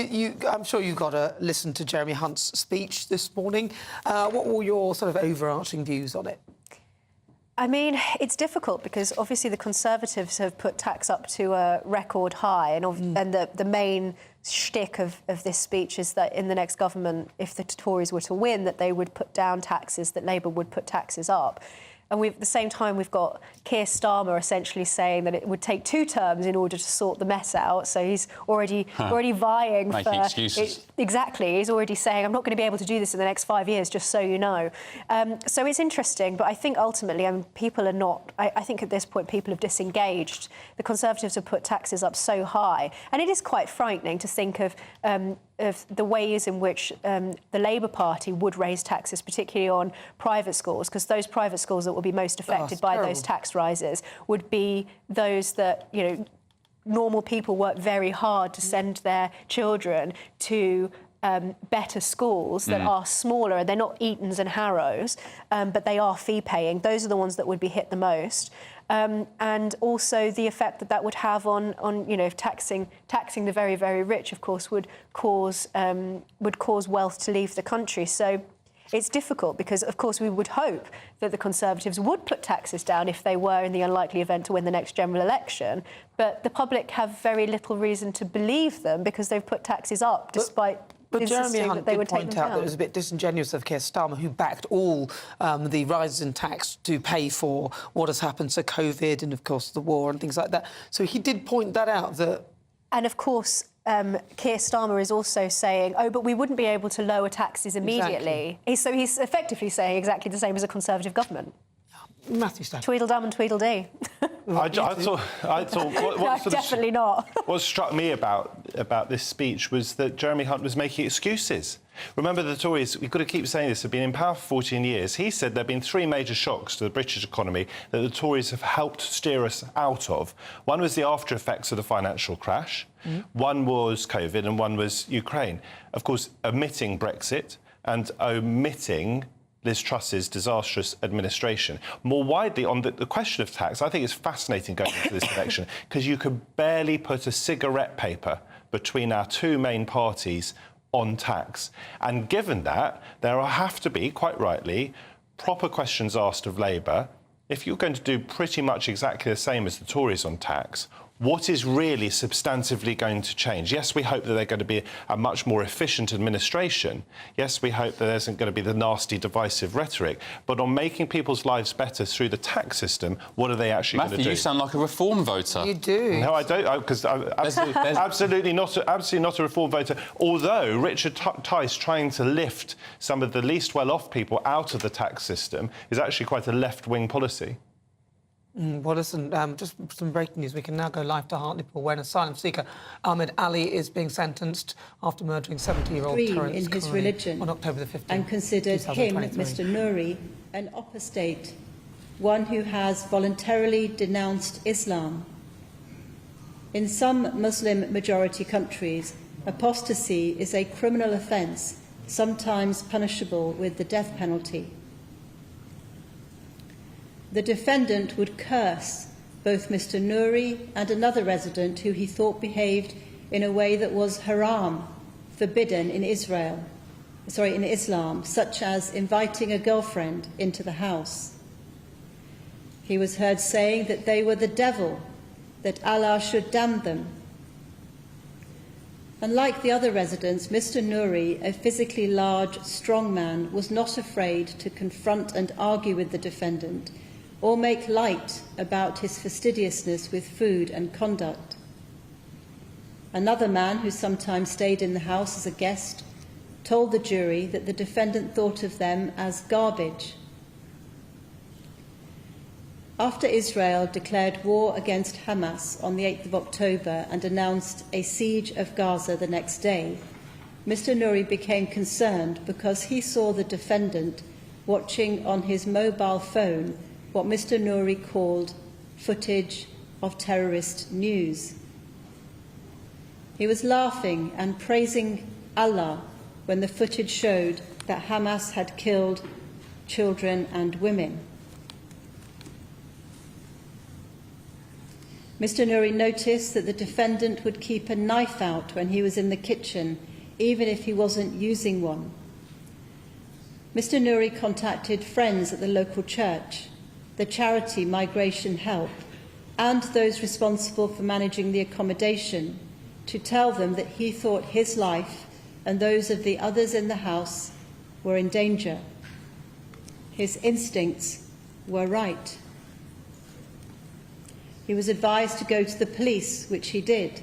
I'm sure you got to listen to Jeremy Hunt's speech this morning. What were your sort of overarching views on it? I mean, it's difficult because obviously the Conservatives have put tax up to a record high, and the main shtick of this speech is that in the next government, if the Tories were to win, that they would put down taxes, that Labour would put taxes up. And at the same time, we've got Keir Starmer essentially saying that it would take 2 terms in order to sort the mess out. So he's already vying making excuses. Exactly. He's already saying, I'm not going to be able to do this in the next 5 years, just so you know. So it's interesting, but I think ultimately, people are not... I think at this point, people have disengaged. The Conservatives have put taxes up so high. And it is quite frightening to think of the ways in which the Labour Party would raise taxes, particularly on private schools, because those private schools that will be most affected by those tax rises would be those that, you know, normal people work very hard to send their children to better schools that are smaller. They're not Etons and Harrows, but they are fee-paying. Those are the ones that would be hit the most. And also the effect that would have on you know, taxing the very, very rich, of course, would cause wealth to leave the country. So it's difficult because, of course, we would hope that the Conservatives would put taxes down if they were in the unlikely event to win the next general election. But the public have very little reason to believe them because they've put taxes up despite... But Jeremy Hunt did point out that it was a bit disingenuous of Keir Starmer, who backed all the rises in tax to pay for what has happened to COVID and, of course, the war and things like that. So he did point that out. And, of course, Keir Starmer is also saying, oh, but we wouldn't be able to lower taxes immediately. Exactly. So he's effectively saying exactly the same as a Conservative government. Matthew Stafford. Tweedledum and Tweedledee. I thought No, definitely not. What struck me about this speech was that Jeremy Hunt was making excuses. Remember, the Tories, we've got to keep saying this, have been in power for 14 years. He said there have been 3 major shocks to the British economy that the Tories have helped steer us out of. One was the after effects of the financial crash, one was COVID, and one was Ukraine. Of course, omitting Brexit and omitting Liz Truss's disastrous administration. More widely, on the question of tax, I think it's fascinating going into this election because you could barely put a cigarette paper between our 2 main parties on tax. And given that, there have to be, quite rightly, proper questions asked of Labour. If you're going to do pretty much exactly the same as the Tories on tax, what is really substantively going to change? Yes, we hope that they're going to be a much more efficient administration. Yes, we hope that there isn't going to be the nasty, divisive rhetoric. But on making people's lives better through the tax system, what are they actually going to do? Matthew, you sound like a reform voter. You do. No, I don't, because I'm absolutely not a reform voter. Although Richard Tice trying to lift some of the least well-off people out of the tax system is actually quite a left-wing policy. Well, listen, just some breaking news. We can now go live to Hartlepool, where an asylum seeker, Ahmed Ali, is being sentenced after murdering 70-year-old Terence in his Khoury religion on October the 15th, and considered him, 2023. Mr Nouri, an apostate, one who has voluntarily denounced Islam. In some Muslim-majority countries, apostasy is a criminal offence, sometimes punishable with the death penalty. The defendant would curse both Mr Nouri and another resident who he thought behaved in a way that was haram, forbidden in Islam, such as inviting a girlfriend into the house. He was heard saying that they were the devil, that Allah should damn them. Unlike the other residents, Mr Nouri, a physically large, strong man, was not afraid to confront and argue with the defendant or make light about his fastidiousness with food and conduct. Another man, who sometimes stayed in the house as a guest, told the jury that the defendant thought of them as garbage. After Israel declared war against Hamas on the 8th of October and announced a siege of Gaza the next day, Mr Nouri became concerned because he saw the defendant watching on his mobile phone what Mr Nouri called footage of terrorist news. He was laughing and praising Allah when the footage showed that Hamas had killed children and women. Mr Nouri noticed that the defendant would keep a knife out when he was in the kitchen, even if he wasn't using one. Mr Nouri contacted friends at the local church, the charity Migration Help, and those responsible for managing the accommodation to tell them that he thought his life and those of the others in the house were in danger. His instincts were right. He was advised to go to the police, which he did.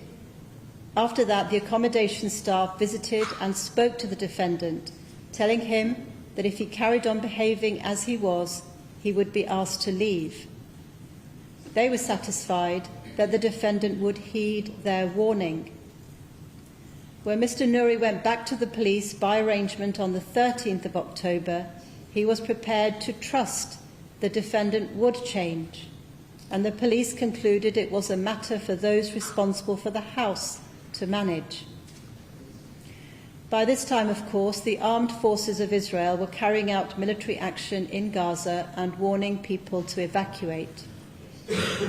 After that, the accommodation staff visited and spoke to the defendant, telling him that if he carried on behaving as he was, he would be asked to leave. They were satisfied that the defendant would heed their warning. When Mr Nouri went back to the police by arrangement on the 13th of October, he was prepared to trust the defendant would change, and the police concluded it was a matter for those responsible for the house to manage. By this time, of course, the armed forces of Israel were carrying out military action in Gaza and warning people to evacuate.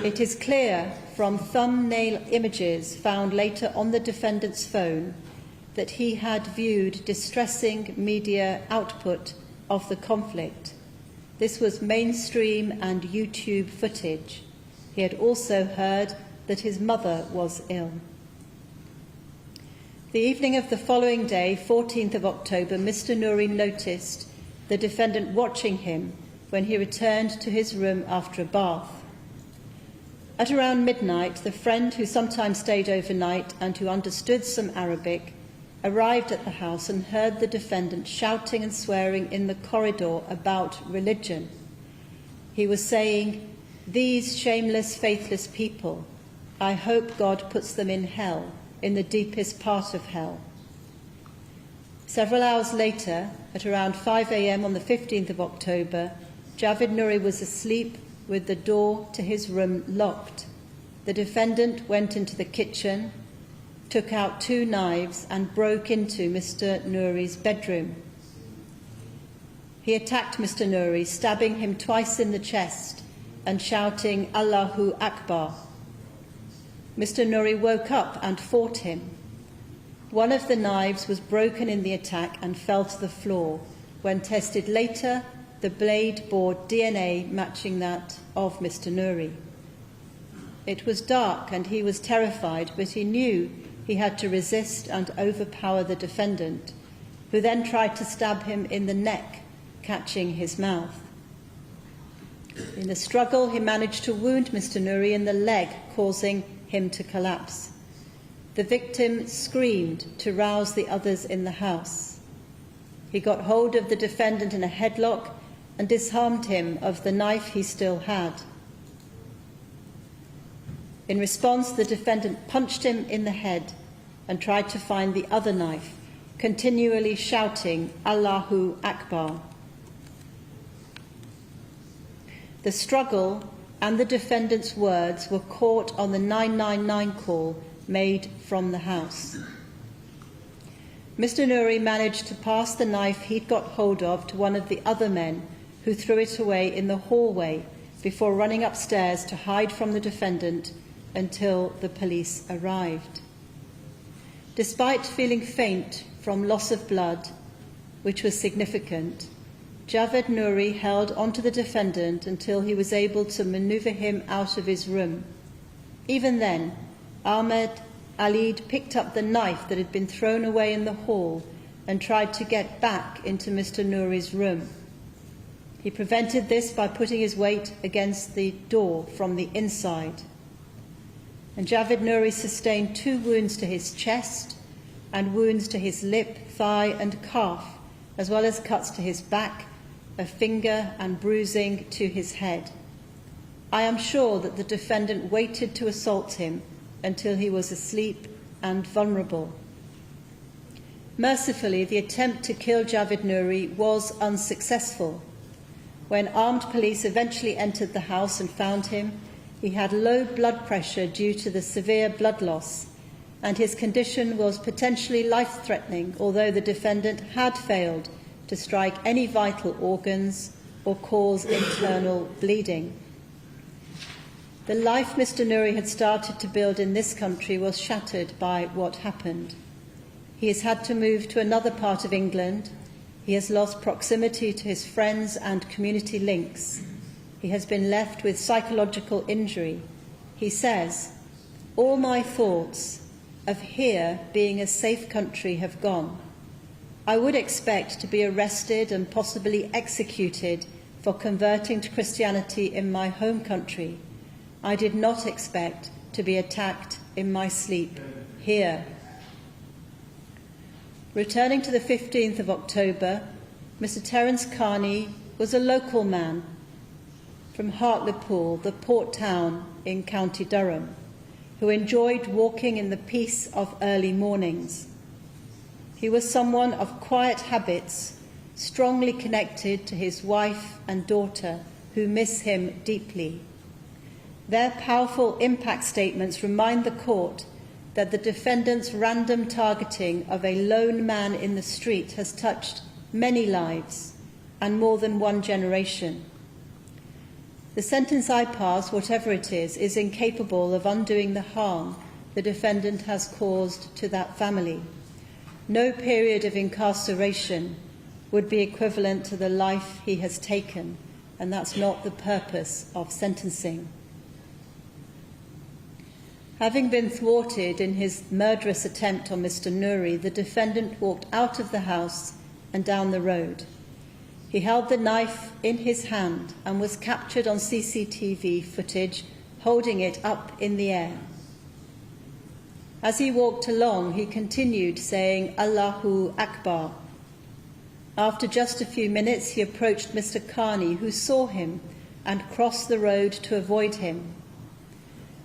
It is clear from thumbnail images found later on the defendant's phone that he had viewed distressing media output of the conflict. This was mainstream and YouTube footage. He had also heard that his mother was ill. The evening of the following day, 14th of October, Mr Nouri noticed the defendant watching him when he returned to his room after a bath. At around midnight, the friend who sometimes stayed overnight and who understood some Arabic arrived at the house and heard the defendant shouting and swearing in the corridor about religion. He was saying, "These shameless, faithless people, I hope God puts them in hell, in the deepest part of hell." Several hours later, at around 5 a.m. on the 15th of October, Javed Nouri was asleep with the door to his room locked. The defendant went into the kitchen, took out 2 knives and broke into Mr. Nouri's bedroom. He attacked Mr. Nouri, stabbing him twice in the chest and shouting, "Allahu Akbar." Mr. Nouri woke up and fought him. One of the knives was broken in the attack and fell to the floor. When tested later, the blade bore DNA matching that of Mr. Nouri. It was dark and he was terrified, but he knew he had to resist and overpower the defendant, who then tried to stab him in the neck, catching his mouth. In the struggle, he managed to wound Mr. Nouri in the leg, causing him to collapse. The victim screamed to rouse the others in the house. He got hold of the defendant in a headlock and disarmed him of the knife he still had. In response, the defendant punched him in the head and tried to find the other knife, continually shouting, "Allahu Akbar." The struggle and the defendant's words were caught on the 999 call made from the house. Mr. Nouri managed to pass the knife he'd got hold of to one of the other men, who threw it away in the hallway before running upstairs to hide from the defendant until the police arrived. Despite feeling faint from loss of blood, which was significant, Javed Nouri held onto the defendant until he was able to maneuver him out of his room. Even then, Ahmed Ali picked up the knife that had been thrown away in the hall and tried to get back into Mr. Nouri's room. He prevented this by putting his weight against the door from the inside. And Javed Nouri sustained 2 wounds to his chest and wounds to his lip, thigh and calf, as well as cuts to his back, a finger and bruising to his head. I am sure that the defendant waited to assault him until he was asleep and vulnerable. Mercifully, the attempt to kill Javed Nouri was unsuccessful. When armed police eventually entered the house and found him, he had low blood pressure due to the severe blood loss, and his condition was potentially life-threatening, although the defendant had failed to strike any vital organs or cause internal bleeding. The life Mr. Nouri had started to build in this country was shattered by what happened. He has had to move to another part of England. He has lost proximity to his friends and community links. He has been left with psychological injury. He says, "All my thoughts of here being a safe country have gone. I would expect to be arrested and possibly executed for converting to Christianity in my home country. I did not expect to be attacked in my sleep here." Returning to the 15th of October, Mr. Terence Carney was a local man from Hartlepool, the port town in County Durham, who enjoyed walking in the peace of early mornings. He was someone of quiet habits, strongly connected to his wife and daughter, who miss him deeply. Their powerful impact statements remind the court that the defendant's random targeting of a lone man in the street has touched many lives and more than one generation. The sentence I pass, whatever it is incapable of undoing the harm the defendant has caused to that family. No period of incarceration would be equivalent to the life he has taken, and that's not the purpose of sentencing. Having been thwarted in his murderous attempt on Mr. Nouri, the defendant walked out of the house and down the road. He held the knife in his hand and was captured on CCTV footage holding it up in the air. As he walked along, he continued saying, "Allahu Akbar." After just a few minutes, he approached Mr. Carney, who saw him and crossed the road to avoid him.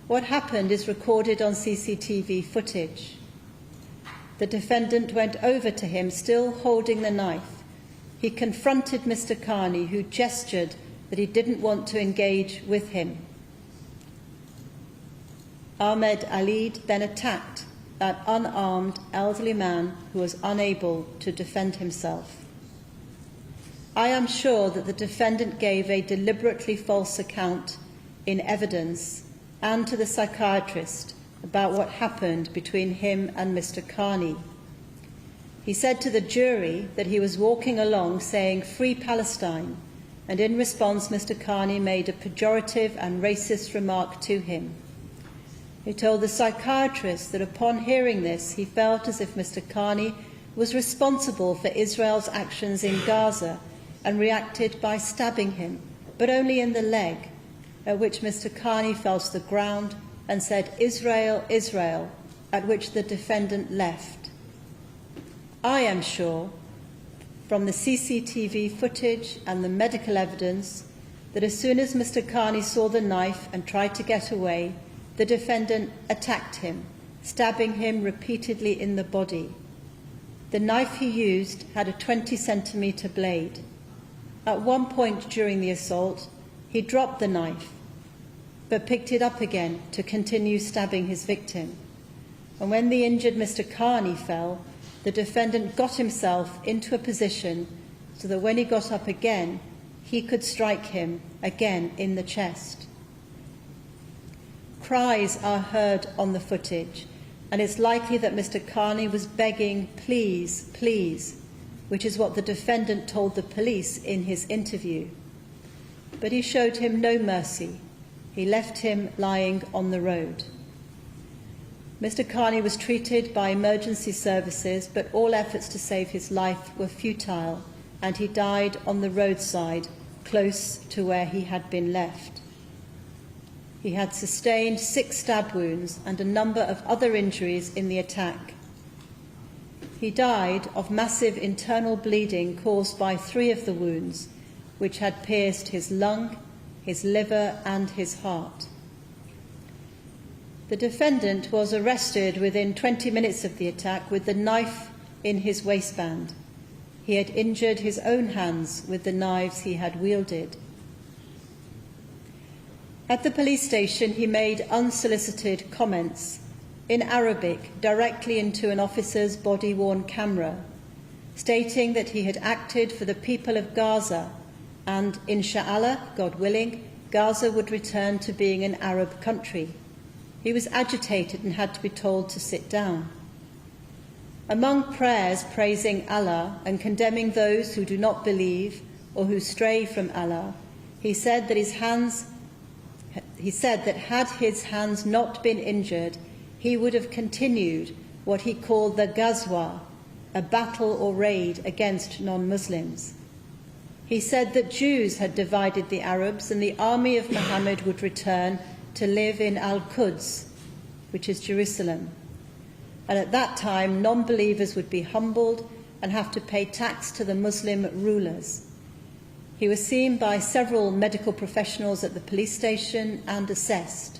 What happened is recorded on CCTV footage. The defendant went over to him, still holding the knife. He confronted Mr. Carney, who gestured that he didn't want to engage with him. Ahmed Ali then attacked that unarmed elderly man who was unable to defend himself. I am sure that the defendant gave a deliberately false account in evidence and to the psychiatrist about what happened between him and Mr. Carney. He said to the jury that he was walking along saying "Free Palestine," and in response Mr. Carney made a pejorative and racist remark to him. He told the psychiatrist that upon hearing this, he felt as if Mr. Carney was responsible for Israel's actions in Gaza and reacted by stabbing him, but only in the leg, at which Mr. Carney fell to the ground and said, "Israel, Israel," at which the defendant left. I am sure, from the CCTV footage and the medical evidence, that as soon as Mr. Carney saw the knife and tried to get away, the defendant attacked him, stabbing him repeatedly in the body. The knife he used had a 20-centimetre blade. At one point during the assault, he dropped the knife, but picked it up again to continue stabbing his victim. And when the injured Mr. Carney fell, the defendant got himself into a position so that when he got up again, he could strike him again in the chest. Cries are heard on the footage, and it's likely that Mr. Carney was begging, "Please, please," which is what the defendant told the police in his interview. But he showed him no mercy. He left him lying on the road. Mr. Carney was treated by emergency services, but all efforts to save his life were futile, and he died on the roadside, close to where he had been left. He had sustained 6 stab wounds and a number of other injuries in the attack. He died of massive internal bleeding caused by 3 of the wounds, which had pierced his lung, his liver, and his heart. The defendant was arrested within 20 minutes of the attack with the knife in his waistband. He had injured his own hands with the knives he had wielded. At the police station, he made unsolicited comments in Arabic directly into an officer's body-worn camera, stating that he had acted for the people of Gaza and, inshallah, God willing, Gaza would return to being an Arab country. He was agitated and had to be told to sit down. Among prayers praising Allah and condemning those who do not believe or who stray from Allah, he said that had his hands not been injured, he would have continued what he called the Ghazwa, a battle or raid against non-Muslims. He said that Jews had divided the Arabs and the army of Muhammad would return to live in Al-Quds, which is Jerusalem. And at that time, non-believers would be humbled and have to pay tax to the Muslim rulers. He was seen by several medical professionals at the police station and assessed.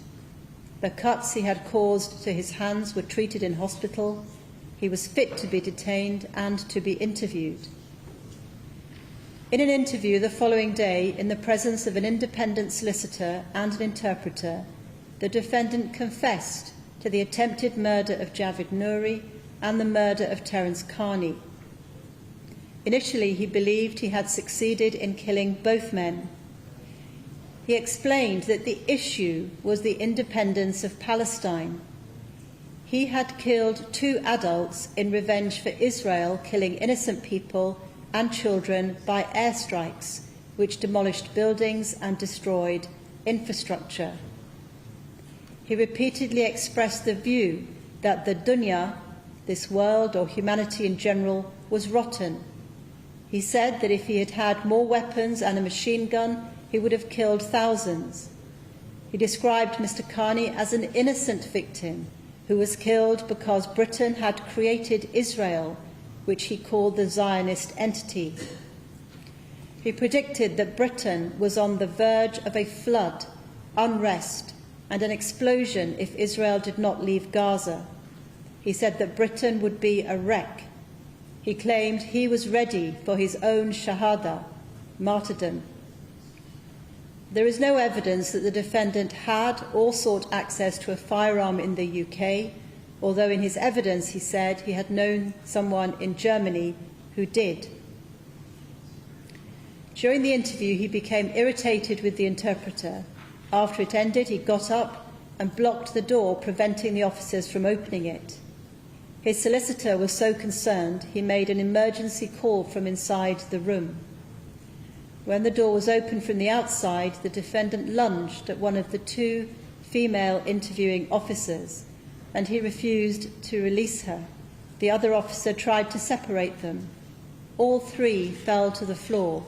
The cuts he had caused to his hands were treated in hospital. He was fit to be detained and to be interviewed. In an interview the following day, in the presence of an independent solicitor and an interpreter, the defendant confessed to the attempted murder of Javid Nouri and the murder of Terence Carney. Initially, he believed he had succeeded in killing both men. He explained that the issue was the independence of Palestine. He had killed 2 adults in revenge for Israel killing innocent people and children by airstrikes, which demolished buildings and destroyed infrastructure. He repeatedly expressed the view that the dunya, this world or humanity in general, was rotten. He said that if he had had more weapons and a machine gun, he would have killed thousands. He described Mr. Carney as an innocent victim who was killed because Britain had created Israel, which he called the Zionist entity. He predicted that Britain was on the verge of a flood, unrest, and an explosion if Israel did not leave Gaza. he said that Britain would be a wreck. He claimed he was ready for his own shahada, martyrdom. There is no evidence that the defendant had or sought access to a firearm in the UK, although in his evidence he said he had known someone in Germany who did. During the interview, he became irritated with the interpreter. After it ended, he got up and blocked the door, preventing the officers from opening it. His solicitor was so concerned, he made an emergency call from inside the room. When the door was opened from the outside, the defendant lunged at one of the two female interviewing officers, and he refused to release her. The other officer tried to separate them. All three fell to the floor.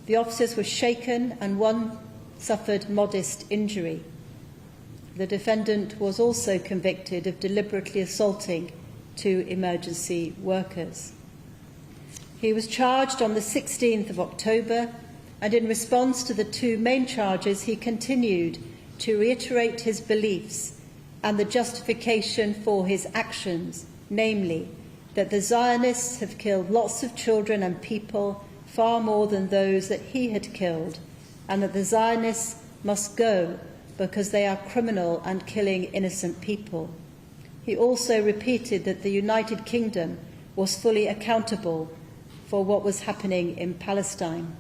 The officers were shaken and one suffered modest injury. The defendant was also convicted of deliberately assaulting two emergency workers. He was charged on the 16th of October, and in response to the two main charges, he continued to reiterate his beliefs and the justification for his actions, namely that the Zionists have killed lots of children and people, far more than those that he had killed, and that the Zionists must go because they are criminal and killing innocent people. He also repeated that the United Kingdom was fully accountable for what was happening in Palestine.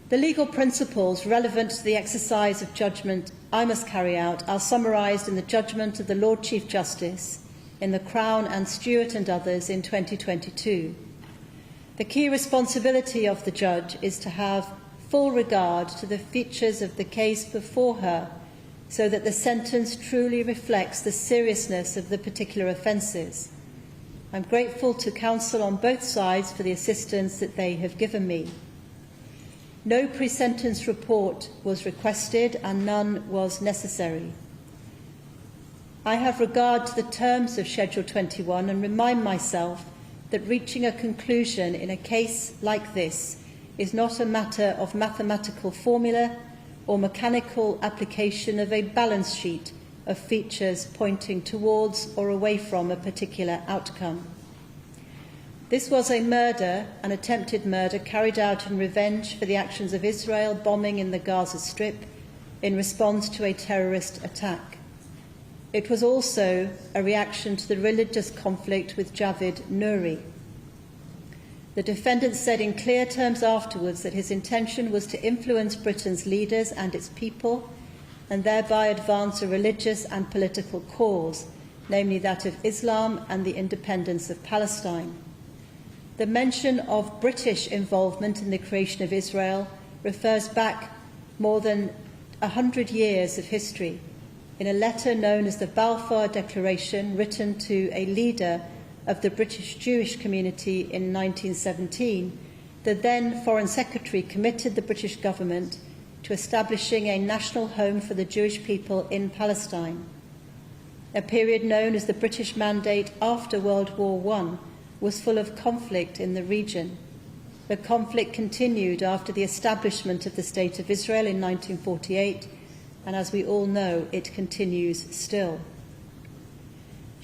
The legal principles relevant to the exercise of judgment I must carry out are summarised in the judgment of the Lord Chief Justice in the Crown and Stewart and others in 2022. The key responsibility of the judge is to have full regard to the features of the case before her, so that the sentence truly reflects the seriousness of the particular offences. I'm grateful to counsel on both sides for the assistance that they have given me. No pre-sentence report was requested and none was necessary. I have regard to the terms of Schedule 21 and remind myself that reaching a conclusion in a case like this is not a matter of mathematical formula or mechanical application of a balance sheet of features pointing towards or away from a particular outcome. This was a murder, an attempted murder, carried out in revenge for the actions of Israel bombing in the Gaza Strip in response to a terrorist attack. It was also a reaction to the religious conflict with Javid Nouri. The defendant said in clear terms afterwards that his intention was to influence Britain's leaders and its people and thereby advance a religious and political cause, namely that of Islam and the independence of Palestine. The mention of British involvement in the creation of Israel refers back more than 100 years of history. In a letter known as the Balfour Declaration, written to a leader of the British Jewish community in 1917, the then Foreign Secretary committed the British government to establishing a national home for the Jewish people in Palestine. A period known as the British Mandate after World War I was full of conflict in the region. The conflict continued after the establishment of the State of Israel in 1948, and as we all know, it continues still.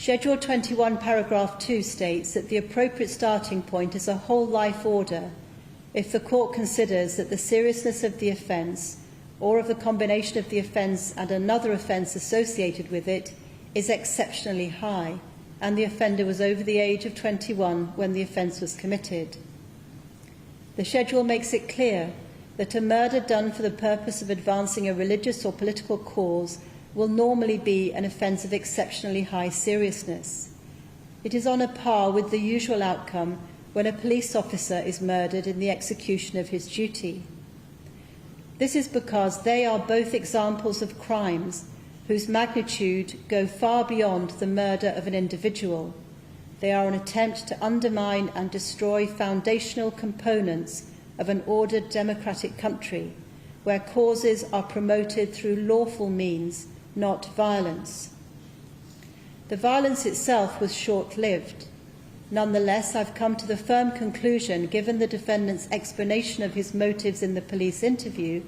Schedule 21, paragraph 2 states that the appropriate starting point is a whole life order if the court considers that the seriousness of the offence or of the combination of the offence and another offence associated with it is exceptionally high and the offender was over the age of 21 when the offence was committed. The schedule makes it clear that a murder done for the purpose of advancing a religious or political cause will normally be an offence of exceptionally high seriousness. It is on a par with the usual outcome when a police officer is murdered in the execution of his duty. This is because they are both examples of crimes whose magnitude go far beyond the murder of an individual. They are an attempt to undermine and destroy foundational components of an ordered democratic country, where causes are promoted through lawful means, not violence. The violence itself was short-lived. Nonetheless, I've come to the firm conclusion, given the defendant's explanation of his motives in the police interview,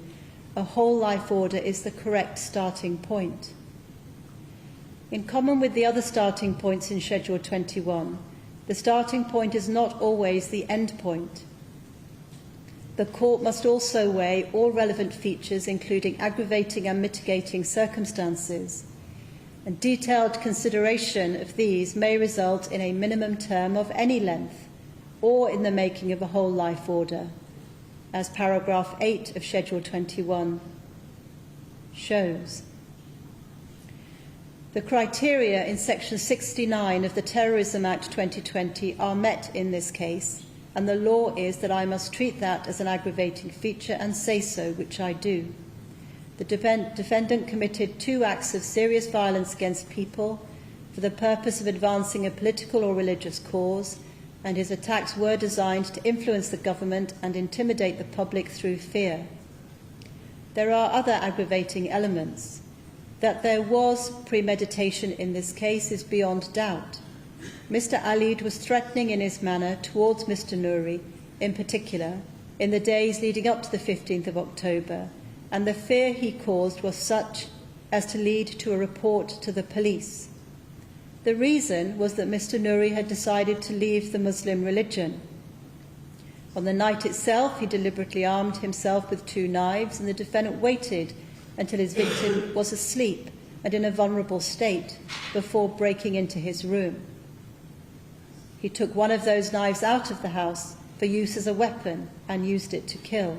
a whole life order is the correct starting point. In common with the other starting points in Schedule 21, the starting point is not always the end point. The court must also weigh all relevant features, including aggravating and mitigating circumstances, and detailed consideration of these may result in a minimum term of any length or in the making of a whole life order, as paragraph 8 of Schedule 21 shows. The criteria in Section 69 of the Terrorism Act 2020 are met in this case, and the law is that I must treat that as an aggravating feature and say so, which I do. The defendant committed 2 acts of serious violence against people for the purpose of advancing a political or religious cause, and his attacks were designed to influence the government and intimidate the public through fear. There are other aggravating elements. That there was premeditation in this case is beyond doubt. Mr. Ali was threatening in his manner towards Mr. Nouri, in particular, in the days leading up to the 15th of October, and the fear he caused was such as to lead to a report to the police. The reason was that Mr. Nouri had decided to leave the Muslim religion. On the night itself, he deliberately armed himself with 2 knives, and the defendant waited until his victim was asleep and in a vulnerable state before breaking into his room. He took one of those knives out of the house for use as a weapon and used it to kill.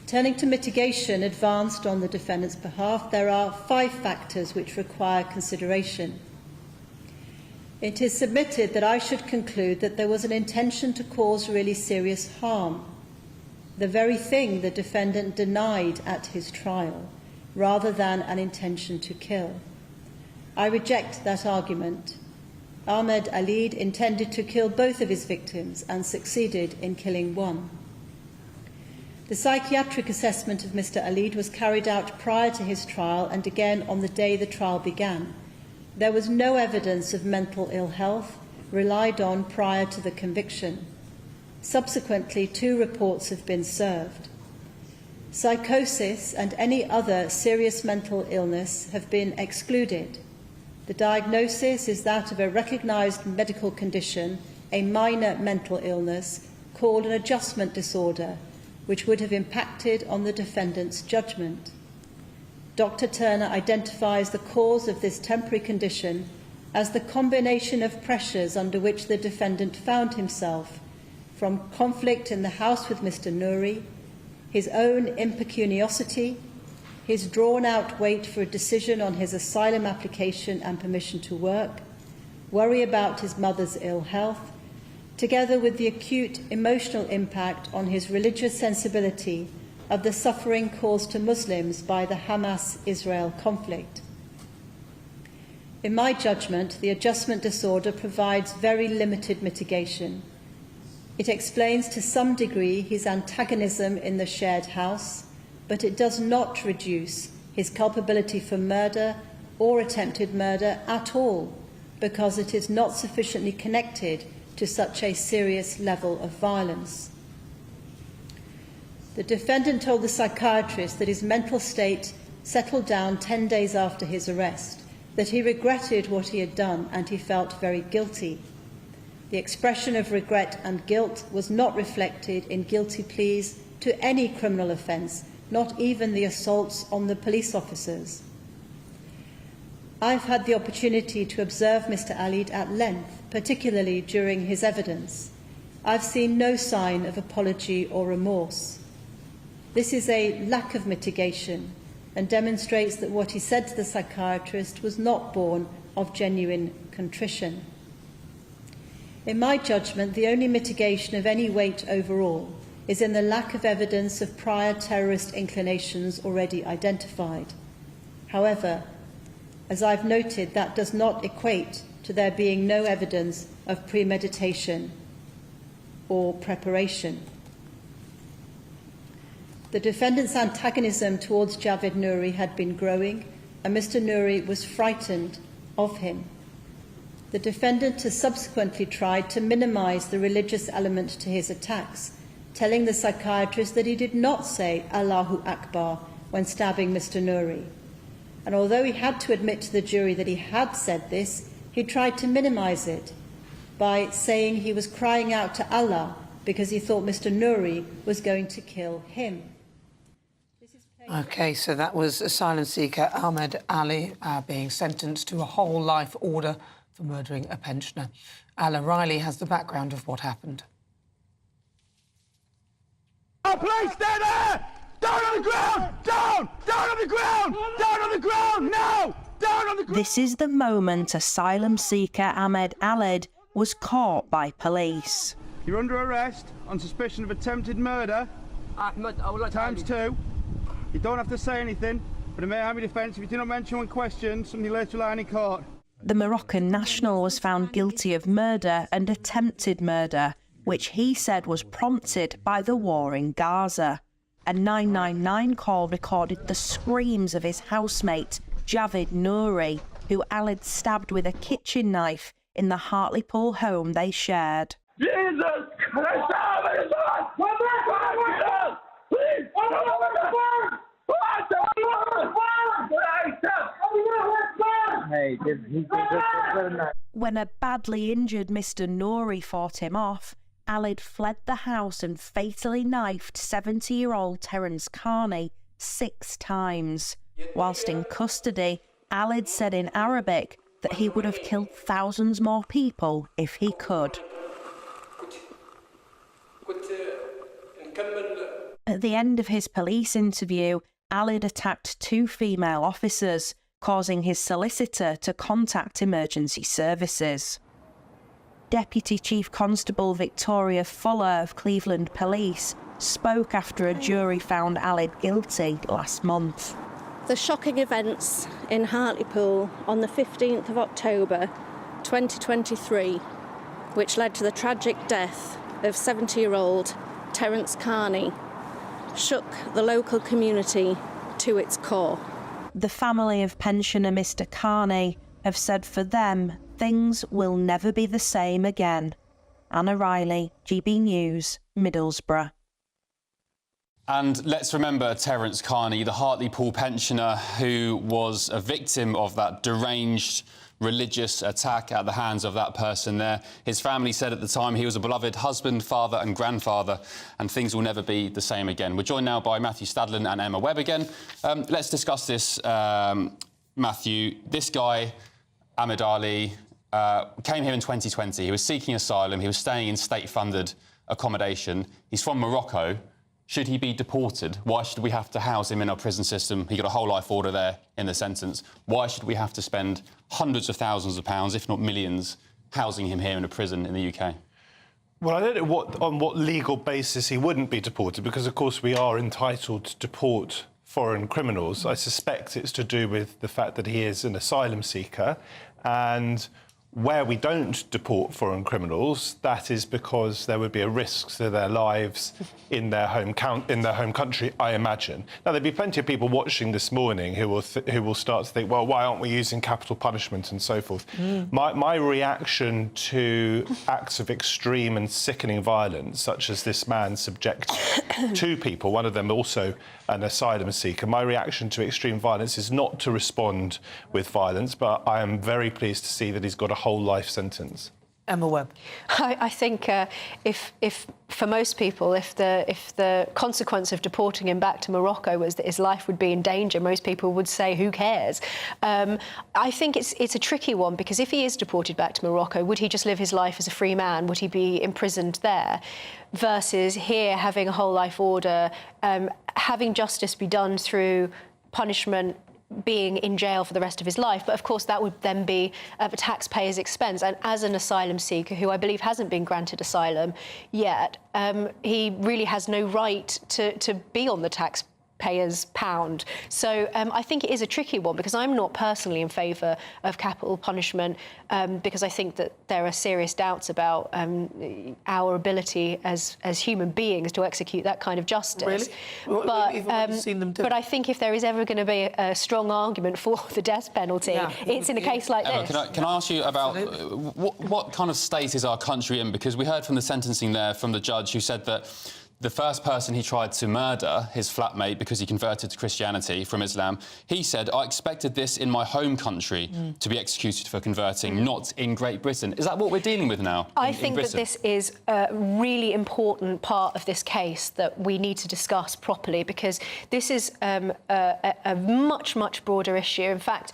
Turning to mitigation advanced on the defendant's behalf, there are 5 factors which require consideration. It is submitted that I should conclude that there was an intention to cause really serious harm, the very thing the defendant denied at his trial, rather than an intention to kill. I reject that argument. Ahmed Ali intended to kill both of his victims and succeeded in killing one. The psychiatric assessment of Mr. Ali was carried out prior to his trial and again on the day the trial began. There was no evidence of mental ill health relied on prior to the conviction. Subsequently, 2 reports have been served. Psychosis and any other serious mental illness have been excluded. The diagnosis is that of a recognised medical condition, a minor mental illness, called an adjustment disorder, which would have impacted on the defendant's judgment. Dr. Turner identifies the cause of this temporary condition as the combination of pressures under which the defendant found himself, from conflict in the house with Mr. Nouri, his own impecuniosity, his drawn-out wait for a decision on his asylum application and permission to work, worry about his mother's ill health, together with the acute emotional impact on his religious sensibility of the suffering caused to Muslims by the Hamas-Israel conflict. In my judgment, the adjustment disorder provides very limited mitigation. It explains to some degree his antagonism in the shared house, but it does not reduce his culpability for murder or attempted murder at all, because it is not sufficiently connected to such a serious level of violence. The defendant told the psychiatrist that his mental state settled down 10 days after his arrest, that he regretted what he had done and he felt very guilty. The expression of regret and guilt was not reflected in guilty pleas to any criminal offence, not even the assaults on the police officers. I've had the opportunity to observe Mr. Ali at length, particularly during his evidence. I've seen no sign of apology or remorse. This is a lack of mitigation and demonstrates that what he said to the psychiatrist was not born of genuine contrition. In my judgment, the only mitigation of any weight overall is in the lack of evidence of prior terrorist inclinations already identified. However, as I've noted, that does not equate to there being no evidence of premeditation or preparation. The defendant's antagonism towards Javed Nouri had been growing, and Mr. Nouri was frightened of him. The defendant has subsequently tried to minimise the religious element to his attacks, telling the psychiatrist that he did not say Allahu Akbar when stabbing Mr. Nouri. And although he had to admit to the jury that he had said this, he tried to minimise it by saying he was crying out to Allah because he thought Mr. Nouri was going to kill him. OK, so that was asylum seeker Ahmed Ali being sentenced to a whole life order for murdering a pensioner. Alan Riley has the background of what happened. Oh, please stay there! Down on the ground! Down! Down on the ground! Down on the ground! Now! Down on the ground! This is the moment asylum seeker Ahmed Ali was caught by police. You're under arrest on suspicion of attempted murder. Ahmed, I would like ×2. You don't have to say anything, but it may have a defence if you do not mention when questioned something later line in court. The Moroccan national was found guilty of murder and attempted murder, which he said was prompted by the war in Gaza. A 999 call recorded the screams of his housemate, Javid Nouri, who Ali stabbed with a kitchen knife in the Hartlepool home they shared. Jesus Christ! When a badly injured Mr. Nouri fought him off, Ali fled the house and fatally knifed 70-year-old Terence Carney 6 times. Whilst in custody, Ali said in Arabic that he would have killed thousands more people if he could. At the end of his police interview, Ali attacked 2 female officers, causing his solicitor to contact emergency services. Deputy Chief Constable Victoria Fuller of Cleveland Police spoke after a jury found Ali guilty last month. The shocking events in Hartlepool on the 15th of October 2023, which led to the tragic death of 70-year-old Terence Carney, shook the local community to its core. The family of pensioner Mr. Carney have said for them, things will never be the same again. Anna Riley, GB News, Middlesbrough. And let's remember Terence Carney, the Hartlepool pensioner who was a victim of that deranged religious attack at the hands of that person there. His family said at the time he was a beloved husband, father and grandfather, and things will never be the same again. We're joined now by Matthew Stadlin and Emma Webb again. Let's discuss this, Matthew. This guy, Ahmed Ali, came here in 2020. He was seeking asylum. He was staying in state-funded accommodation. He's from Morocco. Should he be deported? Why should we have to house him in our prison system? He got a whole life order there in the sentence. Why should we have to spend hundreds of thousands of pounds, if not millions, housing him here in a prison in the UK? Well, I don't know on what legal basis he wouldn't be deported, because, of course, we are entitled to deport foreign criminals. I suspect it's to do with the fact that he is an asylum seeker, and where we don't deport foreign criminals, that is because there would be a risk to their lives in their home country, I imagine. Now, there'll be plenty of people watching this morning who will start to think, well, why aren't we using capital punishment and so forth? My reaction to acts of extreme and sickening violence, such as this man subjected 2 people, one of them also an asylum seeker, my reaction to extreme violence is not to respond with violence, but I am very pleased to see that he's got a whole life sentence. Emma Webb. I think if for most people, if the consequence of deporting him back to Morocco was that his life would be in danger, most people would say, who cares? I think it's a tricky one, because if he is deported back to Morocco, would he just live his life as a free man? Would he be imprisoned there? Versus here having a whole life order, having justice be done through punishment, being in jail for the rest of his life. But of course that would then be at the taxpayer's expense, and as an asylum seeker who I believe hasn't been granted asylum yet, he really has no right to be on the taxpayer's pound. So I think it is a tricky one, because I'm not personally in favour of capital punishment, because I think that there are serious doubts about our ability as human beings to execute that kind of justice. Really? But, We've already seen them do but it. I think if there is ever going to be a strong argument for the death penalty, it's in a case like Emma, this. can I ask you about what kind of state is our country in? Because we heard from the sentencing there from the judge who said that the first person he tried to murder, his flatmate, because he converted to Christianity from Islam, he said, I expected this in my home country to be executed for converting, not in Great Britain. Is that what we're dealing with now? I think that this is a really important part of this case that we need to discuss properly, because this is a much, much broader issue. In fact,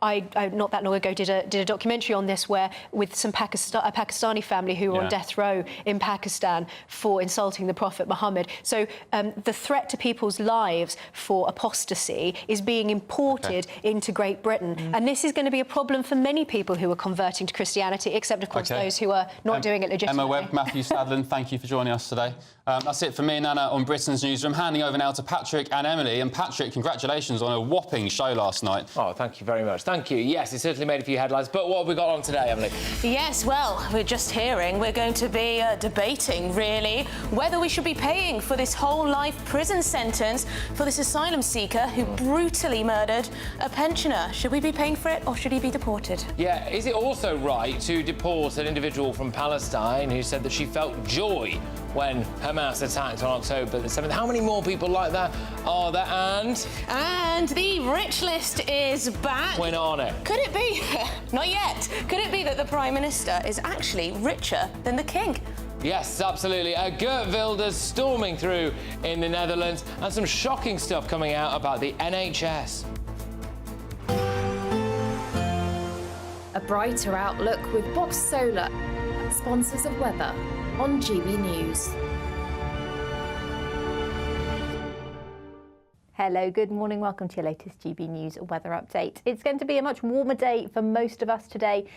I not that long ago did a documentary on this, where with some a Pakistani family who were on death row in Pakistan for insulting the Prophet Muhammad. So the threat to people's lives for apostasy is being imported into Great Britain, and this is going to be a problem for many people who are converting to Christianity, except of course those who are not doing it legitimately. Emma Webb, Matthew Stadland, thank you for joining us today. That's it for me and Anna on Britain's Newsroom. Handing over now to Patrick and Emily. And Patrick, congratulations on a whopping show last night. Oh, thank you very much. Thank you. Yes, it certainly made a few headlines. But what have we got on today, Emily? Yes, well, we're just hearing we're going to be debating, really, whether we should be paying for this whole life prison sentence for this asylum seeker who brutally murdered a pensioner. Should we be paying for it, or should he be deported? Yeah, is it also right to deport an individual from Palestine who said that she felt joy when Hamas attacked on October the 7th? How many more people like that are there? And the rich list is back. When on it? Could it be? Not yet. Could it be that the Prime Minister is actually richer than the King? Yes, absolutely. Geert Wilders storming through in the Netherlands, and some shocking stuff coming out about the NHS. A brighter outlook with Box Solar, sponsors of weather on GB News. Hello, good morning. Welcome to your latest GB News weather update. It's going to be a much warmer day for most of us today.